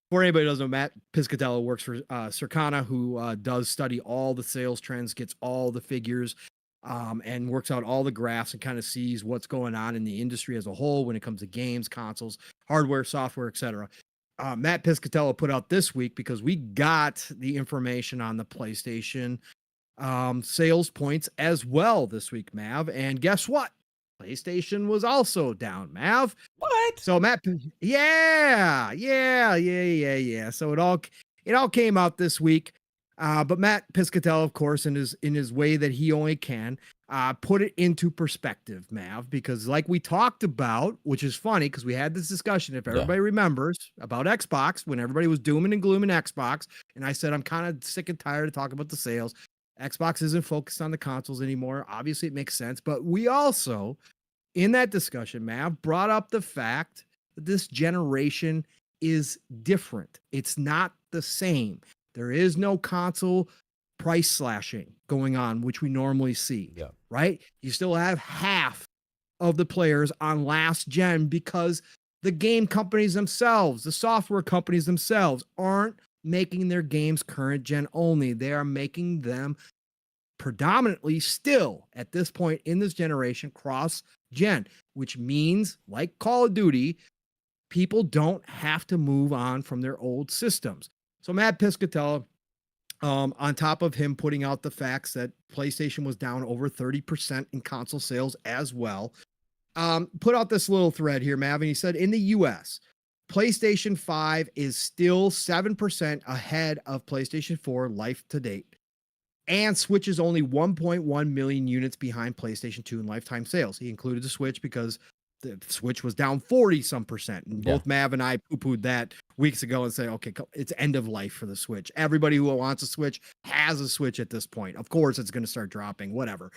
for anybody who doesn't know, Matt Piscatella works for Circana, who does study all the sales trends, gets all the figures, and works out all the graphs and kind of sees what's going on in the industry as a whole when it comes to games, consoles, hardware, software, etc. Matt Piscatella put out this week, because we got the information on the PlayStation sales points as well this week, Mav. And guess what? PlayStation was also down, Mav. What? So Matt, yeah. So it all came out this week. But Matt Piscatella, of course, in his way that he only can, put it into perspective, Mav, because like we talked about, which is funny because we had this discussion, if everybody remembers, about Xbox when everybody was dooming and glooming Xbox, and I said I'm kind of sick and tired of talking about the sales. Xbox isn't focused on the consoles anymore. Obviously, it makes sense, but we also, in that discussion, Mav, brought up the fact that this generation is different. It's not the same. There is no console price slashing going on, which we normally see, right? You still have half of the players on last gen because the game companies themselves, the software companies themselves aren't making their games current gen only. They are making them predominantly still at this point in this generation cross gen, which means like Call of Duty, people don't have to move on from their old systems. So Matt Piscatella, on top of him putting out the facts that PlayStation was down over 30% in console sales as well, put out this little thread here, Mav, and he said in the US, PlayStation 5 is still 7% ahead of PlayStation 4 life to date. And Switch is only 1.1 million units behind PlayStation 2 in lifetime sales. He included the Switch because the Switch was down 40% and both Mav and I poo-pooed that weeks ago and said, okay, it's end of life for the Switch. Everybody who wants a Switch has a Switch at this point. Of course, it's going to start dropping, whatever.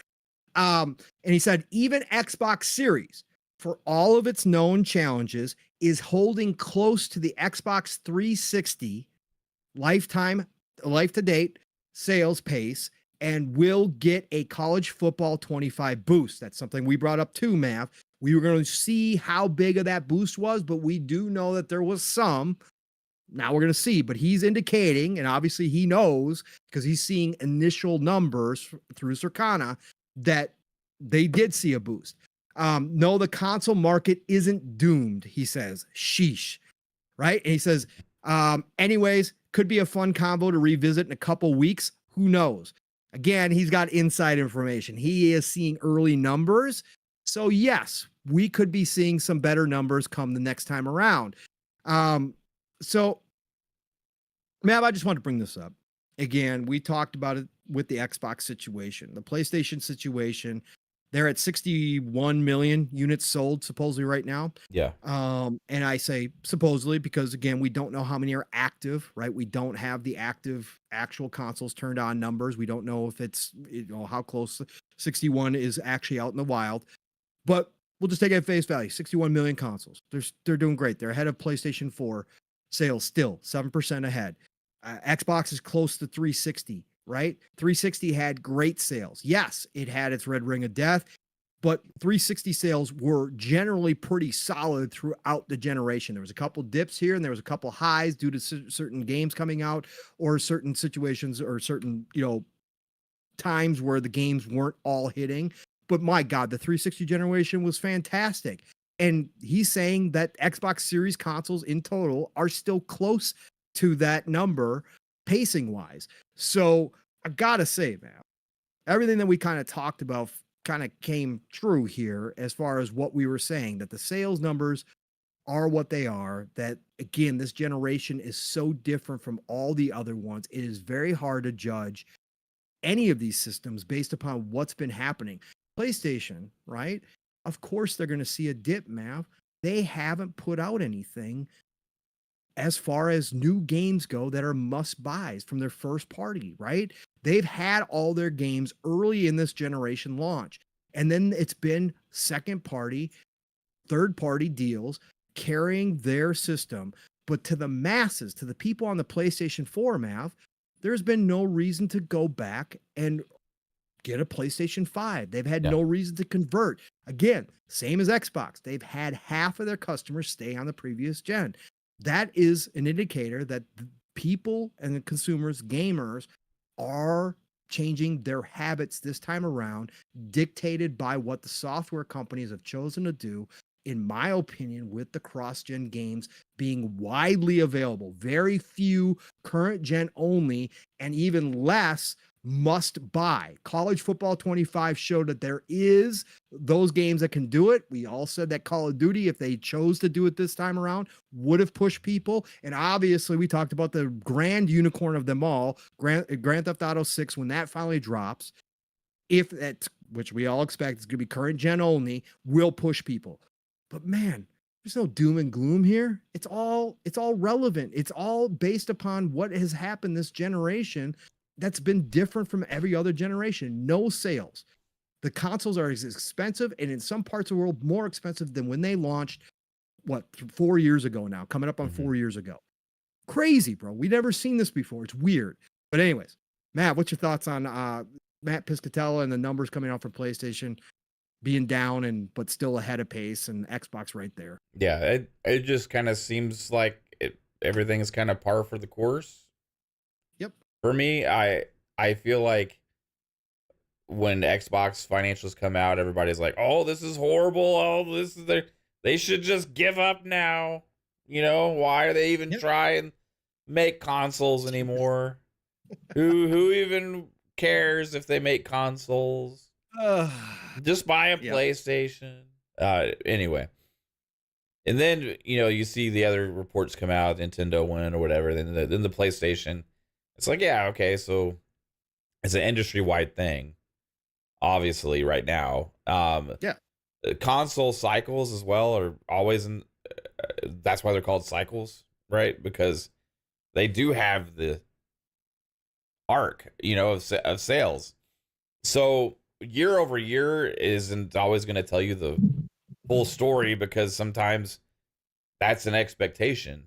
And he said, even Xbox Series, for all of its known challenges, is holding close to the Xbox 360 life to date sales pace and will get a college football 25 boost. That's something we brought up too, Mav. We were going to see how big of that boost was, but we do know that there was some. Now we're going to see, but he's indicating, and obviously he knows because he's seeing initial numbers through Circana that they did see a boost. No, the console market isn't doomed, he says. Sheesh. Right? And he says, anyways, could be a fun combo to revisit in a couple weeks. Who knows? Again, he's got inside information. He is seeing early numbers. So yes, we could be seeing some better numbers come the next time around. So, Mav, I just want to bring this up. Again, we talked about it with the Xbox situation, the PlayStation situation. They're at 61 million units sold supposedly right now. Yeah. And I say supposedly because again, we don't know how many are active, right? We don't have the active actual consoles turned on numbers. We don't know if it's, how close 61 is actually out in the wild, but we'll just take it at face value. 61 million consoles. They're doing great. They're ahead of PlayStation 4 sales still 7% ahead. Xbox is close to 360. Right? 360 had great sales. Yes, it had its red ring of death, but 360 sales were generally pretty solid throughout the generation. There was a couple dips here and there was a couple highs due to certain games coming out or certain situations or certain, times where the games weren't all hitting. But my God, the 360 generation was fantastic. And he's saying that Xbox Series consoles in total are still close to that number pacing wise. So I gotta say, man, everything that we kind of talked about kind of came true here as far as what we were saying, that the sales numbers are what they are, that again, this generation is so different from all the other ones. It is very hard to judge any of these systems based upon what's been happening. PlayStation, right? Of course, they're going to see a dip, Mav. They haven't put out anything as far as new games go that are must buys from their first party, right? They've had all their games early in this generation launch. And then it's been second party, third party deals carrying their system. But to the masses, to the people on the PlayStation 4, Mav, there's been no reason to go back and get a PlayStation 5. They've had no reason to convert. Again, same as Xbox. They've had half of their customers stay on the previous gen. That is an indicator that the people and the consumers, gamers, are changing their habits this time around, dictated by what the software companies have chosen to do, in my opinion, with the cross-gen games being widely available. Very few current gen only, and even less must buy. College Football 25 showed that there is those games that can do it. We all said that Call of Duty, if they chose to do it this time around, would have pushed people. And obviously, we talked about the grand unicorn of them all, Grand Theft Auto 6, when that finally drops. If that's, which we all expect is going to be current gen only, will push people. But man, there's no doom and gloom here. It's all relevant. It's all based upon what has happened this generation that's been different from every other generation. No sales. The consoles are as expensive, and in some parts of the world, more expensive than when they launched, 4 years ago now, coming up on 4 years ago. Crazy, bro. We've never seen this before. It's weird. But anyways, Matt, what's your thoughts on Matt Piscatella and the numbers coming out from PlayStation being down but still ahead of pace, and Xbox right there? Yeah, it just kind of seems like everything is kind of par for the course. Yep. For me, I feel like when Xbox financials come out, everybody's like, "Oh, this is horrible. Oh, this is they should just give up now." You know, why are they even try and make consoles anymore? Who even cares if they make consoles? Just buy a PlayStation. Anyway. And then, you see the other reports come out, Nintendo win or whatever, then the PlayStation. It's like, yeah, okay, so it's an industry-wide thing, obviously, right now. Console cycles as well are always that's why they're called cycles, right? Because they do have the arc, of sales. So year over year isn't always going to tell you the full story, because sometimes that's an expectation,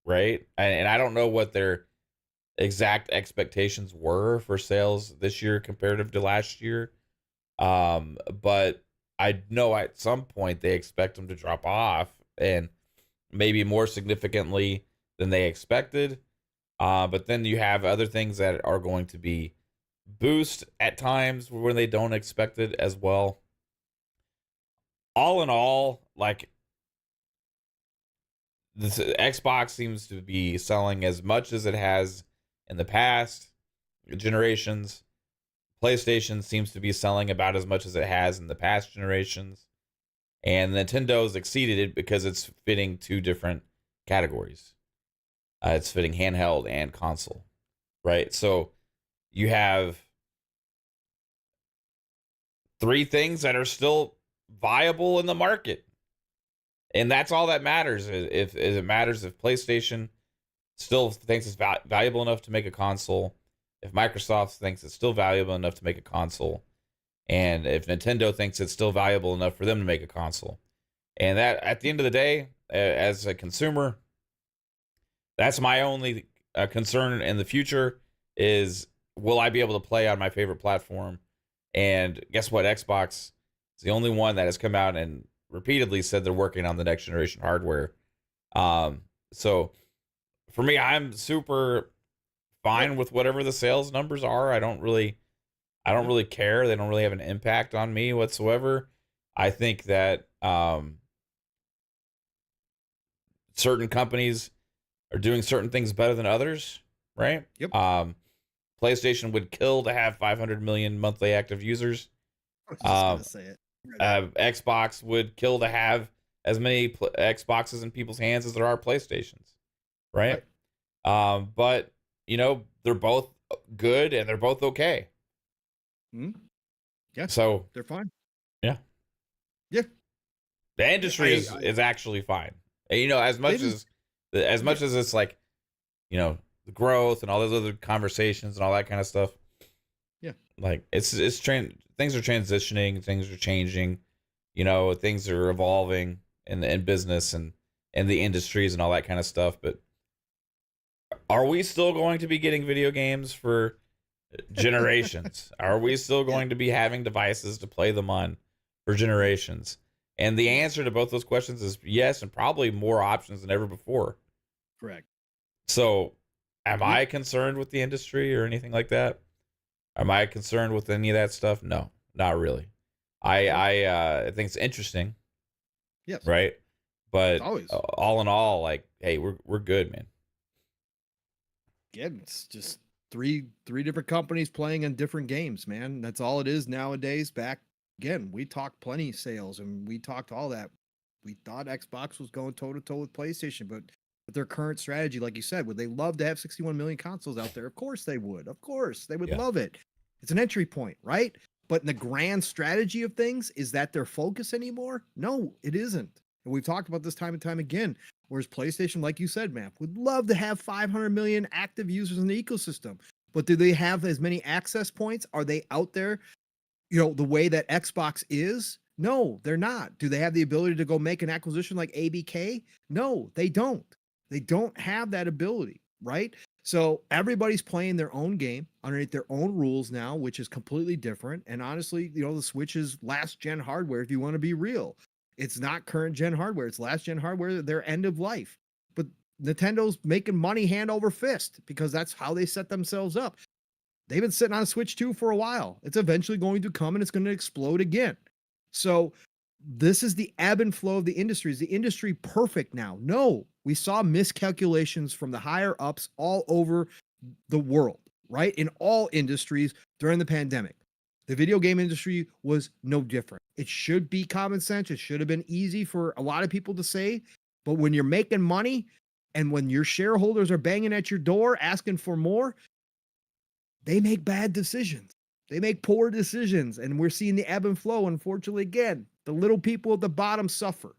right? And I don't know what their exact expectations were for sales this year comparative to last year. But I know at some point they expect them to drop off, and maybe more significantly than they expected. But then you have other things that are going to be boost at times when they don't expect it as well. All in all, like, this Xbox seems to be selling as much as it has in the past generations. PlayStation seems to be selling about as much as it has in the past generations. And Nintendo's exceeded it because it's fitting two different categories. It's fitting handheld and console, right? So you have three things that are still viable in the market. And that's all that matters. If it matters if PlayStation still thinks it's valuable enough to make a console, if Microsoft thinks it's still valuable enough to make a console, and if Nintendo thinks it's still valuable enough for them to make a console. And that, at the end of the day, as a consumer, that's my only concern in the future is, will I be able to play on my favorite platform? And guess what? Xbox is the only one that has come out and repeatedly said they're working on the next generation hardware. So for me, I'm super fine with whatever the sales numbers are. I don't really care. They don't really have an impact on me whatsoever. I think that certain companies are doing certain things better than others, right? Yep. PlayStation would kill to have 500 million monthly active users. I was just gonna say it. Xbox would kill to have as many Xboxes in people's hands as there are PlayStations, right? But they're both good and they're both okay. Yeah. So they're fine. Yeah. Yeah. The industry is actually fine. As much as it's like, the growth and all those other conversations and all that kind of stuff. Yeah. Like things are transitioning, things are changing, things are evolving in business and the industries and all that kind of stuff. But are we still going to be getting video games for generations? Are we still going to be having devices to play them on for generations? And the answer to both those questions is yes, and probably more options than ever before. Correct. So am I concerned with the industry or anything like that? Am I concerned with any of that stuff? No, not really. I think it's interesting. Yes. Right. But always. All in all, like, hey, we're good, man. Again, it's just three different companies playing in different games, man. That's all it is nowadays. Back again, we talked plenty sales and we talked all that. We thought Xbox was going toe to toe with PlayStation, but with their current strategy, like you said, would they love to have 61 million consoles out there? Of course they would. Of course they would love it. It's an entry point, right? But in the grand strategy of things, is that their focus anymore? No, it isn't. And we've talked about this time and time again. Whereas PlayStation, like you said, man, would love to have 500 million active users in the ecosystem. But do they have as many access points? Are they out there, the way that Xbox is? No, they're not. Do they have the ability to go make an acquisition like ABK? No, they don't. They don't have that ability, right? So everybody's playing their own game underneath their own rules now, which is completely different. And honestly, the Switch is last gen hardware if you want to be real. It's not current gen hardware. It's last gen hardware. They're end of life. But Nintendo's making money hand over fist because that's how they set themselves up. They've been sitting on Switch 2 for a while. It's eventually going to come and it's going to explode again. So this is the ebb and flow of the industry. Is the industry perfect now? No, we saw miscalculations from the higher ups all over the world, right? In all industries during the pandemic. The video game industry was no different. It should be common sense. It should have been easy for a lot of people to say. But when you're making money and when your shareholders are banging at your door asking for more, they make bad decisions. They make poor decisions. And we're seeing the ebb and flow. Unfortunately, again, the little people at the bottom suffer.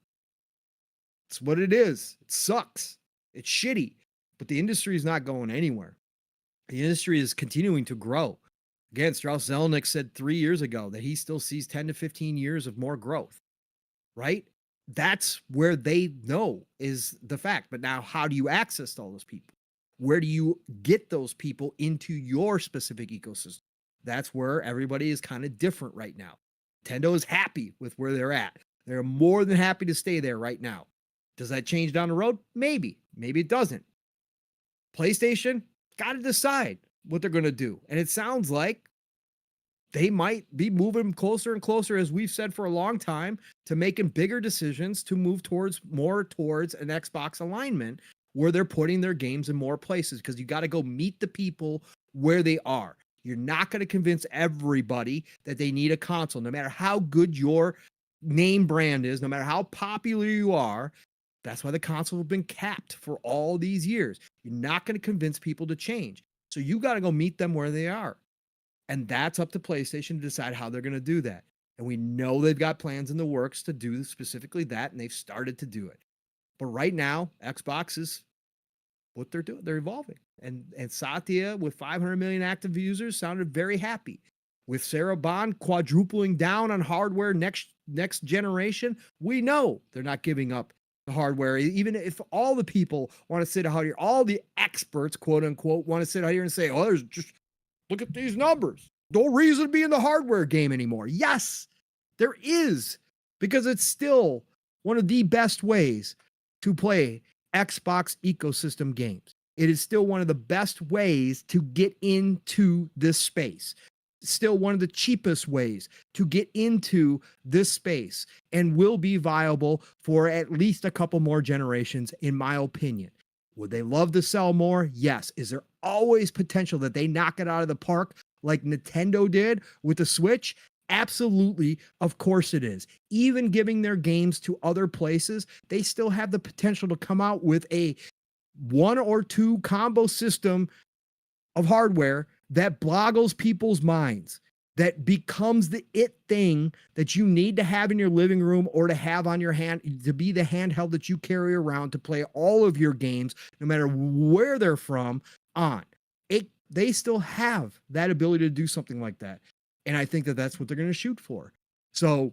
It's what it is. It sucks. It's shitty. But the industry is not going anywhere. The industry is continuing to grow. Again, Strauss Zelnick said 3 years ago that he still sees 10 to 15 years of more growth, right? That's where they know is the fact. But now, how do you access all those people? Where do you get those people into your specific ecosystem? That's where everybody is kind of different right now. Nintendo is happy with where they're at. They're more than happy to stay there right now. Does that change down the road? Maybe. Maybe it doesn't. PlayStation got to decide what they're going to do. And it sounds like they might be moving closer and closer, as we've said for a long time, to making bigger decisions to move more towards an Xbox alignment where they're putting their games in more places, because you got to go meet the people where they are. You're not going to convince everybody that they need a console, no matter how good your name brand is, no matter how popular you are. That's why the console has been capped for all these years. You're not going to convince people to change. So you got to go meet them where they are. And that's up to PlayStation to decide how they're going to do that. And we know they've got plans in the works to do specifically that, and they've started to do it. But right now, Xbox is what they're doing. They're evolving. And Satya, with 500 million active users, sounded very happy. With Sarah Bond quadrupling down on hardware next generation, we know they're not giving up the hardware. Even if all the people want to sit out here, all the experts, quote unquote, want to sit out here and say, oh, there's just, look at these numbers. No reason to be in the hardware game anymore. Yes, there is, because it's still one of the best ways to play Xbox ecosystem games. It is still one of the best ways to get into this space. Still one of the cheapest ways to get into this space, and will be viable for at least a couple more generations, in my opinion. Would they love to sell more? Yes. Is there always potential that they knock it out of the park like Nintendo did with the Switch? Absolutely. Of course it is. Even giving their games to other places, they still have the potential to come out with a 1 or 2 combo system of hardware that boggles people's minds, that becomes the it thing that you need to have in your living room or to have on your hand, to be the handheld that you carry around to play all of your games, no matter where they're from, on. They still have that ability to do something like that. And I think that that's what they're going to shoot for. So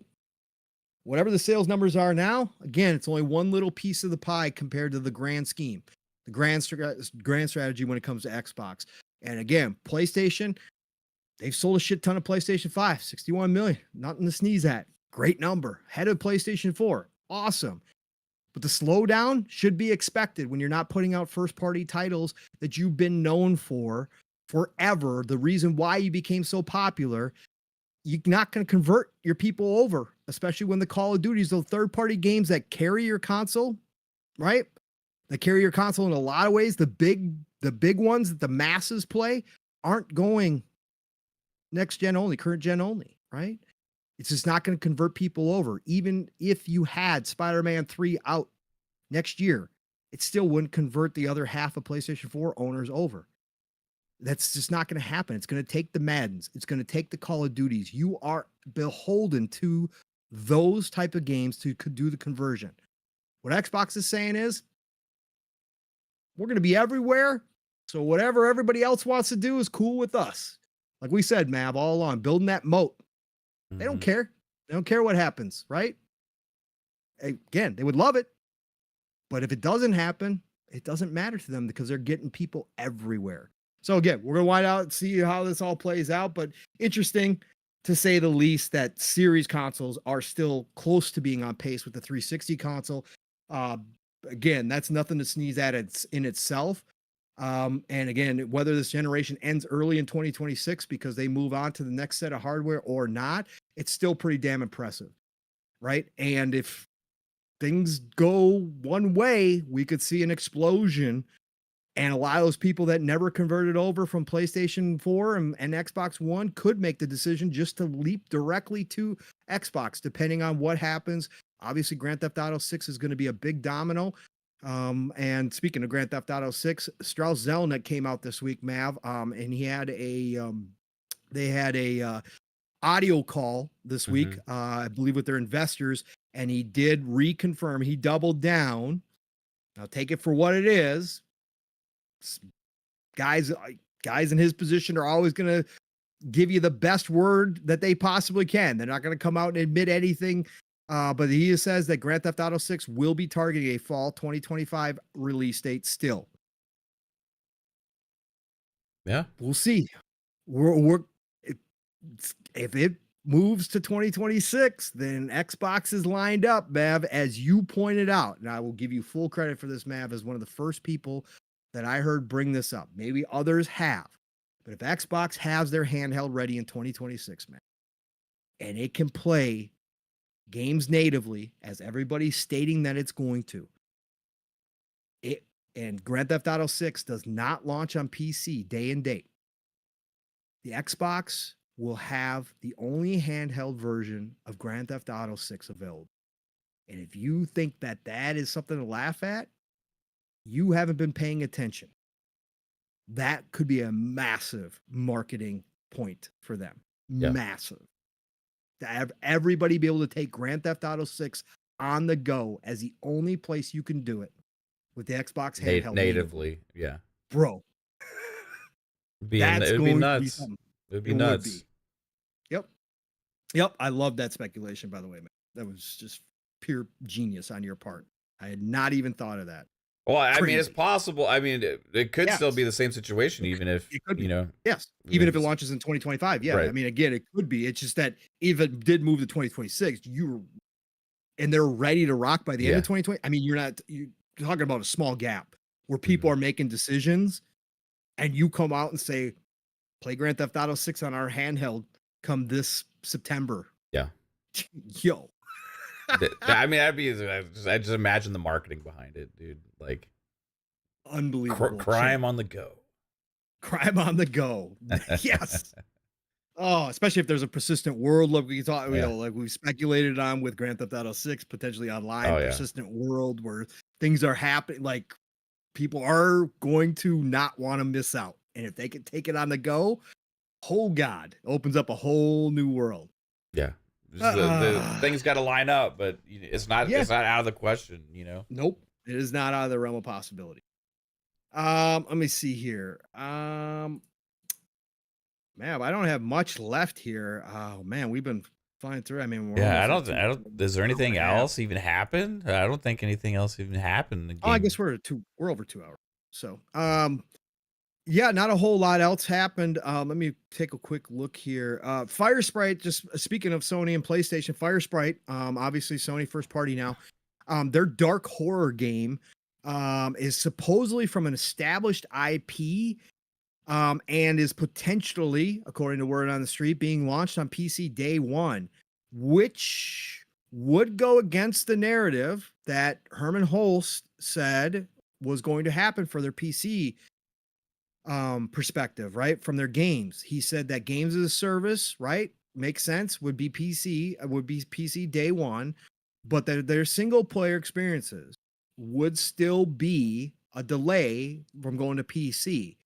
whatever the sales numbers are now, again, it's only one little piece of the pie compared to the grand scheme, the grand strategy when it comes to Xbox. And again, PlayStation, they've sold a shit ton of PlayStation 5, 61 million, nothing to sneeze at. Great number. Head of PlayStation 4. Awesome. But the slowdown should be expected when you're not putting out first-party titles that you've been known for forever. The reason why you became so popular, you're not going to convert your people over, especially when the Call of Duties, those third-party games that carry your console, right? That carry your console in a lot of ways. The big ones that the masses play aren't going next gen only, current gen only, right? It's just not going to convert people over. Even if you had Spider-Man 3 out next year, it still wouldn't convert the other half of PlayStation 4 owners over. That's just not going to happen. It's going to take the Maddens. It's going to take the Call of Duties. You are beholden to those type of games to do the conversion. What Xbox is saying is, we're going to be everywhere. So whatever everybody else wants to do is cool with us. Like we said, Mav, all along, building that moat. They don't care. They don't care what happens, right? Again, they would love it. But if it doesn't happen, it doesn't matter to them because they're getting people everywhere. So again, we're going to wind out and see how this all plays out. But interesting, to say the least, that series consoles are still close to being on pace with the 360 console. Again, that's nothing to sneeze at in itself. And again, whether this generation ends early in 2026 because they move on to the next set of hardware or not, it's still pretty damn impressive, right? And if things go one way, we could see an explosion, and a lot of those people that never converted over from PlayStation 4 and Xbox One could make the decision just to leap directly to Xbox, depending on what happens. Obviously, Grand Theft Auto 6 is going to be a big domino. And speaking of Grand Theft Auto 6, Strauss Zelnick came out this week, Mav, and he had they had a audio call this week, I believe with their investors, and he did reconfirm, he doubled down. Now take it for what it is. Guys in his position are always going to give you the best word that they possibly can. They're not going to come out and admit anything. But he says that Grand Theft Auto 6 will be targeting a fall 2025 release date still. Yeah. We'll see. If it moves to 2026, then Xbox is lined up, Mav, as you pointed out. And I will give you full credit for this, Mav, as one of the first people that I heard bring this up. Maybe others have. But if Xbox has their handheld ready in 2026, man, and it can play games natively, as everybody's stating that it's going to, and Grand Theft Auto 6 does not launch on PC day and date, the Xbox will have the only handheld version of Grand Theft Auto 6 available. And if you think that that is something to laugh at, you haven't been paying attention. That could be a massive marketing point for them. Yeah. Massive. To have everybody be able to take Grand Theft Auto 6 on the go as the only place you can do it with the Xbox handheld natively. Yeah, bro. It would be nuts. It would be nuts. Yep. I love that speculation, by the way, man. That was just pure genius on your part. I had not even thought of that. Well, I mean, it's possible. I mean, it could still be the same situation, even if, Yes, even if it launches in 2025. Yeah, right. I mean, again, it could be. It's just that if it did move to 2026, and they're ready to rock by the end of 2020. I mean, you're talking about a small gap where people are making decisions, and you come out and say, play Grand Theft Auto 6 on our handheld come this September. Yeah. Yo. I mean, I just imagine the marketing behind it, dude. Like, unbelievable. Crime on the go. Crime on the go. Yes. Oh, especially if there's a persistent world, like we thought, like we've speculated on with Grand Theft Auto 6, potentially online, persistent world where things are happening. Like, people are going to not want to miss out. And if they can take it on the go, oh God, opens up a whole new world. Yeah. The things got to line up, but it's not out of the question, Nope, it is not out of the realm of possibility. Let me see here. Man, I don't have much left here. Oh man, we've been flying through. I mean, I don't. Is there anything else even happened? I don't think anything else even happened. I guess we're over 2 hours. So, yeah, not a whole lot else happened. Let me take a quick look here. Fire Sprite, just speaking of Sony and PlayStation, Fire Sprite, obviously Sony first party now. Their dark horror game is supposedly from an established IP and is potentially, according to word on the street, being launched on PC day one, which would go against the narrative that Herman Holst said was going to happen for their PC perspective, right? From their games. He said that games as a service, right? Makes sense, would be PC day one, but their single player experiences would still be a delay from going to PC.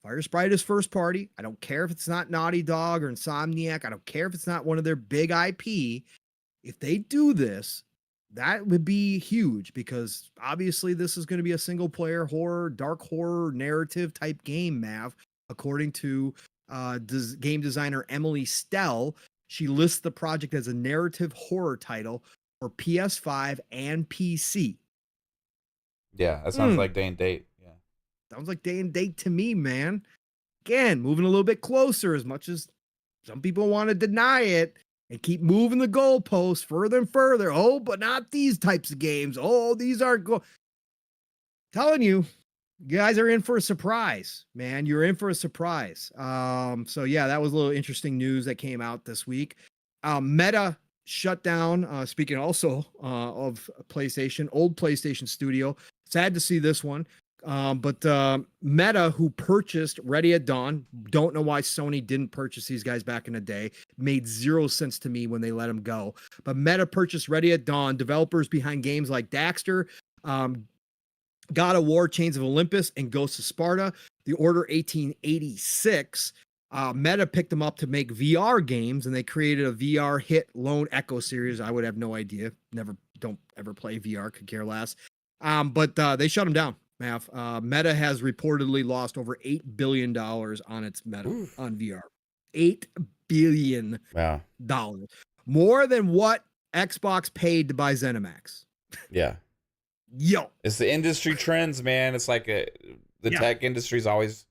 Fire Sprite is first party. I don't care if it's not Naughty Dog or Insomniac. I don't care if it's not one of their big IP. If they do this, that would be huge because obviously this is going to be a single player horror, dark horror narrative type game, Mav. According to game designer Emily Stell, she lists the project as a narrative horror title for PS5 and PC. Yeah, that sounds like day and date. Yeah. Sounds like day and date to me, man. Again, moving a little bit closer, as much as some people want to deny it and keep moving the goalposts further and further. Oh, but not these types of games. Oh, these are telling you, you guys are in for a surprise, man. You're in for a surprise. So yeah, that was a little interesting news that came out this week. Meta shut down, speaking also of PlayStation, old PlayStation studio. Sad to see this one. But Meta, who purchased Ready at Dawn, don't know why Sony didn't purchase these guys back in the day. Made zero sense to me when they let them go. But Meta purchased Ready at Dawn, developers behind games like Daxter, God of War, Chains of Olympus, and Ghosts of Sparta. The Order 1886. Meta picked them up to make VR games, and they created a VR hit Lone Echo series. I would have no idea. Don't ever play VR. Could care less. But they shut them down. Meta has reportedly lost over $8 billion on its on VR. $8 billion. Wow. More than what Xbox paid to buy ZeniMax. Yeah. Yo. It's the industry trends, man. It's like the tech industry is always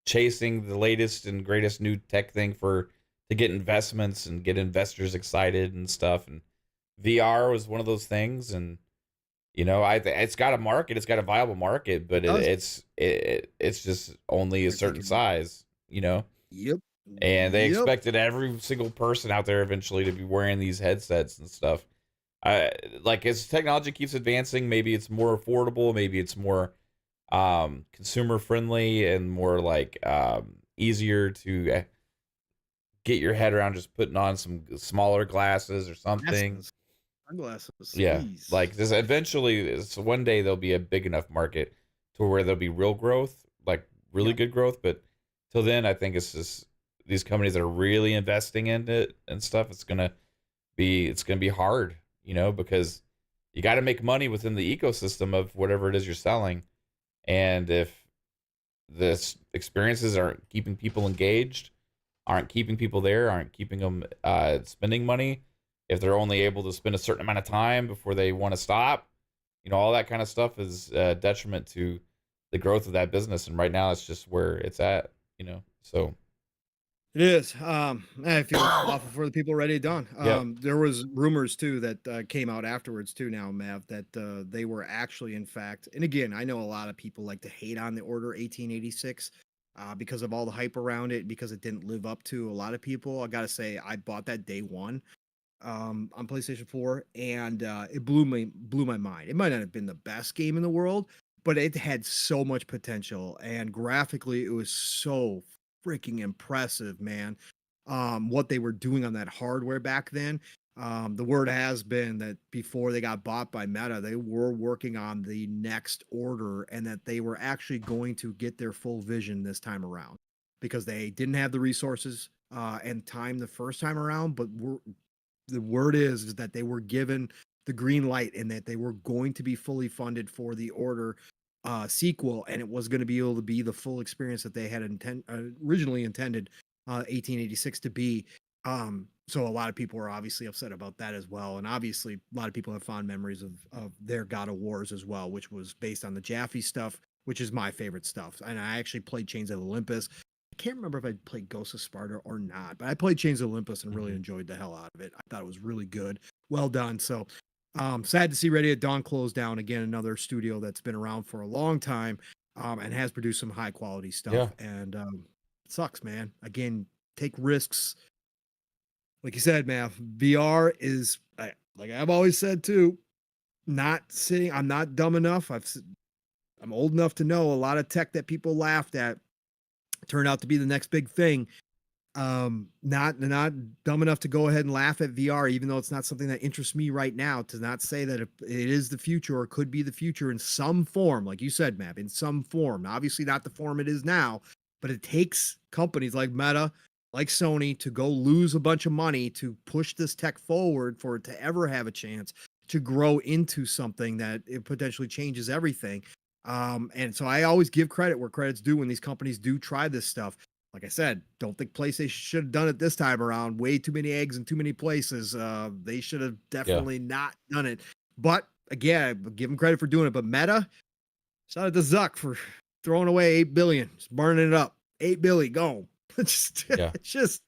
chasing the latest and greatest new tech thing to get investments and get investors excited and stuff. And VR was one of those things. And you know, it's got a market, it's got a viable market, but it's just only a certain size, you know? Yep. And they expected every single person out there eventually to be wearing these headsets and stuff. Like as technology keeps advancing, maybe it's more affordable, maybe it's more consumer friendly and more like easier to get your head around just putting on some smaller glasses or something. Sunglasses. Yeah, like this eventually, so one day there'll be a big enough market to where there'll be real growth, like really good growth. But till then, I think it's just these companies that are really investing in it and stuff. It's gonna be hard, you know, because you got to make money within the ecosystem of whatever it is you're selling, and if the experiences aren't keeping people engaged, aren't keeping people there, aren't keeping them spending money. If they're only able to spend a certain amount of time before they want to stop, you know, all that kind of stuff is a detriment to the growth of that business. And right now it's just where it's at, you know, so. It is. I feel awful for the people Ready at Dawn. There was rumors too that came out afterwards too now, Mav, that they were actually, in fact, and again, I know a lot of people like to hate on the Order 1886 because of all the hype around it, because it didn't live up to a lot of people. I got to say, I bought that day one on PlayStation 4, and it blew my mind. It might not have been the best game in the world, but it had so much potential, and graphically it was so freaking impressive, man. What they were doing on that hardware back then. The word has been that before they got bought by Meta, they were working on the next Order, and that they were actually going to get their full vision this time around, because they didn't have the resources and time the first time around, but the word is that they were given the green light and that they were going to be fully funded for the Order sequel, and it was going to be able to be the full experience that they had originally intended 1886 to be. So a lot of people are obviously upset about that as well, and obviously a lot of people have fond memories of their God of Wars as well, which was based on the Jaffe stuff, which is my favorite stuff. And I actually played Chains of Olympus. I can't remember if I played Ghosts of Sparta or not, but I played Chains of Olympus and really enjoyed the hell out of it. I thought it was really good. Well done. So sad to see Ready at Dawn close down. Again, another studio that's been around for a long time and has produced some high quality stuff. Yeah. And it sucks, man. Again, take risks. Like you said, man, VR is, like I've always said too, I'm not dumb enough. I'm old enough to know a lot of tech that people laughed at turn out to be the next big thing. Not dumb enough to go ahead and laugh at VR, even though it's not something that interests me right now, to not say that it is the future or could be the future in some form, like you said, Matt, in some form. Obviously not the form it is now, but it takes companies like Meta, like Sony, to go lose a bunch of money to push this tech forward for it to ever have a chance to grow into something that it potentially changes everything. And so I always give credit where credit's due when these companies do try this stuff. Like I said, don't think PlayStation should have done it this time around. Way too many eggs in too many places. They should have definitely not done it. But again, I give them credit for doing it. But Meta, shout out to Zuck for throwing away $8 billion, just burning it up. $8 billion, go. just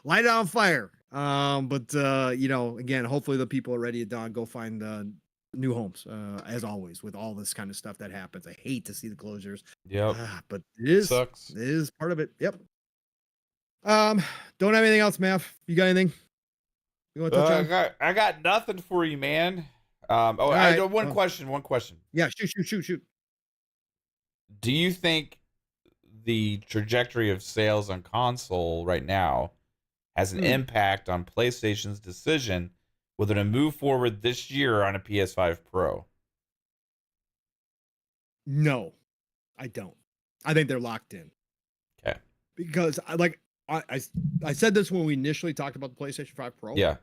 light it on fire. Again, hopefully the people are ready at dawn go find new homes, as always, with all this kind of stuff that happens. I hate to see the closures. Yep. But it Sucks. is part of it. Yep. Don't have anything else, Mav. You got anything you want to touch on? I got nothing for you, man. One question. Yeah, shoot. Do you think the trajectory of sales on console right now has an impact on PlayStation's decision whether to move forward this year on a PS5 Pro? No, I don't. I think they're locked in. Okay. Because I said this when we initially talked about the PlayStation 5 Pro. Yeah.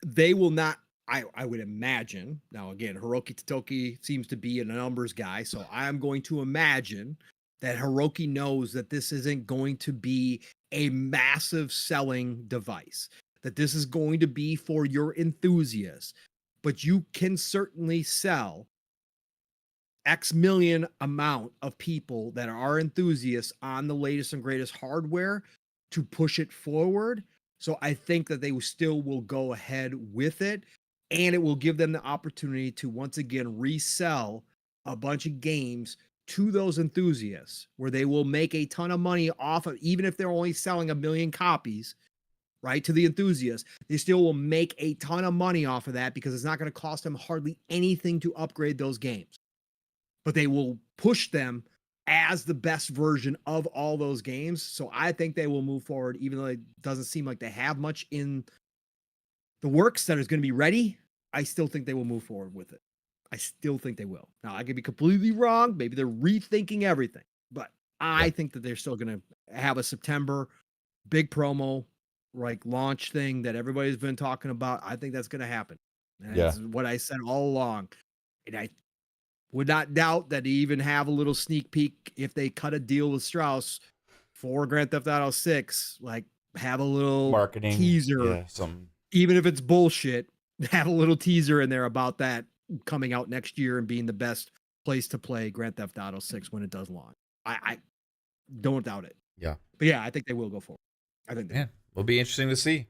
They will not, I would imagine. Now, again, Hiroki Totoki seems to be a numbers guy, so I'm going to imagine that Hiroki knows that this isn't going to be a massive selling device, that this is going to be for your enthusiasts, but you can certainly sell X million amount of people that are enthusiasts on the latest and greatest hardware to push it forward. So I think that they still will go ahead with it, and it will give them the opportunity to once again resell a bunch of games to those enthusiasts, where they will make a ton of money off of, even if they're only selling 1 million copies, right, to the enthusiasts, they still will make a ton of money off of that because it's not going to cost them hardly anything to upgrade those games. But they will push them as the best version of all those games. So I think they will move forward, even though it doesn't seem like they have much in the works that is going to be ready. I still think they will move forward with it. I still think they will. Now, I could be completely wrong. Maybe they're rethinking everything, but I think that they're still going to have a September big promo, like launch thing that everybody's been talking about. I think that's going to happen. And that's what I said all along. And I would not doubt that they even have a little sneak peek if they cut a deal with Strauss for Grand Theft Auto 6, like have a little marketing teaser, even if it's bullshit, have a little teaser in there about that coming out next year and being the best place to play Grand Theft Auto 6 when it does launch. I don't doubt it. Yeah. But yeah, I think they will go forward. I think they will be interesting to see.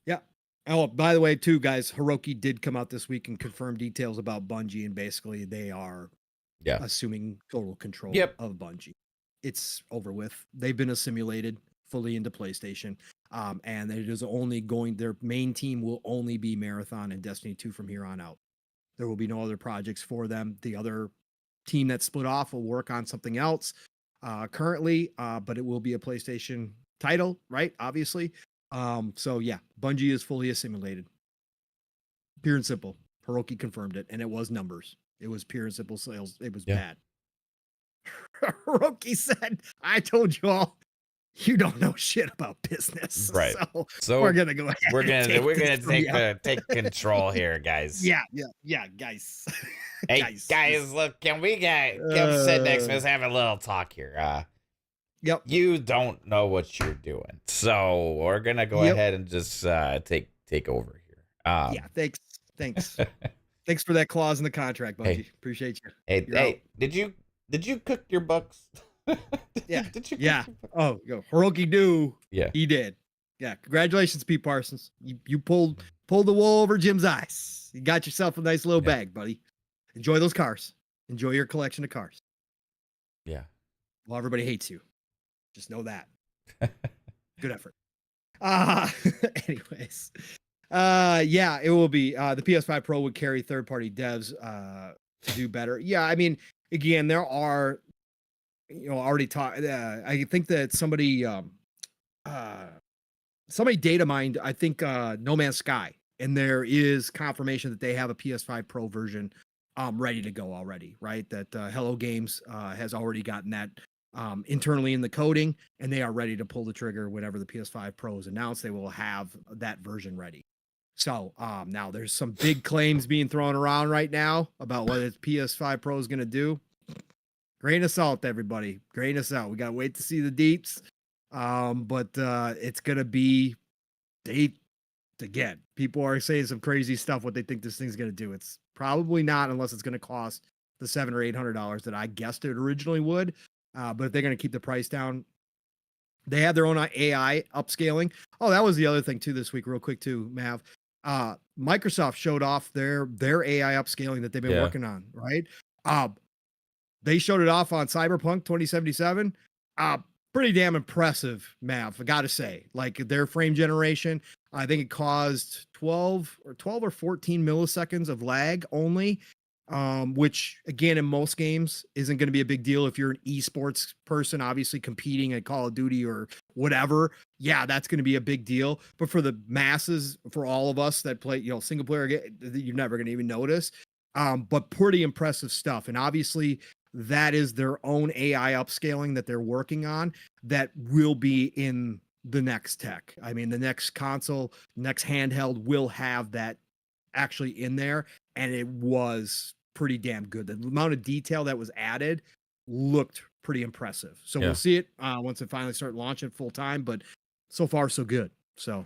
Yeah. Oh, by the way, too, guys, Hiroki did come out this week and confirm details about Bungie, and basically they are assuming total control of Bungie. It's over with. They've been assimilated fully into PlayStation. And it is only their main team will only be Marathon and Destiny 2 from here on out. There will be no other projects for them. The other team that split off will work on something else currently, but it will be a PlayStation title, right? Obviously. So yeah, Bungie is fully assimilated. Pure and simple. Hiroki confirmed it, and it was numbers. It was pure and simple sales. It was bad. Hiroki said, I told you all, you don't know shit about business. Right. So we're gonna go ahead. We're gonna take control here, guys. Yeah, guys. Hey, guys, look, can we sit next to us, have a little talk here? Yep. You don't know what you're doing, so we're gonna go ahead and just take over here. Thanks. Thanks for that clause in the contract, Bungie. Hey, appreciate you. Hey, did you cook your books? Did you? Oh, Hiroki knew. Yeah, he did. Yeah, congratulations, Pete Parsons. You pulled the wool over Jim's eyes. You got yourself a nice little bag, buddy. Enjoy those cars. Enjoy your collection of cars. Yeah. Well, everybody hates you. Just know that. Good effort. Anyways. It will be the PS5 Pro would carry third-party devs to do better. Yeah, I mean, again, there are already talked. I think that somebody data mined, I think, No Man's Sky, and there is confirmation that they have a PS5 Pro version ready to go already, right? That Hello Games has already gotten that internally in the coding, and they are ready to pull the trigger whenever the PS5 Pro is announced. They will have that version ready. So now there's some big claims being thrown around right now about what its PS5 Pro is going to do. Grain of salt, everybody. Grain of salt. We got to wait to see the deets. But it's going to be, again, people are saying some crazy stuff what they think this thing's going to do. It's probably not, unless it's going to cost the $700 or $800 that I guessed it originally would. But if they're going to keep the price down, they have their own AI upscaling. Oh, that was the other thing too this week, real quick too, Mav. Microsoft showed off their AI upscaling that they've been working on, right? They showed it off on Cyberpunk 2077. Pretty damn impressive, Mav, I gotta say. Like their frame generation, I think it caused 12 or 14 milliseconds of lag only, which again in most games isn't going to be a big deal if you're an esports person, obviously competing at Call of Duty or whatever. Yeah, that's going to be a big deal. But for the masses, for all of us that play, single player, you're never going to even notice. But pretty impressive stuff, and obviously that is their own AI upscaling that they're working on that will be in the next tech. I mean, the next console, next handheld will have that actually in there. And it was pretty damn good. The amount of detail that was added looked pretty impressive. So we'll see it once it finally start launching full time, but so far so good. So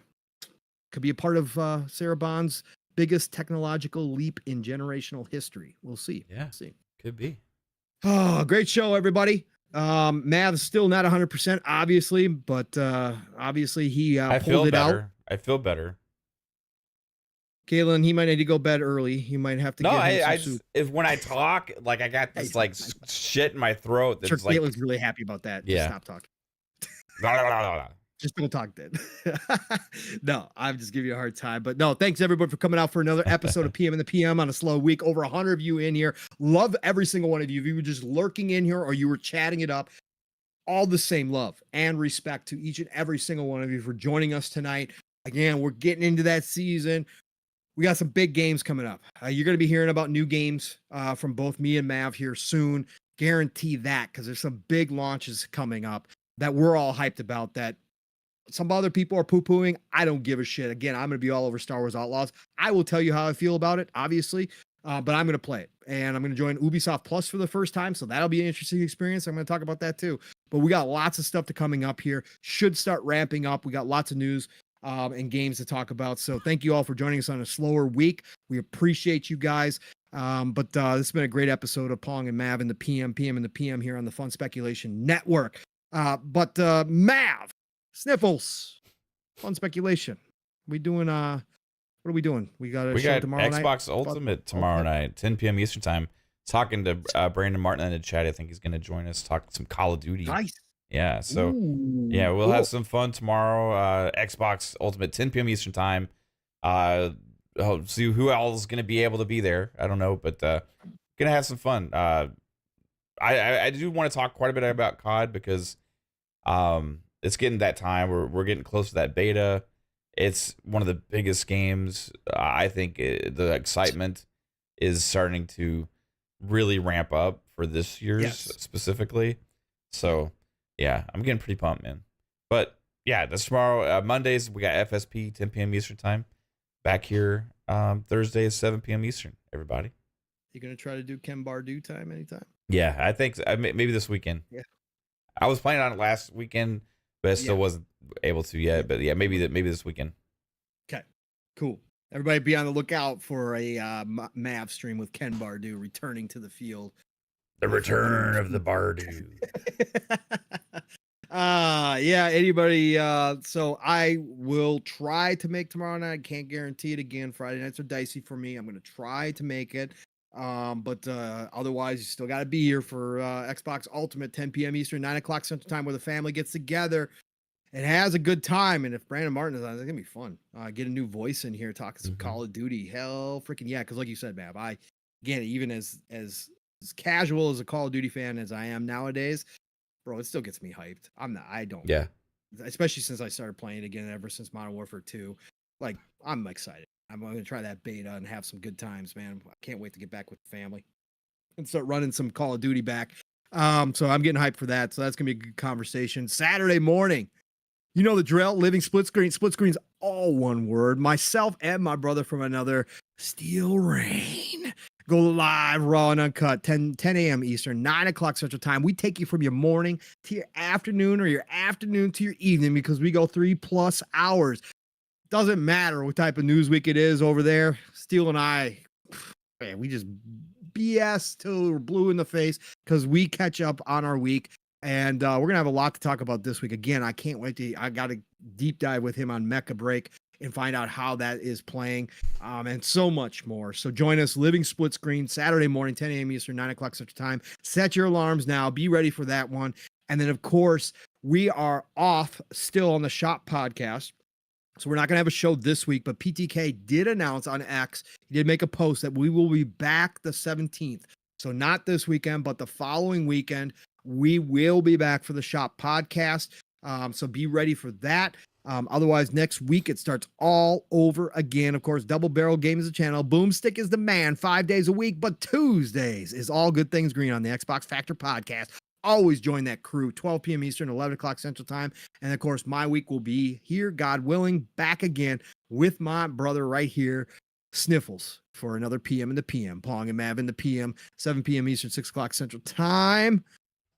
could be a part of Sarah Bond's biggest technological leap in generational history. We'll see. Yeah, we'll see. Could be. Oh, great show, everybody. Mav's still not 100%, obviously, but obviously he pulled it out. I feel better. Kalen, he might need to go bed early. You might have to. No, get him I some soup. if when I talk, like I got this like shit in my throat. Sure, like, Kalen's really happy about that. Yeah. Just stop talking. Just don't talk then. No, I'm just giving you a hard time. But no, thanks everybody for coming out for another episode of PM in the PM on a slow week. Over 100 of you in here. Love every single one of you. If you were just lurking in here or you were chatting it up, all the same love and respect to each and every single one of you for joining us tonight. Again, we're getting into that season. We got some big games coming up. You're going to be hearing about new games from both me and Mav here soon. Guarantee that, because there's some big launches coming up that we're all hyped about that some other people are poo-pooing. I don't give a shit. Again, I'm going to be all over Star Wars Outlaws. I will tell you how I feel about it, obviously, but I'm going to play it. And I'm going to join Ubisoft Plus for the first time, so that'll be an interesting experience. I'm going to talk about that too. But we got lots of stuff to coming up here. Should start ramping up. We got lots of news and games to talk about. So thank you all for joining us on a slower week. We appreciate you guys. But this has been a great episode of Pong and Mav in the PM in the PM here on the Fun Speculation Network. But Mav, Sniffles, Fun Speculation. What are we doing? We got tomorrow night. Xbox Ultimate tomorrow night, 10 p.m. Eastern time. Talking to Brandon Martin in the chat. I think he's going to join us, talk some Call of Duty. Nice. Yeah, so we'll have some fun tomorrow. Xbox Ultimate, 10 p.m. Eastern time. I'll see who else is going to be able to be there. I don't know, but gonna have some fun. I do want to talk quite a bit about COD because it's getting that time. We're getting close to that beta. It's one of the biggest games. I think the excitement is starting to really ramp up for this year's specifically. So yeah, I'm getting pretty pumped, man. But yeah, that's tomorrow. Mondays we got FSP 10 p.m. Eastern time. Back here Thursday at 7 p.m. Eastern. Everybody. You gonna try to do Ken Bardu time anytime? Yeah, I think so. Maybe this weekend. Yeah. I was planning on it last weekend, but I still wasn't able to yet. But yeah, maybe this weekend. Okay, cool. Everybody be on the lookout for a Mav stream with Ken Bardu returning to the field. The return of the Bardu. Anybody. So I will try to make tomorrow night. I can't guarantee it again. Friday nights are dicey for me. I'm going to try to make it. But otherwise, you still got to be here for Xbox Ultimate, 10 p.m. Eastern, 9 o'clock Central Time, where the family gets together and has a good time. And if Brandon Martin is on, it's gonna be fun. Get a new voice in here, talking some Call of Duty. Hell, freaking yeah! Because like you said, Mav, even as casual as a Call of Duty fan as I am nowadays, bro, it still gets me hyped. I don't. Yeah. Especially since I started playing again ever since Modern Warfare 2. Like, I'm excited. I'm going to try that beta and have some good times, man. I can't wait to get back with the family and start running some Call of Duty back. So I'm getting hyped for that. So that's going to be a good conversation. Saturday morning, you know the drill, living split screen. Split screen's all one word. Myself and my brother from another, Steel Rain, go live, raw and uncut, 10 a.m. Eastern, 9 o'clock Central Time. We take you from your morning to your afternoon or your afternoon to your evening because we go 3+ hours. Doesn't matter what type of news week it is over there. Steel and I, man, we just BS till we're blue in the face because we catch up on our week. And we're going to have a lot to talk about this week. Again, I can't wait I got to deep dive with him on Mecha Break and find out how that is playing and so much more. So join us, Living Split Screen, Saturday morning, 10 a.m. Eastern, 9 o'clock Central Time. Set your alarms now. Be ready for that one. And then, of course, we are off still on the Shop podcast. So we're not going to have a show this week, but PTK did announce on X, he did make a post that we will be back the 17th. So not this weekend, but the following weekend, we will be back for the Shop podcast. So be ready for that. Otherwise, next week, it starts all over again. Of course, Double Barrel Game is the channel. Boomstick is the man 5 days a week, but Tuesdays is All Good Things Green on the Xbox Factor podcast. Always join that crew, 12 p.m. Eastern, 11 o'clock Central Time. And of course, my week will be here, God willing, back again with my brother right here, Sniffles, for another PM in the PM. Pong and Mav in the PM, 7 p.m. Eastern, 6 o'clock Central Time.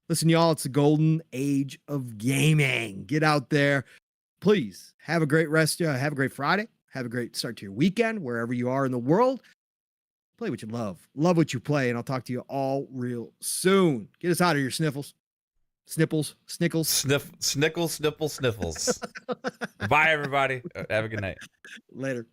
Listen, y'all, it's the golden age of gaming. Get out there. Please have a great have a great Friday. Have a great start to your weekend, wherever you are in the world. Play what you love. Love what you play, and I'll talk to you all real soon. Get us out of here, Sniffles. Snipples. Snickles. Snickles, snipples, sniffles. Bye, everybody. Have a good night. Later.